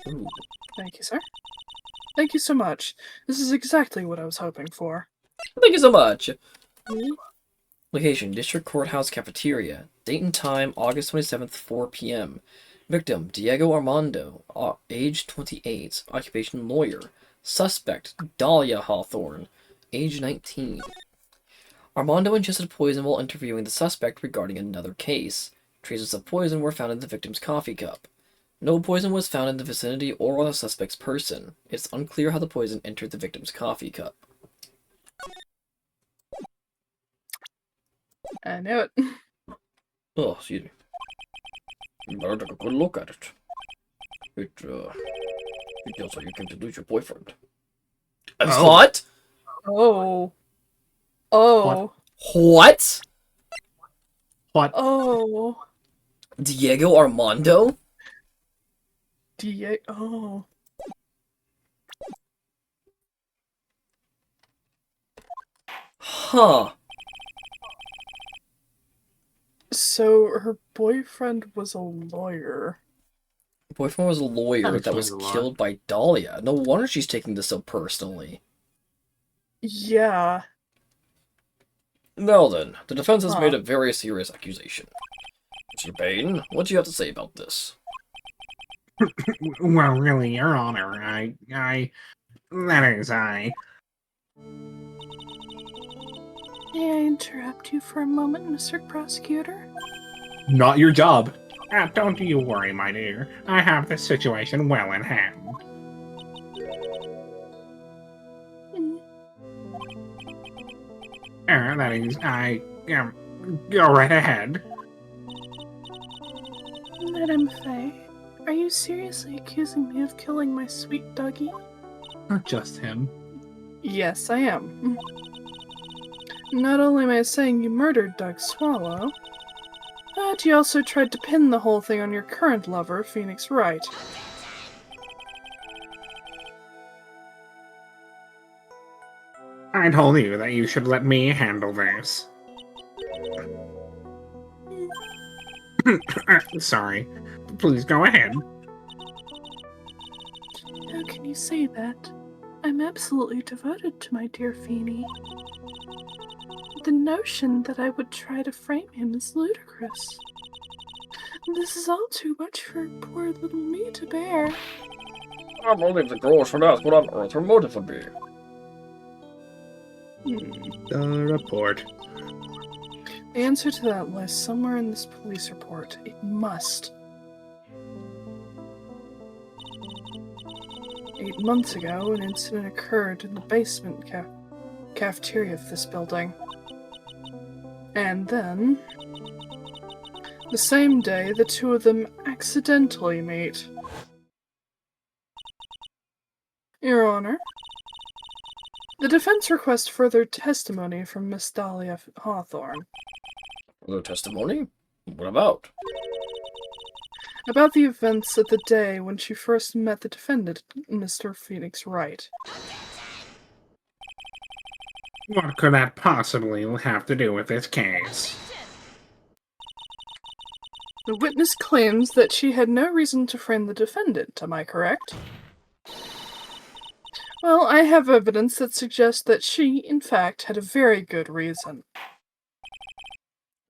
Ooh. Thank you, sir. Thank you so much. This is exactly what I was hoping for. Thank you so much. Location, District Courthouse Cafeteria. Date and time, August 27th, 4 p.m. Victim, Diego Armando, age 28, occupation lawyer. Suspect, Dahlia Hawthorne, age 19. Armando ingested poison while interviewing the suspect regarding another case. Traces of poison were found in the victim's coffee cup. No poison was found in the vicinity or on the suspect's person. It's unclear how the poison entered the victim's coffee cup. I knew it. Oh, excuse me. You better take a good look at it. It feels like you came to lose your boyfriend. What? Oh. Oh. What? What? Oh. Diego Armando? Oh. Huh. So her boyfriend was a lawyer. Boyfriend was a lawyer That that was explains a lot. killed by Dahlia. No wonder she's taking this so personally. Yeah. Now then, the defense has Huh. made a very serious accusation. Mr. Payne, what do you have to say about this? Well, really, Your Honor, that is, May I interrupt you for a moment, Mr. Prosecutor? Not your job. Don't you worry, my dear. I have this situation well in hand. That is, go right ahead. Madame Faye, are you seriously accusing me of killing my sweet Dougie? Not just him. Yes, I am. Not only am I saying you murdered Doug Swallow, but you also tried to pin the whole thing on your current lover, Phoenix Wright. I told you that you should let me handle this. Sorry. Please go ahead. How can you say that? I'm absolutely devoted to my dear Feeny. The notion that I would try to frame him is ludicrous. This is all too much for poor little me to bear. I believe the girl should ask what on earth her motive would be. The report. The answer to that lies somewhere in this police report. It must. 8 months ago, an incident occurred in the basement cafeteria of this building. And then, the same day, the two of them accidentally meet. Your Honor, the defense requests further testimony from Miss Dahlia Hawthorne. Further testimony? What about? About the events of the day when she first met the defendant, Mr. Phoenix Wright. What could that possibly have to do with this case? The witness claims that she had no reason to frame the defendant, am I correct? Well, I have evidence that suggests that she, in fact, had a very good reason.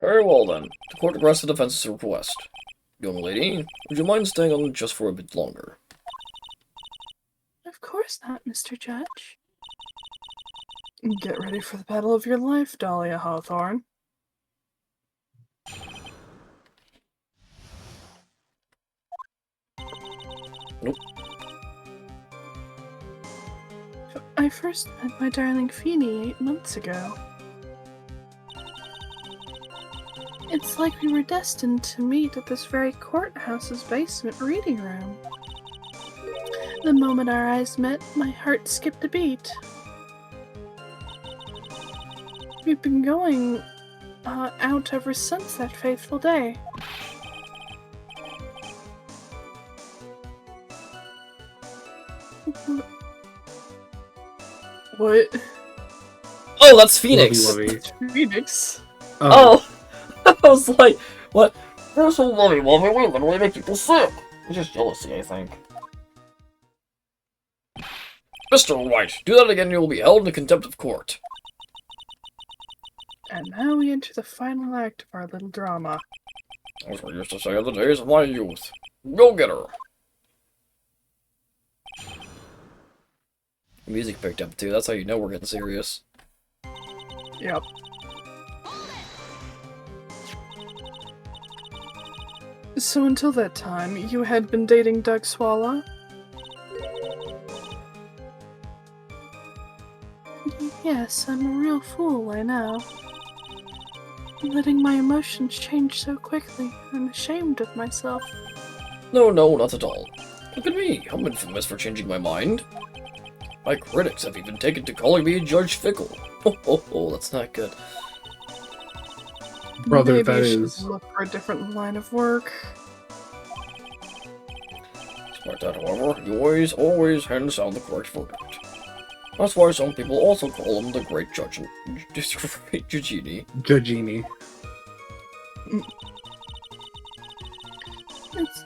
Very well then. The court grants the defense's request. Young lady, would you mind staying on just for a bit longer? Of course not, Mr. Judge. Get ready for the battle of your life, Dahlia Hawthorne. Nope. I first met my darling Feeny 8 months ago. It's like we were destined to meet at this very courthouse's basement reading room. The moment our eyes met, my heart skipped a beat. We've been going out ever since that fateful day. What? Oh, that's Phoenix! Lovey. Phoenix? Oh! I was like, what? They're so lovey, we literally make people sick. It's just jealousy, I think. Mr. Wright, do that again and you will be held in contempt of court. And now we enter the final act of our little drama. As we used to say in the days of my youth. Go get her. The music picked up too, that's how you know we're getting serious. Yep. So until that time, you had been dating Doug Swallow? Yes, I'm a real fool, I know. Letting my emotions change so quickly, I'm ashamed of myself. No, not at all. Look at me, I'm infamous for changing my mind. My critics have even taken to calling me Judge Fickle. Oh, that's not good. Brother, Maybe that you is. should look for a different line of work. Despite that, however, he always hands down the correct verdict. That's why some people also call him the Great Judge, Great Judgini. Judgini. It's...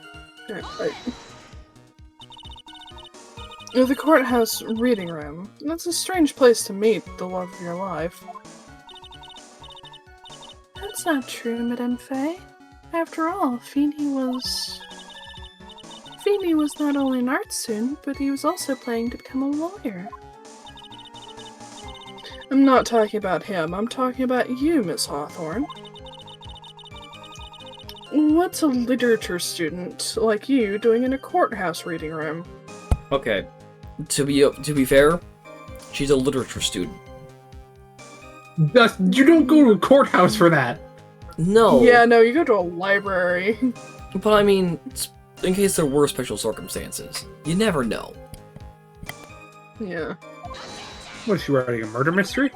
The courthouse reading room. That's a strange place to meet the love of your life. That's not true, Madame Faye. After all, Feeny was not only an art student, but he was also planning to become a lawyer. I'm not talking about him, I'm talking about you, Miss Hawthorne. What's a literature student like you doing in a courthouse reading room? Okay, to be fair, she's a literature student. You don't go to a courthouse for that. No. Yeah, no, you go to a library. But I mean, in case there were special circumstances, you never know. Yeah. What, is she writing a murder mystery?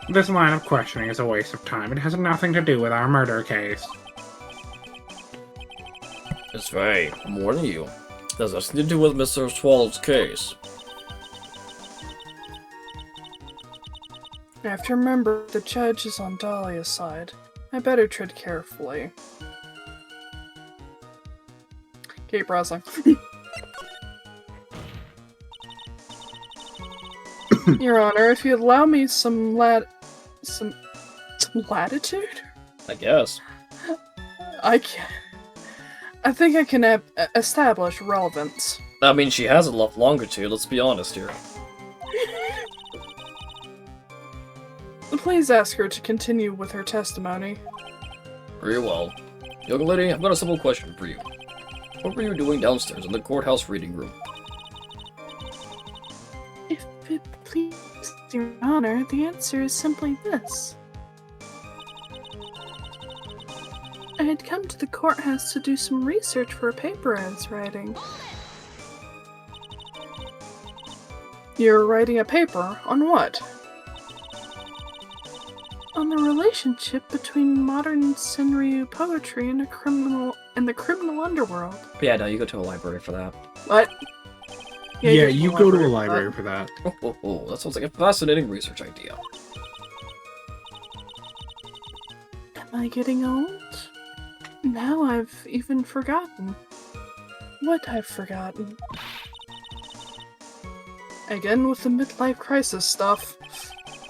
This line of questioning is a waste of time. It has nothing to do with our murder case. Miss Faye, I'm warning you. This has nothing to do with Mr. Swallow's case. I have to remember the judge is on Dahlia's side. I better tread carefully. Keep browsing. Your Honor, if you'd allow me some latitude, I guess. I think I can establish relevance. I mean, she has a lot longitude, let's be honest here. Please ask her to continue with her testimony. Very well. Young lady, I've got a simple question for you. What were you doing downstairs in the courthouse reading room? If it pleases Your Honor, the answer is simply this. I had come to the courthouse to do some research for a paper I was writing. You're writing a paper? On what? On the relationship between modern Senryu poetry and the criminal underworld. Yeah, no, you go to a library for that. What? Yeah, to you the go to a for library for that. Oh, that sounds like a fascinating research idea. Am I getting old? Now I've even forgotten. What I've forgotten. Again with the midlife crisis stuff.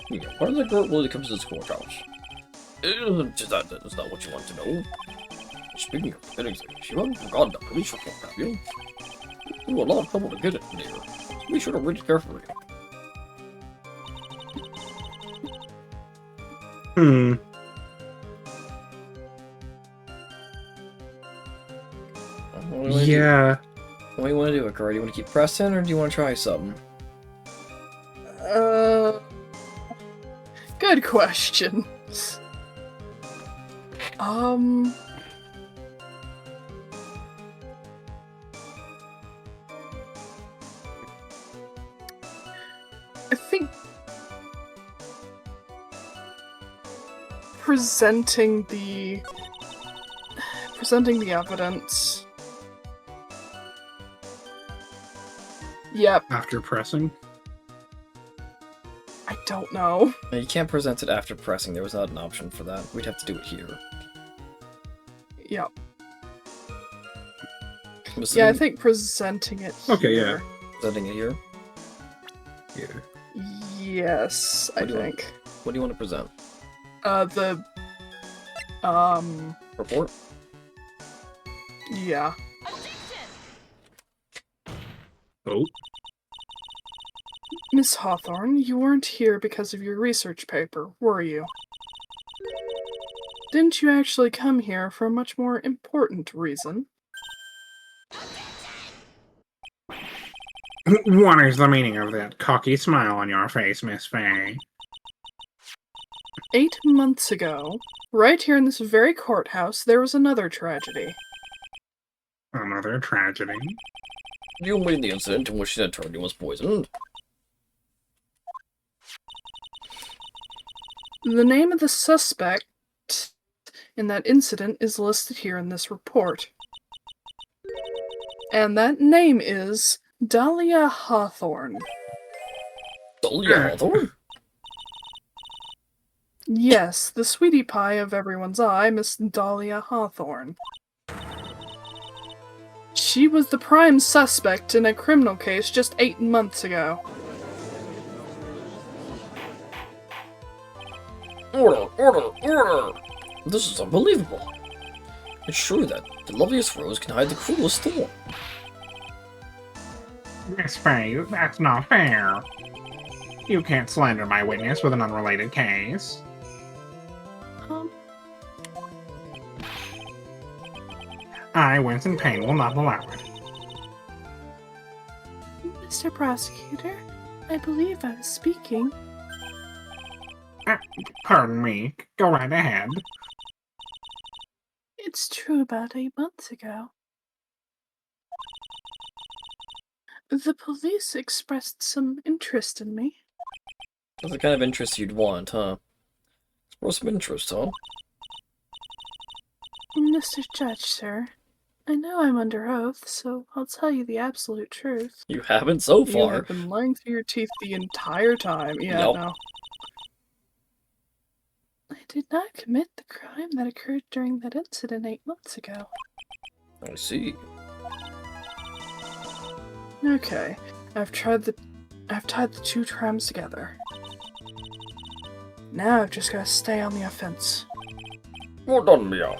Yeah, why does a girl really come to this courthouse? That's not what you want to know. Speaking of forgetting things, you haven't forgotten the police report, have you? You had a lot of trouble to get it in here. Be sure to read it carefully. Hmm. Yeah. What do you want to do, Akari? Do you want to keep pressing, or do you want to try something? Good question. I think presenting the evidence. Yep, After pressing. I don't know. No, you can't present it after pressing. There was not an option for that. We'd have to do it here. Yep. I'm Yeah, I assuming think presenting it Okay, here. presenting it here. Yeah. Yes, I What do you think. What do you want to present? The Report? yeah. Oh. Miss Hawthorne, you weren't here because of your research paper, were you? Didn't you actually come here for a much more important reason? What is the meaning of that cocky smile on your face, Miss Faye? 8 months ago, right here in this very courthouse, there was another tragedy. Another tragedy? You mean the incident in which the attorney was poisoned? The name of the suspect in that incident is listed here in this report. And that name is Dahlia Hawthorne. Dahlia Hawthorne? Yes, the sweetie pie of everyone's eye, Miss Dahlia Hawthorne. She was the prime suspect in a criminal case just 8 months ago. Order! This is unbelievable. It's true that the loveliest rose can hide the cruelest thorn. Miss Faye, that's not fair. You can't slander my witness with an unrelated case. I, Winston Payne, will not allow it. Mr. Prosecutor, I believe I was speaking. Pardon me. Go right ahead. It's true about 8 months ago. The police expressed some interest in me. That's the kind of interest you'd want, huh? Express some interest, huh? Mr. Judge, sir, I know I'm under oath, so I'll tell you the absolute truth. You haven't so You far. have been lying through your teeth the entire time. Yeah, Yup. no. I did not commit the crime that occurred during that incident 8 months ago. I see. Okay, I've tried I've tied the two trams together. Now I've just gotta stay on the offense. Well done, Mia.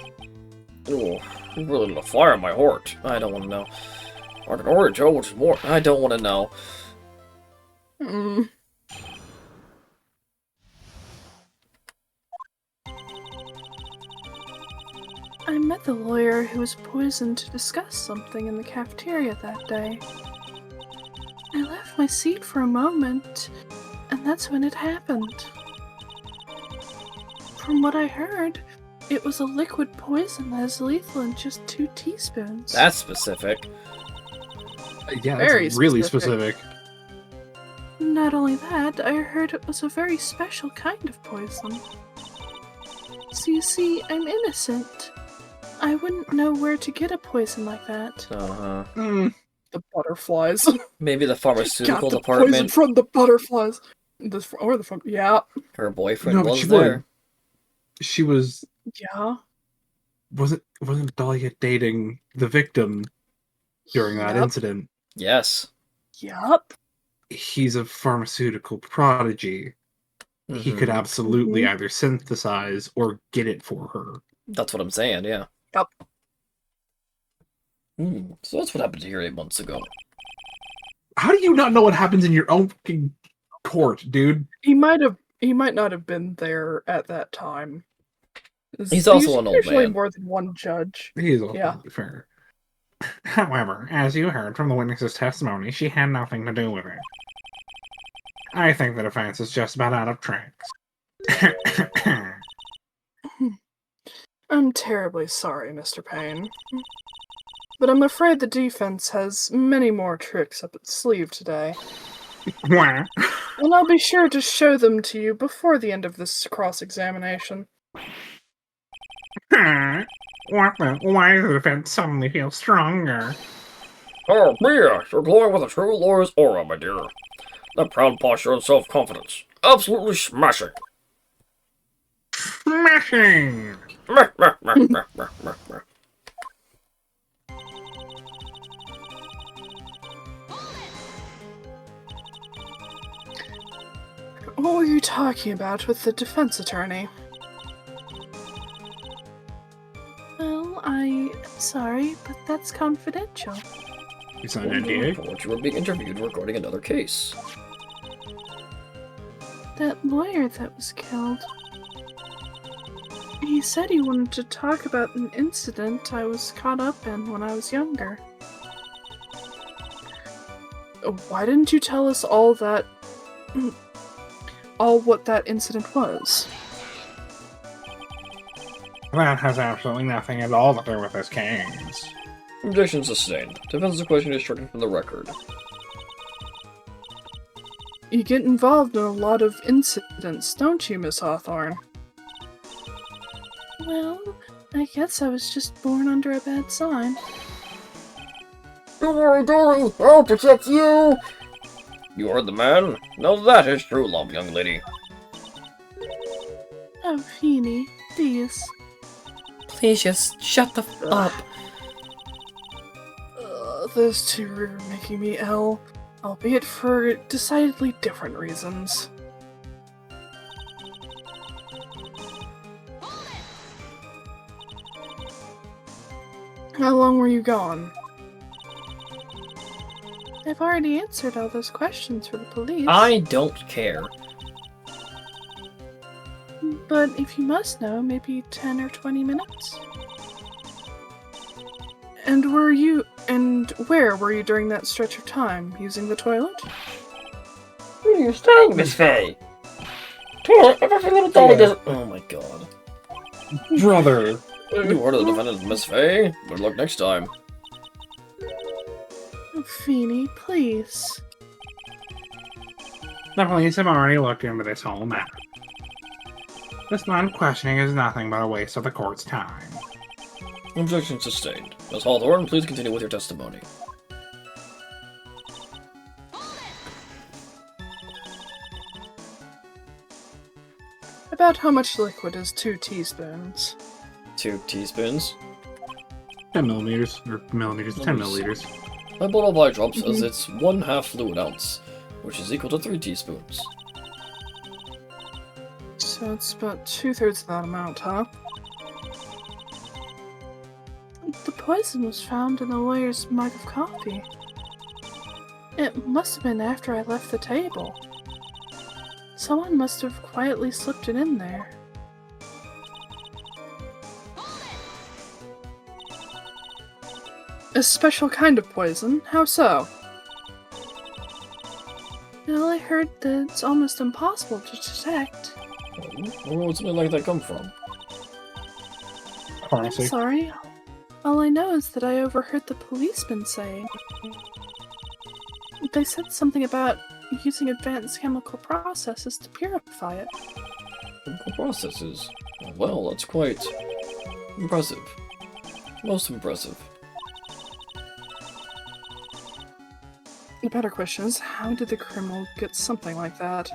Oh, you really lit a fire in my heart. I don't want to know. I can already tell which is more. I don't want to know. Hmm. I met the lawyer who was poisoned to discuss something in the cafeteria that day. I left my seat for a moment, and that's when it happened. From what I heard, it was a liquid poison that is lethal in just 2 teaspoons. That's specific. Yeah, Very that's really specific. specific. Not only that, I heard it was a very special kind of poison. So you see, I'm innocent. I wouldn't know where to get a poison like that. Uh-huh. The butterflies. Maybe the pharmaceutical Got the poison department. from the butterflies. Yeah. Her boyfriend No, but was she there. would. She was Yeah. wasn't Dahlia dating the victim during that Yup. incident? Yes. Yup. He's a pharmaceutical prodigy. He could Mhm. absolutely either synthesize or get it for her. That's what I'm saying, yeah. Yup. So that's what happened here 8 months ago. How do you not know what happens in your own fucking court, dude? He might not have been there at that time. He's also There's an old usually man. more than one judge. He is also Yeah. fair. However, as you heard from the witness's testimony, she had nothing to do with it. I think the defense is just about out of tracks. I'm terribly sorry, Mr. Payne. But I'm afraid the defense has many more tricks up its sleeve today. What? And I'll be sure to show them to you before the end of this cross-examination. Why does the defense suddenly feel stronger? Oh, Mia, you're glowing with a true lawyer's aura, my dear. That proud posture and self-confidence. Absolutely smashing. Smashing! Meh, meh, meh, meh, meh, meh, meh. What were you talking about with the defense attorney? Well, I'm sorry, but that's confidential. It's not an NDA. Report you were being interviewed regarding another case. That lawyer that was killed. He said he wanted to talk about an incident I was caught up in when I was younger. Why didn't you tell us all that... all what that incident was? That has absolutely nothing at all to do with this case. Objection sustained. Defense's question is stricken from the record. You get involved in a lot of incidents, don't you, Miss Hawthorne? Well, I guess I was just born under a bad sign. Don't worry, darling. I'll protect you. You are the man. Now that is true love, young lady. Oh, Feeny, please. Please just shut the f up. Those two are making me ill, albeit for decidedly different reasons. How long were you gone? I've already answered all those questions for the police. I don't care. But if you must know, maybe 10 or 20 minutes? And where were you during that stretch of time? Using the toilet? Where are you staying, Miss Faye? Toilet, every little dolly does it. Oh my god. Brother! You are the defendant, Miss Faye. Good luck next time. Oh, Feeny, please. The police have already looked into this whole matter. This line of questioning is nothing but a waste of the court's time. Objection sustained. Ms. Hawthorne, please continue with your testimony. About how much liquid is 2 teaspoons? 2 teaspoons. 10 millimeters. Or millimeters. 10 milliliters. My bottle of eye drops says it's 1/2 fluid ounce. which is equal to 3 teaspoons. So it's about 2/3 of that amount, huh? The poison was found in the lawyer's mug of coffee. It must have been after I left the table. Someone must have quietly slipped it in there. A special kind of poison? How so? Well, I heard that it's almost impossible to detect. Where would something like that come from? I'm Classic. sorry. All I know is that I overheard the policeman saying. They said something about using advanced chemical processes to purify it. Chemical processes. Well, that's quite impressive. Most impressive. The better question is, how did the criminal get something like that?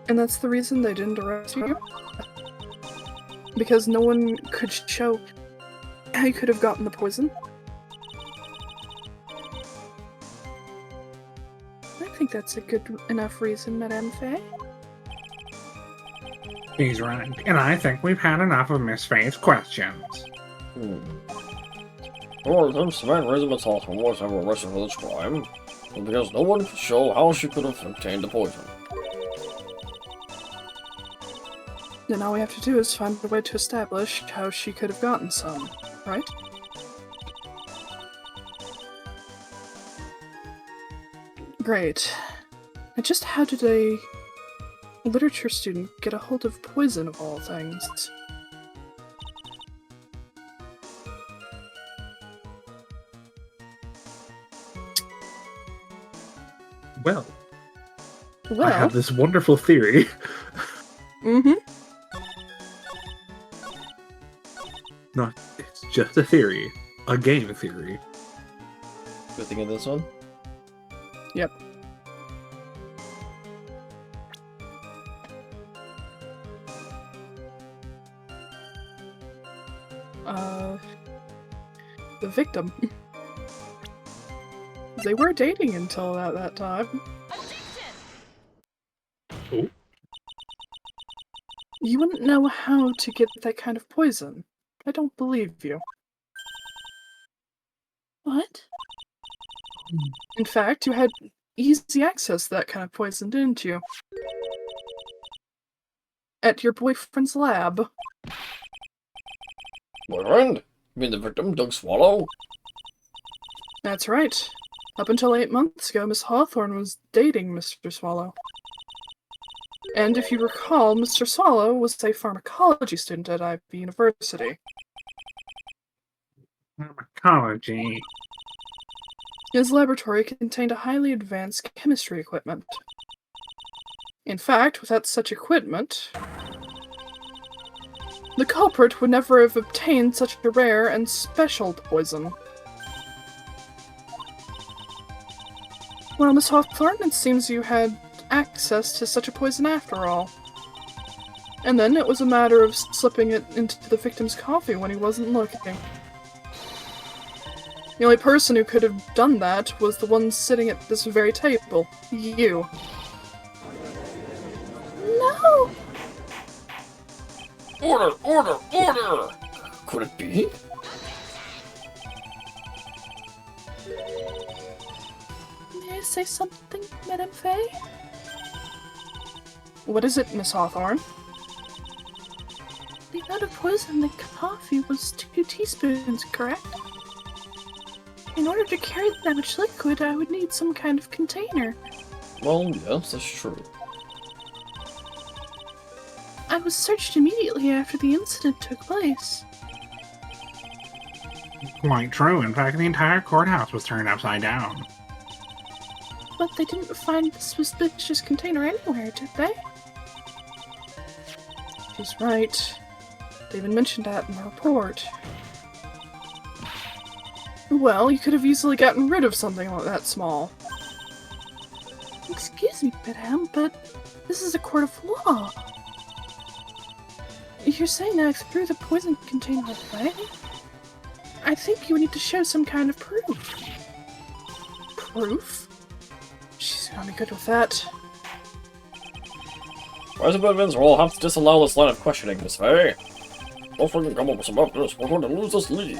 And that's the reason they didn't arrest you? Because no one could show how you could have gotten the poison? I think that's a good enough reason, Madame Faye. He's right. And I think we've had enough of Miss Faye's questions. Well, since the main reason Miss Hawthorne was ever arrested for this crime was because no one could show how she could have obtained the poison. Then all we have to do is find a way to establish how she could have gotten some, right? Great. And just how did a literature student get a hold of poison of all things? Well, I Well, have this wonderful theory. Not, it's just a theory. A game theory. Good thing of this one? Yep. The victim. They were dating until about that time. Oh. You wouldn't know how to get that kind of poison. I don't believe you. What? In fact, you had easy access to that kind of poison, didn't you? At your boyfriend's lab. Boyfriend? You mean the victim, Doug Swallow? That's right. Up until 8 months ago, Miss Hawthorne was dating Mr. Swallow. And if you recall, Mr. Swallow was a pharmacology student at Ivy University. Pharmacology. His laboratory contained a highly advanced chemistry equipment. In fact, without such equipment, the culprit would never have obtained such a rare and special poison. Well, Miss Hawthorne, it seems you had access to such a poison after all. And then it was a matter of slipping it into the victim's coffee when he wasn't looking. The only person who could have done that was the one sitting at this very table. You. No! Order! Order! Order! Could it be? May I say something, Madame Faye? What is it, Miss Hawthorne? The amount of poison in the coffee was 2 teaspoons, correct? In order to carry that much liquid, I would need some kind of container. Well, yes, that's true. I was searched immediately after the incident took place. Quite true. In fact, the entire courthouse was turned upside down. But they didn't find the suspicious container anywhere, did they? She's right. They even mentioned that in the report. Well, you could have easily gotten rid of something like that small. Excuse me, madame, but this is a court of law. You're saying that I threw the poison container away? I think you need to show some kind of proof. Proof? She's gonna be good with that. Rise of Evans will have to disallow this line of questioning, Miss Faye. Don't freaking come up with some evidence, we're going to lose this lead.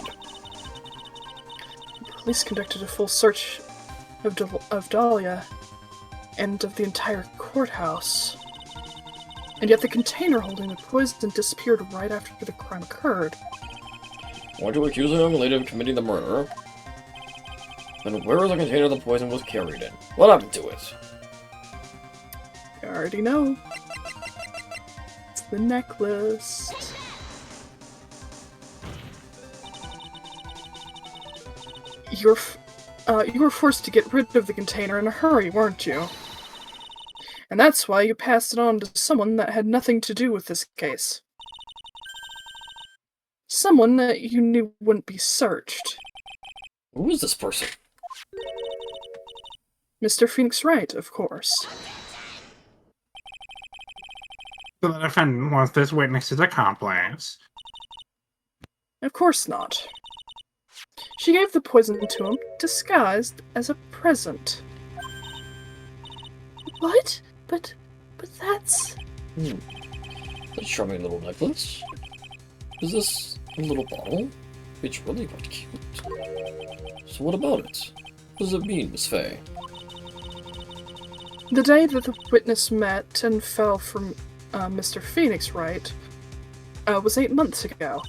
The police conducted a full search of Dahlia and of the entire courthouse. And yet the container holding the poison disappeared right after the crime occurred. Want to accuse a young lady of committing the murder? Then where is the container the poison was carried in? What happened to it? You already know. It's the necklace. You were forced to get rid of the container in a hurry, weren't you? And that's why you passed it on to someone that had nothing to do with this case. Someone that you knew wouldn't be searched. Who is this person? Mr. Phoenix Wright, of course. So the defendant was this witness's accomplice. Of course not. She gave the poison to him, disguised as a present. What? But that's... A charming little necklace. Is this a little bottle? It's really quite cute. So what about it? What does it mean, Miss Faye? The day that the witness met and fell from Mr. Phoenix Wright was 8 months ago.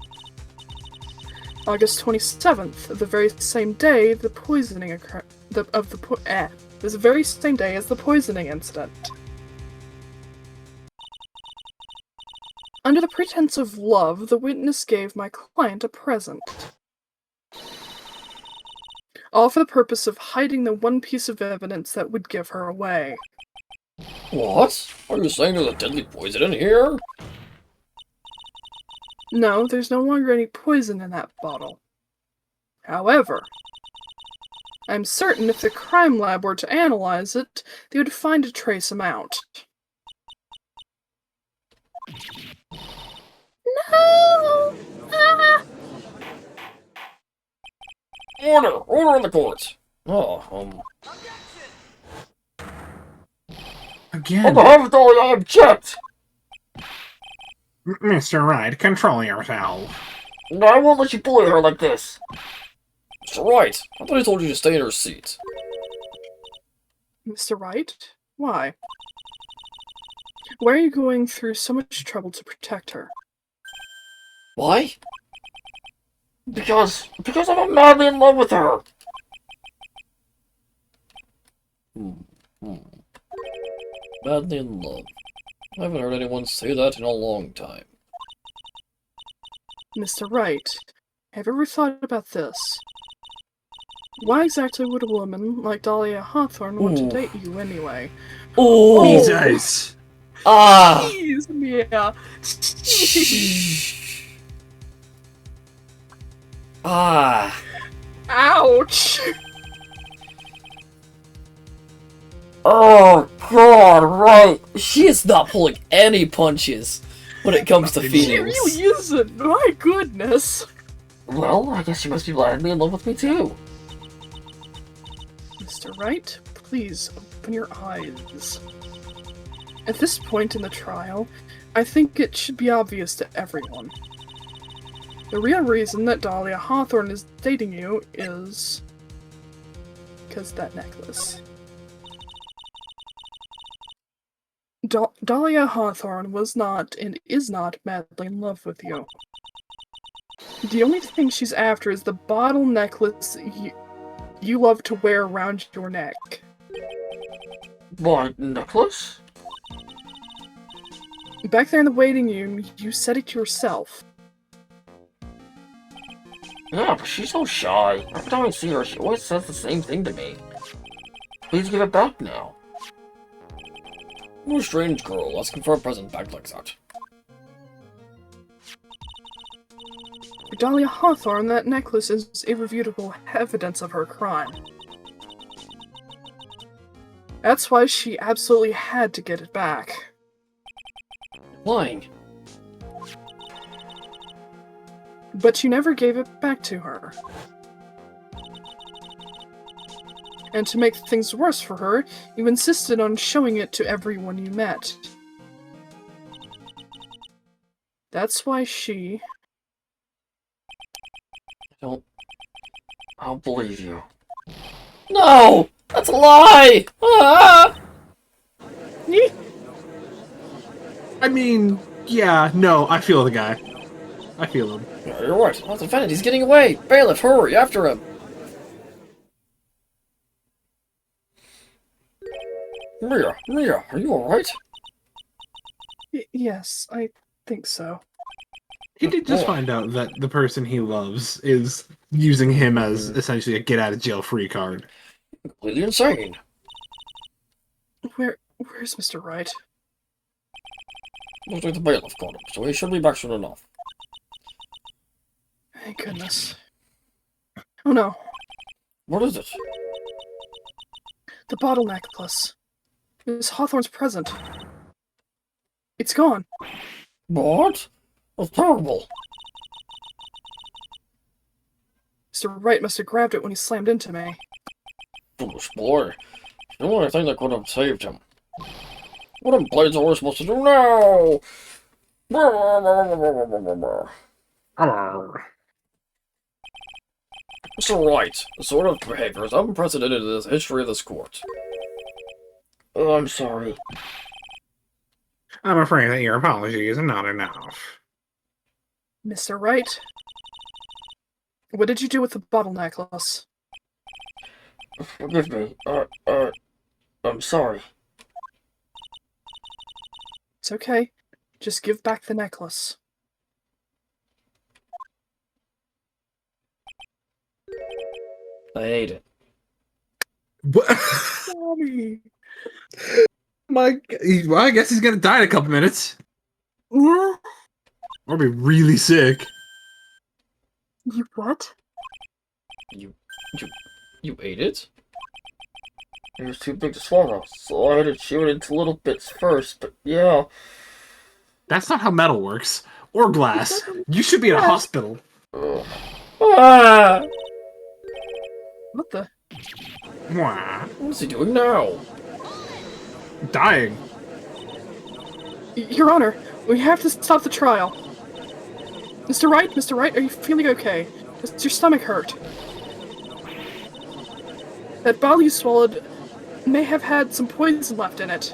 August 27th, the very same day the poisoning occurred. It was the very same day as the poisoning incident. Under the pretense of love, the witness gave my client a present. All for the purpose of hiding the one piece of evidence that would give her away. What? Are you saying there's a deadly poison in here? No, there's no longer any poison in that bottle. However, I'm certain if the crime lab were to analyze it, they would find a trace amount. No! Ah! Order! Order in the court! Oh, Again, On behalf of Dahlia, I object! Mr. Wright, control yourself. No, I won't let you bully her like this. Mr. Wright! I thought I told you to stay in your seat. Mr. Wright? Why? Why are you going through so much trouble to protect her? Why? Because I'm madly in love with her. Madly in love. I haven't heard anyone say that in a long time. Mr. Wright, have you ever thought about this? Why exactly would a woman like Dahlia Hawthorne want to date you anyway? Oh! Jesus! Ah! Jeez, Mia! Ah! Ouch! Oh god, right. She is not pulling any punches when it comes to She Phoenix. really isn't! My goodness! Well, I guess you must be madly in love with me too. Mr. Wright, please open your eyes. At this point in the trial, I think it should be obvious to everyone. The real reason that Dahlia Hawthorne is dating you is... because of that necklace. Dahlia Hawthorne was not and is not madly in love with you. The only thing she's after is the bottle necklace you love to wear around your neck. My necklace? Back there in the waiting room, you said it yourself. Yeah, but she's so shy. Every time I see her, she always says the same thing to me. Please give it back now. What a strange girl, asking for a present back like that. For Dahlia Hawthorne, that necklace is irrefutable evidence of her crime. That's why she absolutely had to get it back. Lying. But you never gave it back to her. And to make things worse for her, you insisted on showing it to everyone you met. That's why she... I don't believe you. No! That's a lie! Ah! I mean, yeah, no, I feel the guy. I feel him. Yeah, you're right. That's offended. He's getting away. Bailiff, hurry, after him. Mia, are you alright? Yes, I think so. He did just find out that the person he loves is using him as essentially a get-out-of-jail-free card. Completely insane. Where's Mr. Wright? Looks like the bailiff caught him, so he should be back soon enough. Thank goodness. Oh no. What is it? The bottle necklace. It was Hawthorne's present. It's gone. What? That's terrible. Mr. Wright must have grabbed it when he slammed into me. Foolish boy. The only thing that could have saved him. What in blades are we supposed to do now? Mr. Wright, this sort of behavior is unprecedented in the history of this court. Oh, I'm sorry. I'm afraid that your apology is not enough. Mr. Wright? What did you do with the bottle necklace? Forgive me. I'm sorry. It's okay. Just give back the necklace. I hate it. What? Mommy. Well, I guess he's gonna die in a couple minutes. Yeah? Or be really sick. You what? You ate it? It was too big to swallow, so I had to chew it into little bits first, but yeah. That's not how metal works. Or glass. You should be in a hospital. Ah! What the? Mwah. What's he doing now? Dying. Your Honor, we have to stop the trial. Mr. Wright? Mr. Wright, are you feeling okay? Does your stomach hurt? That bottle you swallowed may have had some poison left in it.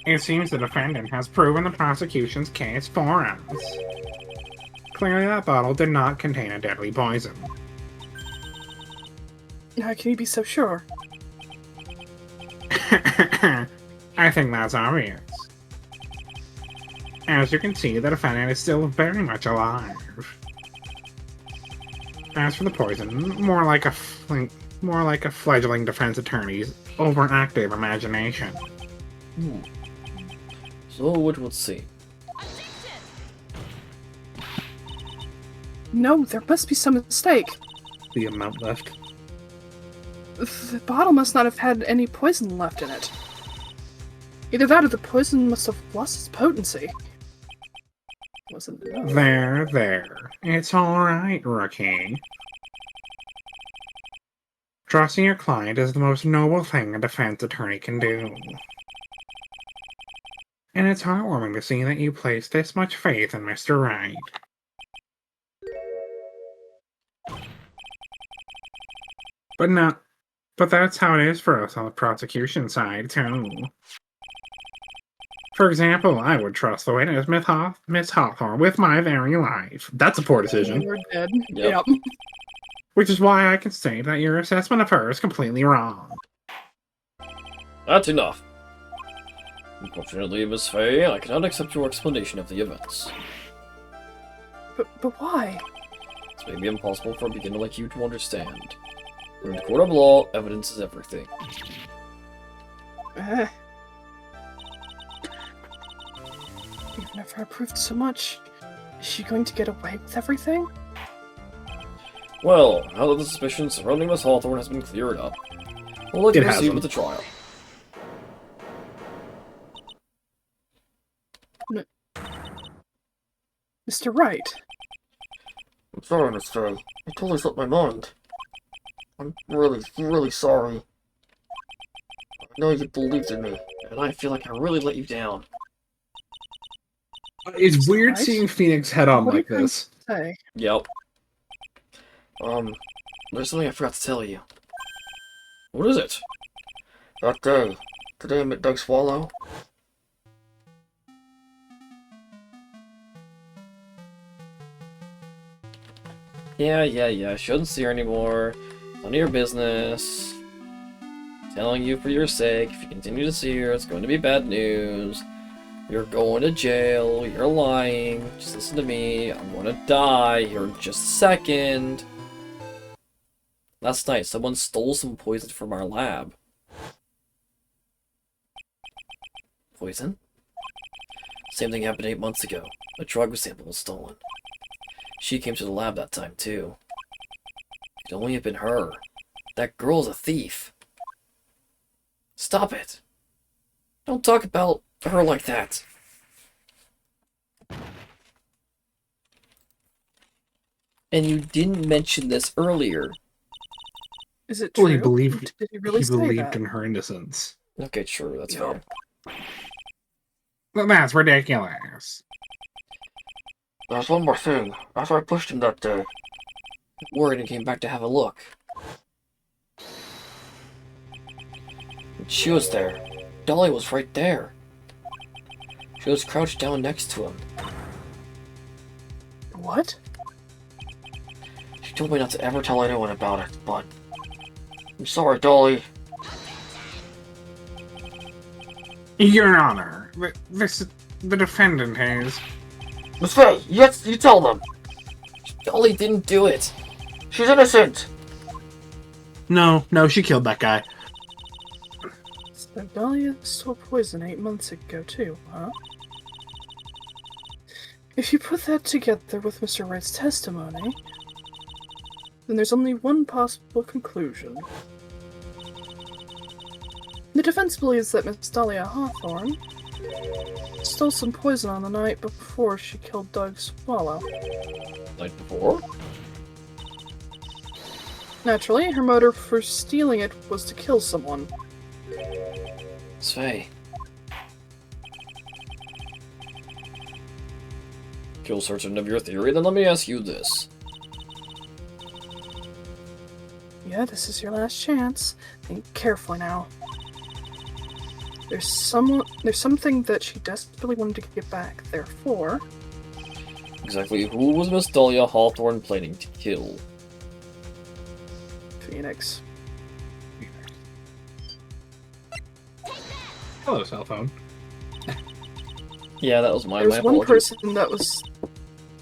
It seems the defendant has proven the prosecution's case for us. Clearly that bottle did not contain a deadly poison. How can you be so sure? I think that's obvious. As you can see, the defendant is still very much alive. As for the poison, more like a fledgling defense attorney's overactive imagination. So what would see? No, there must be some mistake. The amount left. The bottle must not have had any poison left in it. Either that or the poison must have lost its potency. Wasn't enough. There. It's alright, rookie. Trusting your client is the most noble thing a defense attorney can do. And it's heartwarming to see that you place this much faith in Mr. Wright. But that's how it is for us on the prosecution side, too. For example, I would trust the witness, Miss Hawthorne, with my very life. That's a poor decision. You're dead. Yep. Yep. Which is why I can say that your assessment of her is completely wrong. That's enough. Unfortunately, Miss Fay, I cannot accept your explanation of the events. But why? It's maybe impossible for a beginner like you to understand. But in the court of law, evidence is everything. Even if I proved so much, is she going to get away with everything? Well, now that the suspicion surrounding Miss Hawthorne has been cleared up, we'll let you proceed with the trial. Mr. Wright. I'm sorry, Miss Faye. I totally slipped my mind. I'm really, really sorry. I know you believed in me. And I feel like I really let you down. It's weird Right? seeing Phoenix head on What are you like trying this. to say? Yep. There's something I forgot to tell you. What is it? That day. Today I met Doug Swallow. Yeah. Shouldn't see her anymore. None of your business. Telling you for your sake, if you continue to see her, it's going to be bad news. You're going to jail. You're lying. Just listen to me. I'm going to die here in just a second. Last night, someone stole some poison from our lab. Poison? Same thing happened 8 months ago. A drug sample was stolen. She came to the lab that time, too. It only have been her. That girl's a thief. Stop it. Don't talk about her like that. And you didn't mention this earlier. Is it Well, true? he believed Did he really he say believed that? in her innocence. Okay, true, that's Yeah. fair. Well, that's ridiculous. There's one more thing. After I pushed him that day, Worried and came back to have a look. She was there. Dolly was right there. She was crouched down next to him. What? she told me not to ever tell anyone about it, but... I'm sorry, Dolly. Your Honor, the defendant has... Miss Faye, yes, you tell them. Dolly didn't do it. She's innocent. No, she killed that guy. So Dahlia stole poison 8 months ago too, huh? If you put that together with Mr. Wright's testimony, then there's only one possible conclusion. The defense believes that Miss Dahlia Hawthorne stole some poison on the night before she killed Doug Swallow. Night before? Naturally, her motive for stealing it was to kill someone. Faye. Kill certain of your theory, then let me ask you this. Yeah, this is your last chance. Think carefully now. There's something that she desperately wanted to get back, therefore... Exactly who was Miss Dahlia Hawthorne planning to kill? Phoenix. Hello, cell phone. Yeah, that was my There's one apologies. person that was...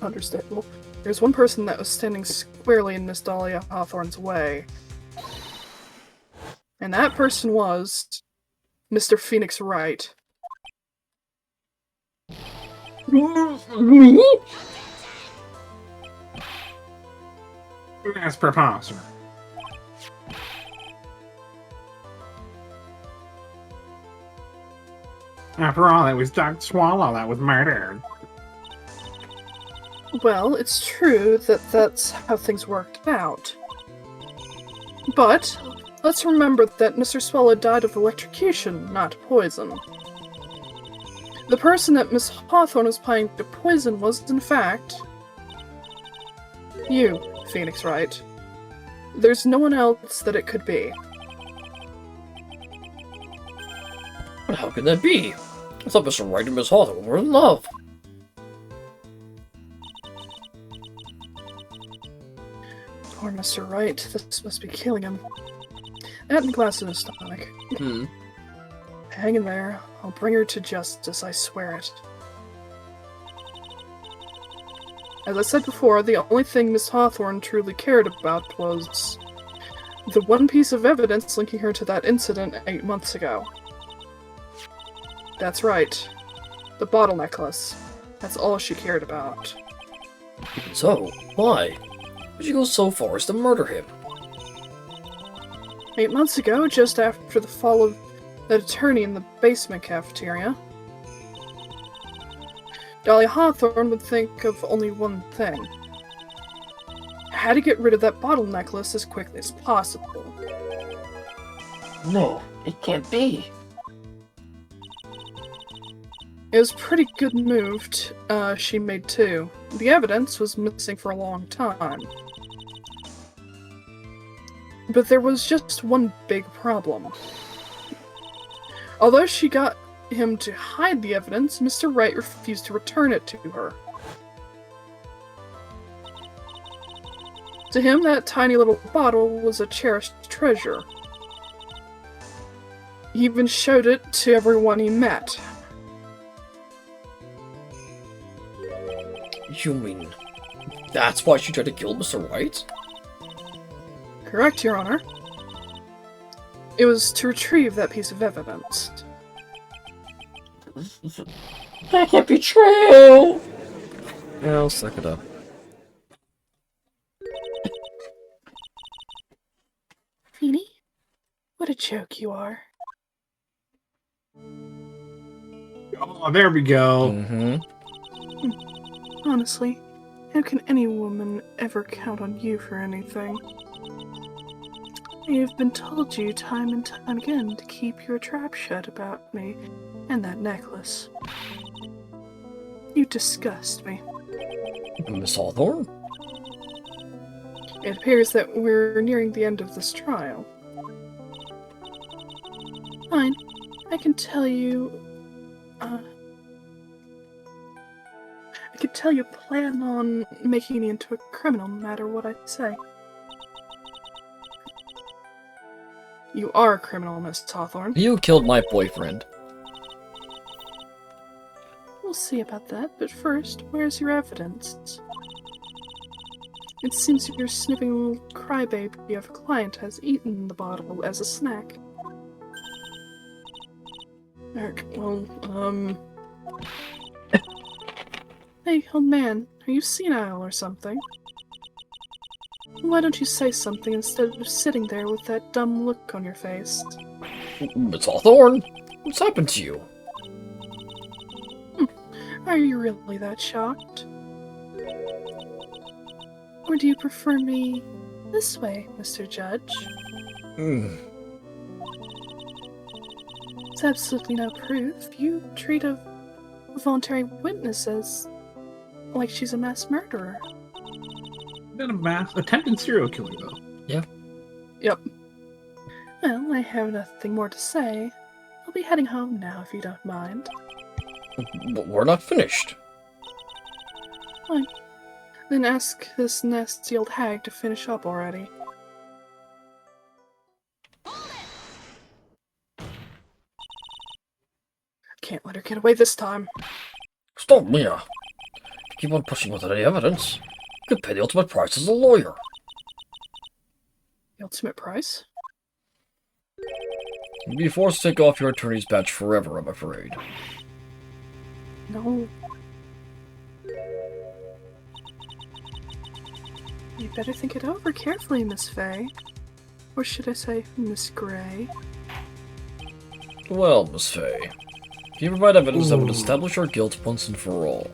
Understandable. There's one person that was standing squarely in Miss Dahlia Hawthorne's way. And that person was... Mr. Phoenix Wright. That's preposterous. After all, it was Doug Swallow that was murdered. Well, it's true that that's how things worked out. But, let's remember that Mr. Swallow died of electrocution, not poison. The person that Miss Hawthorne was planning to poison was, in fact, you, Phoenix Wright. There's no one else that it could be. But how can that be? I thought Mr. Wright and Miss Hawthorne were in love. Poor Mr. Wright, this must be killing him. Add the glass in his stomach. Hang in there. I'll bring her to justice, I swear it. As I said before, the only thing Miss Hawthorne truly cared about was the one piece of evidence linking her to that incident 8 months ago. That's right. The bottle necklace. That's all she cared about. So, why? Would you go so far as to murder him? 8 months ago, just after the fall of that attorney in the basement cafeteria. Dolly Hawthorne would think of only one thing. How to get rid of that bottle necklace as quickly as possible. No, it can't be. It was a pretty good move she made too. The evidence was missing for a long time. But there was just one big problem. Although she got him to hide the evidence, Mr. Wright refused to return it to her. To him, that tiny little bottle was a cherished treasure. He even showed it to everyone he met. You mean that's why she tried to kill Mr. Wright? Correct, Your Honor. It was to retrieve that piece of evidence. That can't be true! Yeah, I'll suck it up. Feeny, what a joke you are. Oh, there we go. Mm-hmm. Honestly, how can any woman ever count on you for anything? I have been told you time and time again to keep your trap shut about me and that necklace. You disgust me. Miss Hawthorne? It appears that we're nearing the end of this trial. Fine, I can tell you, plan on making me into a criminal no matter what I say. You are a criminal, Miss Hawthorne. You killed my boyfriend. We'll see about that, but first, where's your evidence? It seems your sniffing little crybaby of a client has eaten the bottle as a snack. Hey, old man, are you senile or something? Why don't you say something instead of sitting there with that dumb look on your face? Miss Hawthorne? What's happened to you? Are you really that shocked? Or do you prefer me this way, Mr. Judge? It's absolutely no proof. You treat a voluntary witness as like she's a mass murderer. Not a mass attempted serial killer, though. Yep. Well, I have nothing more to say. I'll be heading home now, if you don't mind. But we're not finished. Fine. Then ask this nasty old hag to finish up already. Can't let her get away this time. Stop, Mia. If you keep on pushing without any evidence, you could pay the ultimate price as a lawyer. The ultimate price? You'd be forced to take off your attorney's badge forever, I'm afraid. No. You better think it over carefully, Miss Fay. Or should I say, Miss Gray? Well, Miss Fay, if you provide evidence that would establish our guilt once and for all.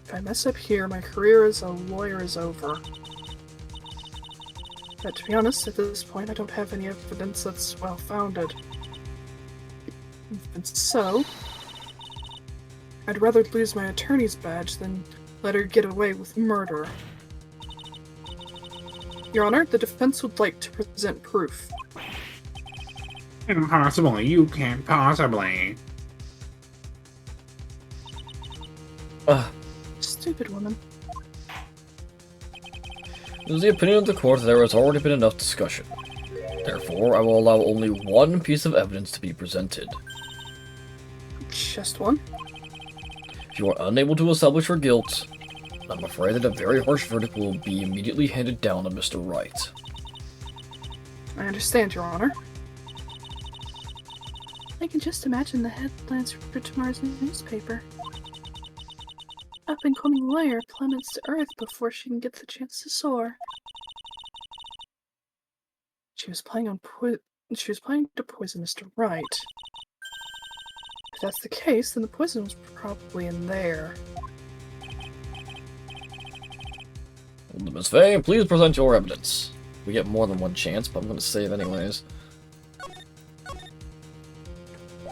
If I mess up here, my career as a lawyer is over. But to be honest, at this point, I don't have any evidence that's well-founded. And so, I'd rather lose my attorney's badge than let her get away with murder. Your Honor, the defense would like to present proof. Impossible. You can't possibly. Stupid woman. It is the opinion of the court that there has already been enough discussion. Therefore, I will allow only one piece of evidence to be presented. Just one? If you are unable to establish your guilt, I'm afraid that a very harsh verdict will be immediately handed down on Mr. Wright. I understand, Your Honor. I can just imagine the headlines for tomorrow's newspaper. Up-and-coming lawyer plummets to earth before she can get the chance to soar. She was planning on She was planning to poison Mr. Wright. If that's the case, then the poison was probably in there. Miss Faye, please present your evidence. We get more than one chance, but I'm going to save anyways.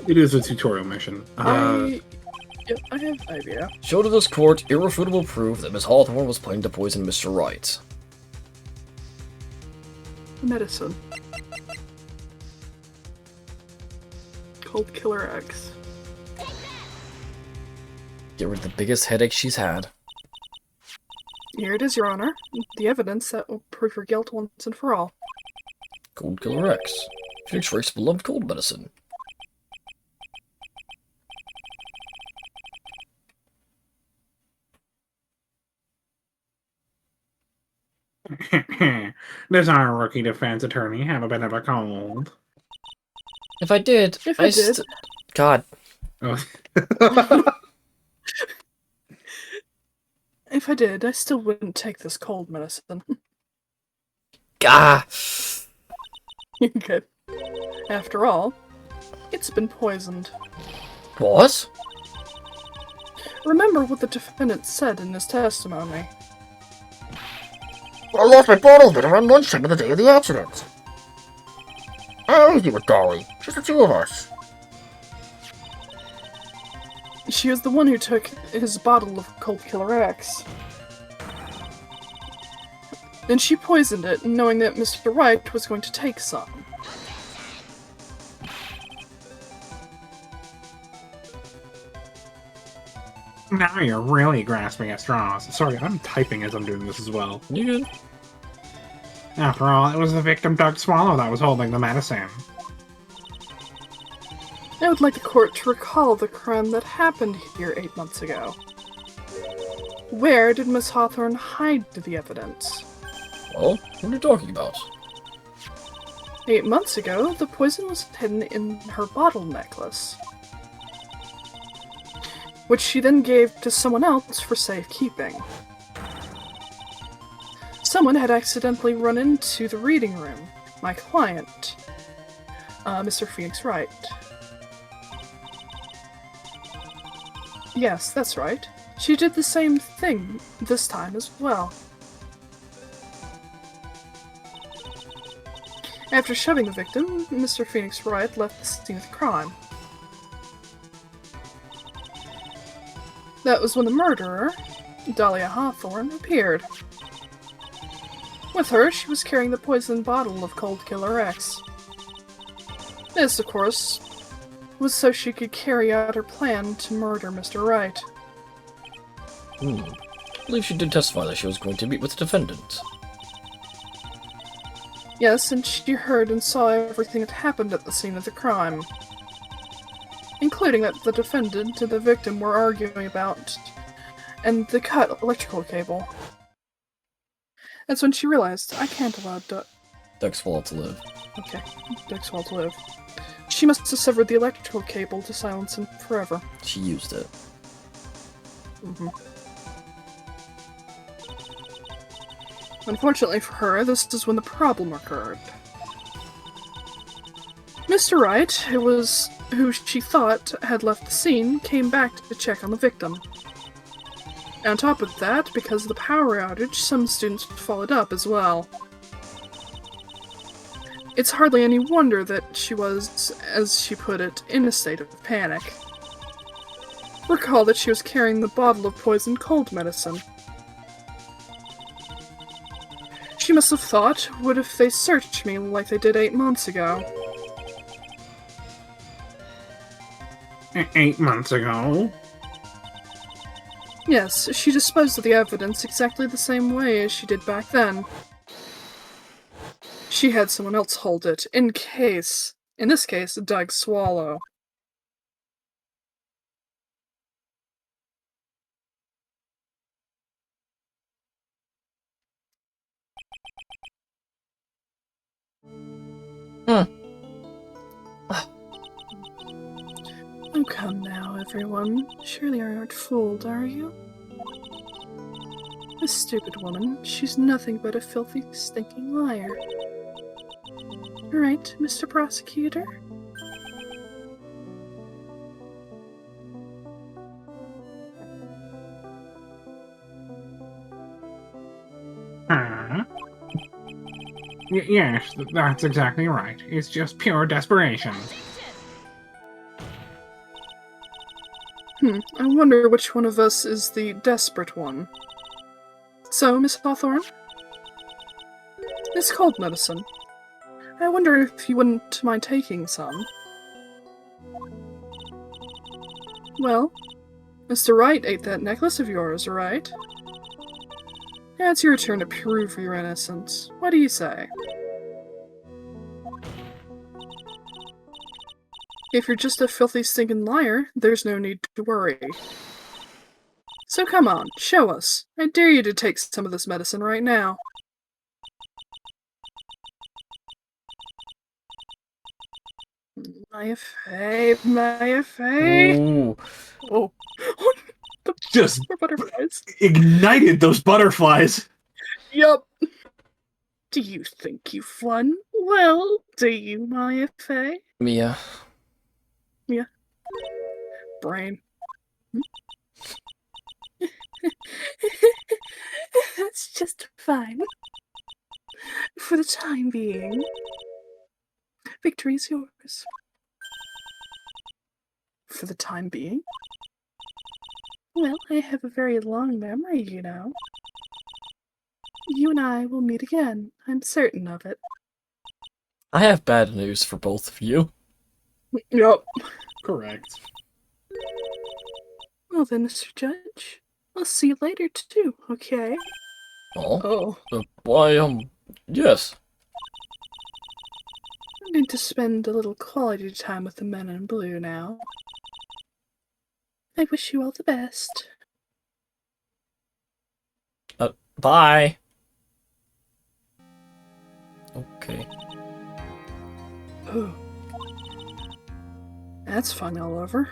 It is a tutorial mission. I have an idea. Show to this court irrefutable proof that Miss Hawthorne was planning to poison Mr. Wright. Medicine. Cold Killer X. Get rid of the biggest headache she's had. Here it is, Your Honor. The evidence that will prove her guilt once and for all. Cold Killer X. Phoenix Wright's beloved cold medicine. Does our rookie defense attorney have a bit of a cold? If I did, If I did. God. Oh. If I did, I still wouldn't take this cold medicine. Gah! Good. After all, it's been poisoned. What? Remember what the defendant said in his testimony. I lost my bottle of it around lunchtime on the day of the accident. I was you with Dolly. Just the two of us. She was the one who took his bottle of Cold Killer X. And she poisoned it, knowing that Mr. Wright was going to take some. Now you're really grasping at straws. Sorry, I'm typing as I'm doing this as well. You good? After all, it was the victim Doug Swallow that was holding the medicine. I would like the court to recall the crime that happened here 8 months ago. Where did Miss Hawthorne hide the evidence? Well, what are you talking about? 8 months ago, the poison was hidden in her bottle necklace, which she then gave to someone else for safekeeping. Someone had accidentally run into the reading room, my client, Mr. Phoenix Wright. Yes, that's right. She did the same thing this time as well. After shoving the victim, Mr. Phoenix Wright left the scene of the crime. That was when the murderer, Dahlia Hawthorne, appeared. With her, she was carrying the poisoned bottle of Cold Killer X. This, of course, was so she could carry out her plan to murder Mr. Wright. I believe she did testify that she was going to meet with the defendant. Yes, and she heard and saw everything that happened at the scene of the crime, including that the defendant and the victim were arguing about and the cut electrical cable. That's when she realized, I can't allow Doug Swallow to live. Okay, Doug Swallow to live. She must have severed the electrical cable to silence him forever. She used it. Unfortunately for her, this is when the problem occurred. Mr. Wright, who she thought had left the scene, came back to check on the victim. And on top of that, because of the power outage, some students followed up as well. It's hardly any wonder that she was, as she put it, in a state of panic. Recall that she was carrying the bottle of poisoned cold medicine. She must have thought, what if they searched me like they did 8 months ago? 8 months ago? Yes, she disposed of the evidence exactly the same way as she did back then. She had someone else hold it, in this case, Doug Swallow. Oh, come now, everyone. Surely you aren't fooled, are you? This stupid woman, she's nothing but a filthy, stinking liar. Alright, Mr. Prosecutor. Huh? Yes, that's exactly right. It's just pure desperation. I wonder which one of us is the desperate one. So, Miss Hawthorne? It's cold medicine. I wonder if you wouldn't mind taking some. Well, Mr. Wright ate that necklace of yours, right? Now it's your turn to prove your innocence. What do you say? If you're just a filthy stinking liar, there's no need to worry. So come on, show us. I dare you to take some of this medicine right now. My Faye. Ooh. Oh. The Just butterflies. ignited those butterflies. Yup. Do you think you've won? Well, do you, Maya Faye? Mia. Brain. That's just fine. For the time being. Victory's yours. For the time being? Well, I have a very long memory, you know. You and I will meet again. I'm certain of it. I have bad news for both of you. Yup. Correct. Well then, Mr. Judge, I'll see you later too, okay? Oh? Oh. Why, yes. I'm going to spend a little quality time with the men in blue now. I wish you all the best. Bye. Okay. Oh. That's fun all over.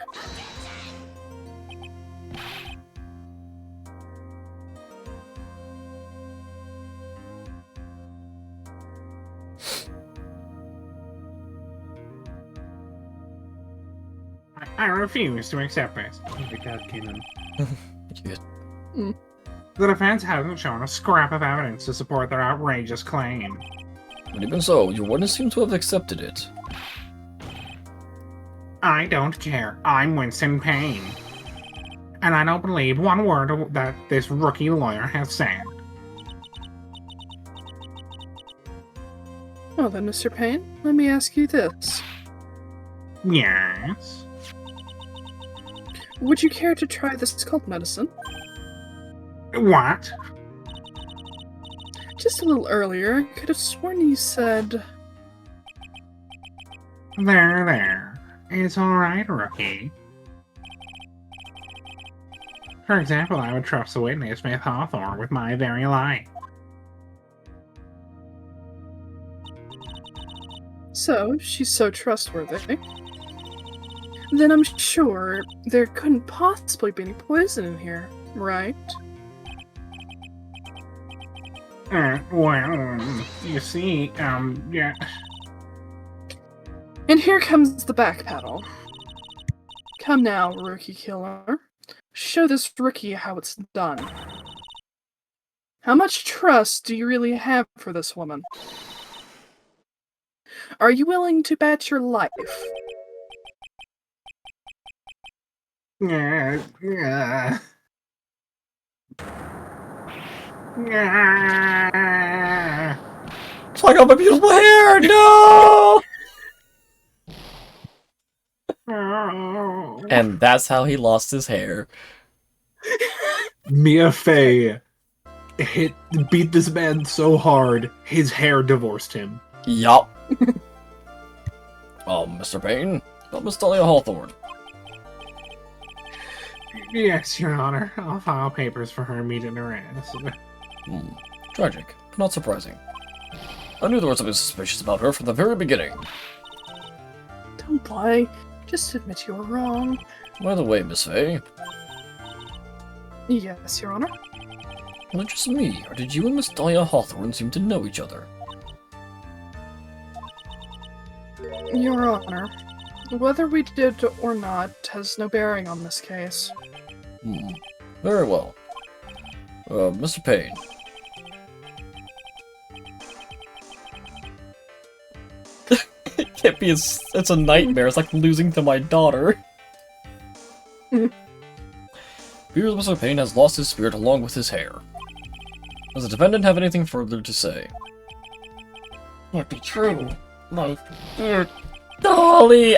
I refuse to accept this. The cat came in. Yeah. The defense hasn't shown a scrap of evidence to support their outrageous claim. But even so, you wouldn't seem to have accepted it. I don't care. I'm Winston Payne. And I don't believe one word that this rookie lawyer has said. Well then, Mr. Payne, let me ask you this. Yes? Would you care to try this cold medicine? What? Just a little earlier, I could have sworn you said... There. It's alright, rookie. For example, I would trust the witness, Miss Hawthorne, with my very life. So, she's so trustworthy. Then I'm sure there couldn't possibly be any poison in here, right? Well, you see, yeah. And here comes the back pedal. Come now, rookie killer. Show this rookie how it's done. How much trust do you really have for this woman? Are you willing to bet your life? Plug out my beautiful hair! No! And that's how he lost his hair. Mia Fey beat this man so hard, his hair divorced him. Yup. Mr. Payne, about Miss Dahlia Hawthorne. Yes, Your Honor. I'll file papers for her immediate arrest. Tragic, but not surprising. I knew there was something suspicious about her from the very beginning. Don't lie. Just admit you were wrong. By the way, Miss Fey, Yes, Your Honor. was it just me, or did you and Miss Dahlia Hawthorne seem to know each other? Your Honor, whether we did or not has no bearing on this case. Very well. Mr. Payne. It can't be it's a nightmare. It's like losing to my daughter. Fears Mr. Payne has lost his spirit along with his hair. Does the defendant have anything further to say? Can't be true. My dear Dolly!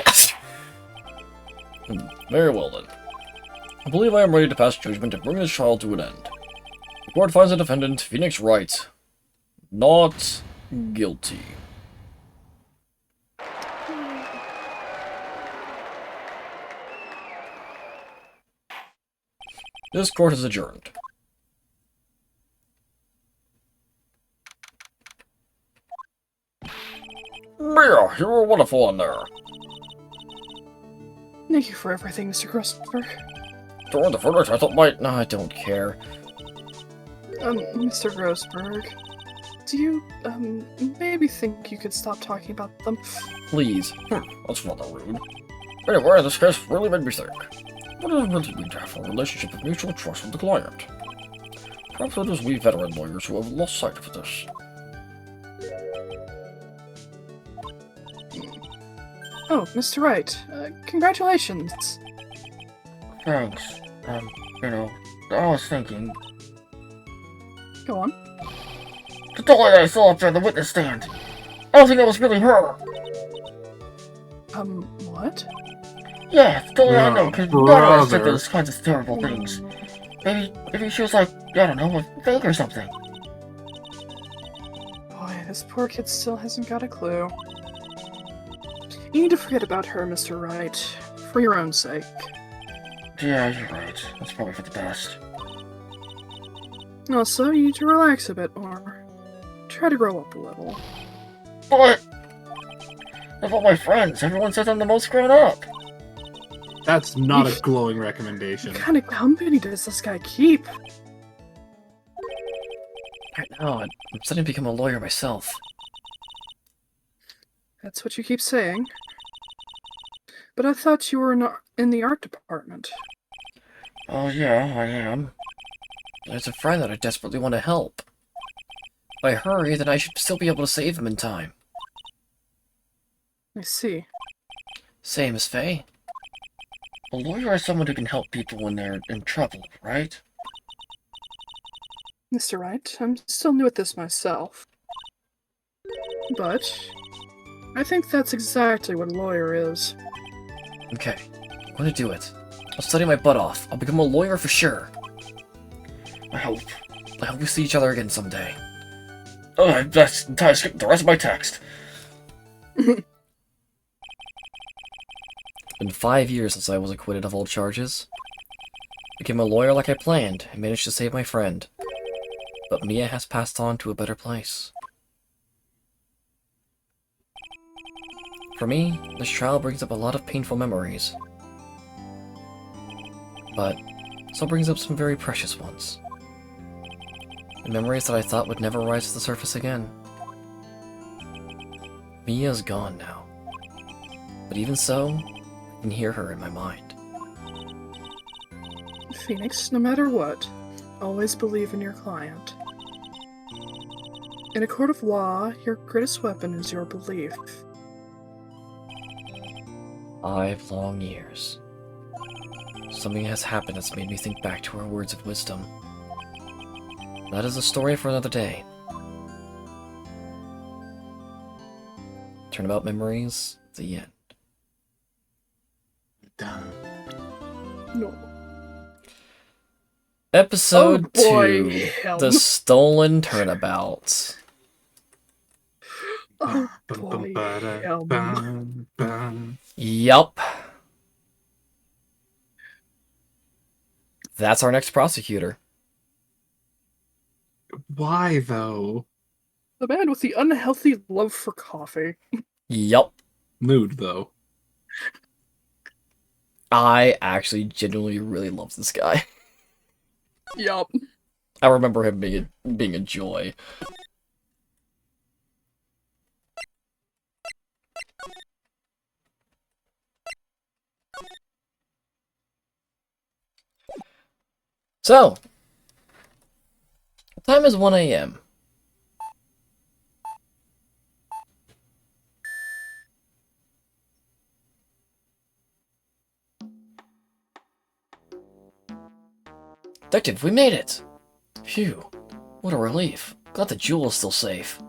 Very well then. I believe I am ready to pass judgment and bring this trial to an end. The court finds the defendant, Phoenix Wright, not guilty. This court is adjourned. Mia, you were wonderful in there. Thank you for everything, Mr. Grossberg. During the verdict, I thought no, I don't care. Mr. Grossberg, do you, maybe think you could stop talking about them? Please. That's rather rude. Anyway, this case really made me think. What does it really mean to have a relationship of mutual trust with the client? Perhaps it is we veteran lawyers who have lost sight of this. Oh, Mr. Wright, congratulations. thanks. You know, I was thinking. Go on. The dolly that I saw up there on the witness stand. I don't think that was really her. What? Yeah, the dolly I know, because none of us said brother. those kinds of terrible things. Maybe she was like, I don't know, a fake or something. Boy, this poor kid still hasn't got a clue. You need to forget about her, Mr. Wright, for your own sake. Yeah, you're right. That's probably for the best. Also, you need to relax a bit more. Try to grow up a little. But of all my friends, everyone says I'm the most grown up. That's not a glowing recommendation. What kind of company does this guy keep? I know, I'm starting to become a lawyer myself. That's what you keep saying. But I thought you were in the art department. Oh yeah, I am. There's a friend that I desperately want to help. If I hurry, then I should still be able to save him in time. I see. Same as Faye. A lawyer is someone who can help people when they're in trouble, right? Mr. Wright, I'm still new at this myself. But I think that's exactly what a lawyer is. Okay, I'm gonna do it. I'll study my butt off. I'll become a lawyer for sure. I hope. I hope we see each other again someday. Oh, I skipped the rest of my text. It's been 5 years since I was acquitted of all charges. Became a lawyer like I planned and managed to save my friend. But Mia has passed on to a better place. For me, this trial brings up a lot of painful memories. But it also brings up some very precious ones. The memories that I thought would never rise to the surface again. Mia's gone now. But even so, I can hear her in my mind. Phoenix, no matter what, always believe in your client. In a court of law, your greatest weapon is your belief. 5 long years. Something has happened that's made me think back to her words of wisdom. That is a story for another day. Turnabout Memories, the end. Done. No. Episode Oh boy, 2, Helm. The Stolen Turnabout. Oh boy, Helm. Bum. Yup. That's our next prosecutor. Why though? The man with the unhealthy love for coffee. Yup. Mood though. I actually genuinely really love this guy. Yup. I remember him being a joy. So, the time is 1 a.m. Detective, we made it! Phew, what a relief. Glad the jewel is still safe.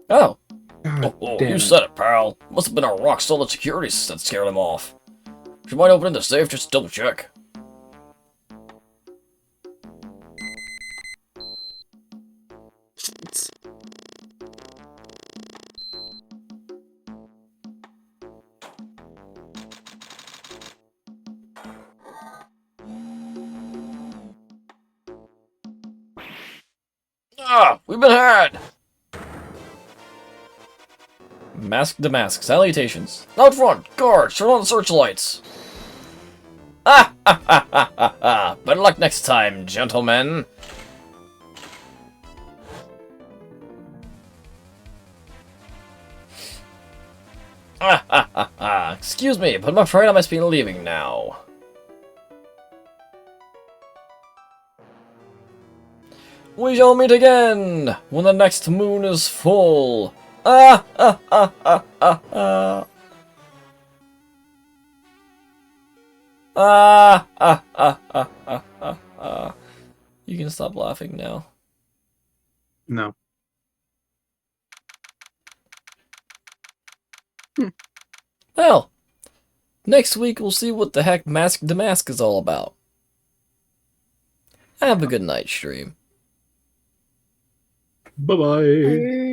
Oh, God Oh, damn you it. said it, pal. Must have been our rock-solid security that scared him off. If you mind opening the safe, just double check. Ah, we've been had! Mask to mask, salutations. Out front, guards, turn on the searchlights. Ah, ha, ha, ha, ha, ha. Better luck next time, gentlemen. Ah, ha, ha, ha. Excuse me, but I'm afraid I must be leaving now. We shall meet again when the next moon is full. Ah, ah, ah, ah, ah, ah. Ah, ah, ah, ah, ah, ah, ah. You can stop laughing now. No. Well, next week we'll see what the heck Mask to Mask is all about. Have a good night, stream. Bye-bye. Bye.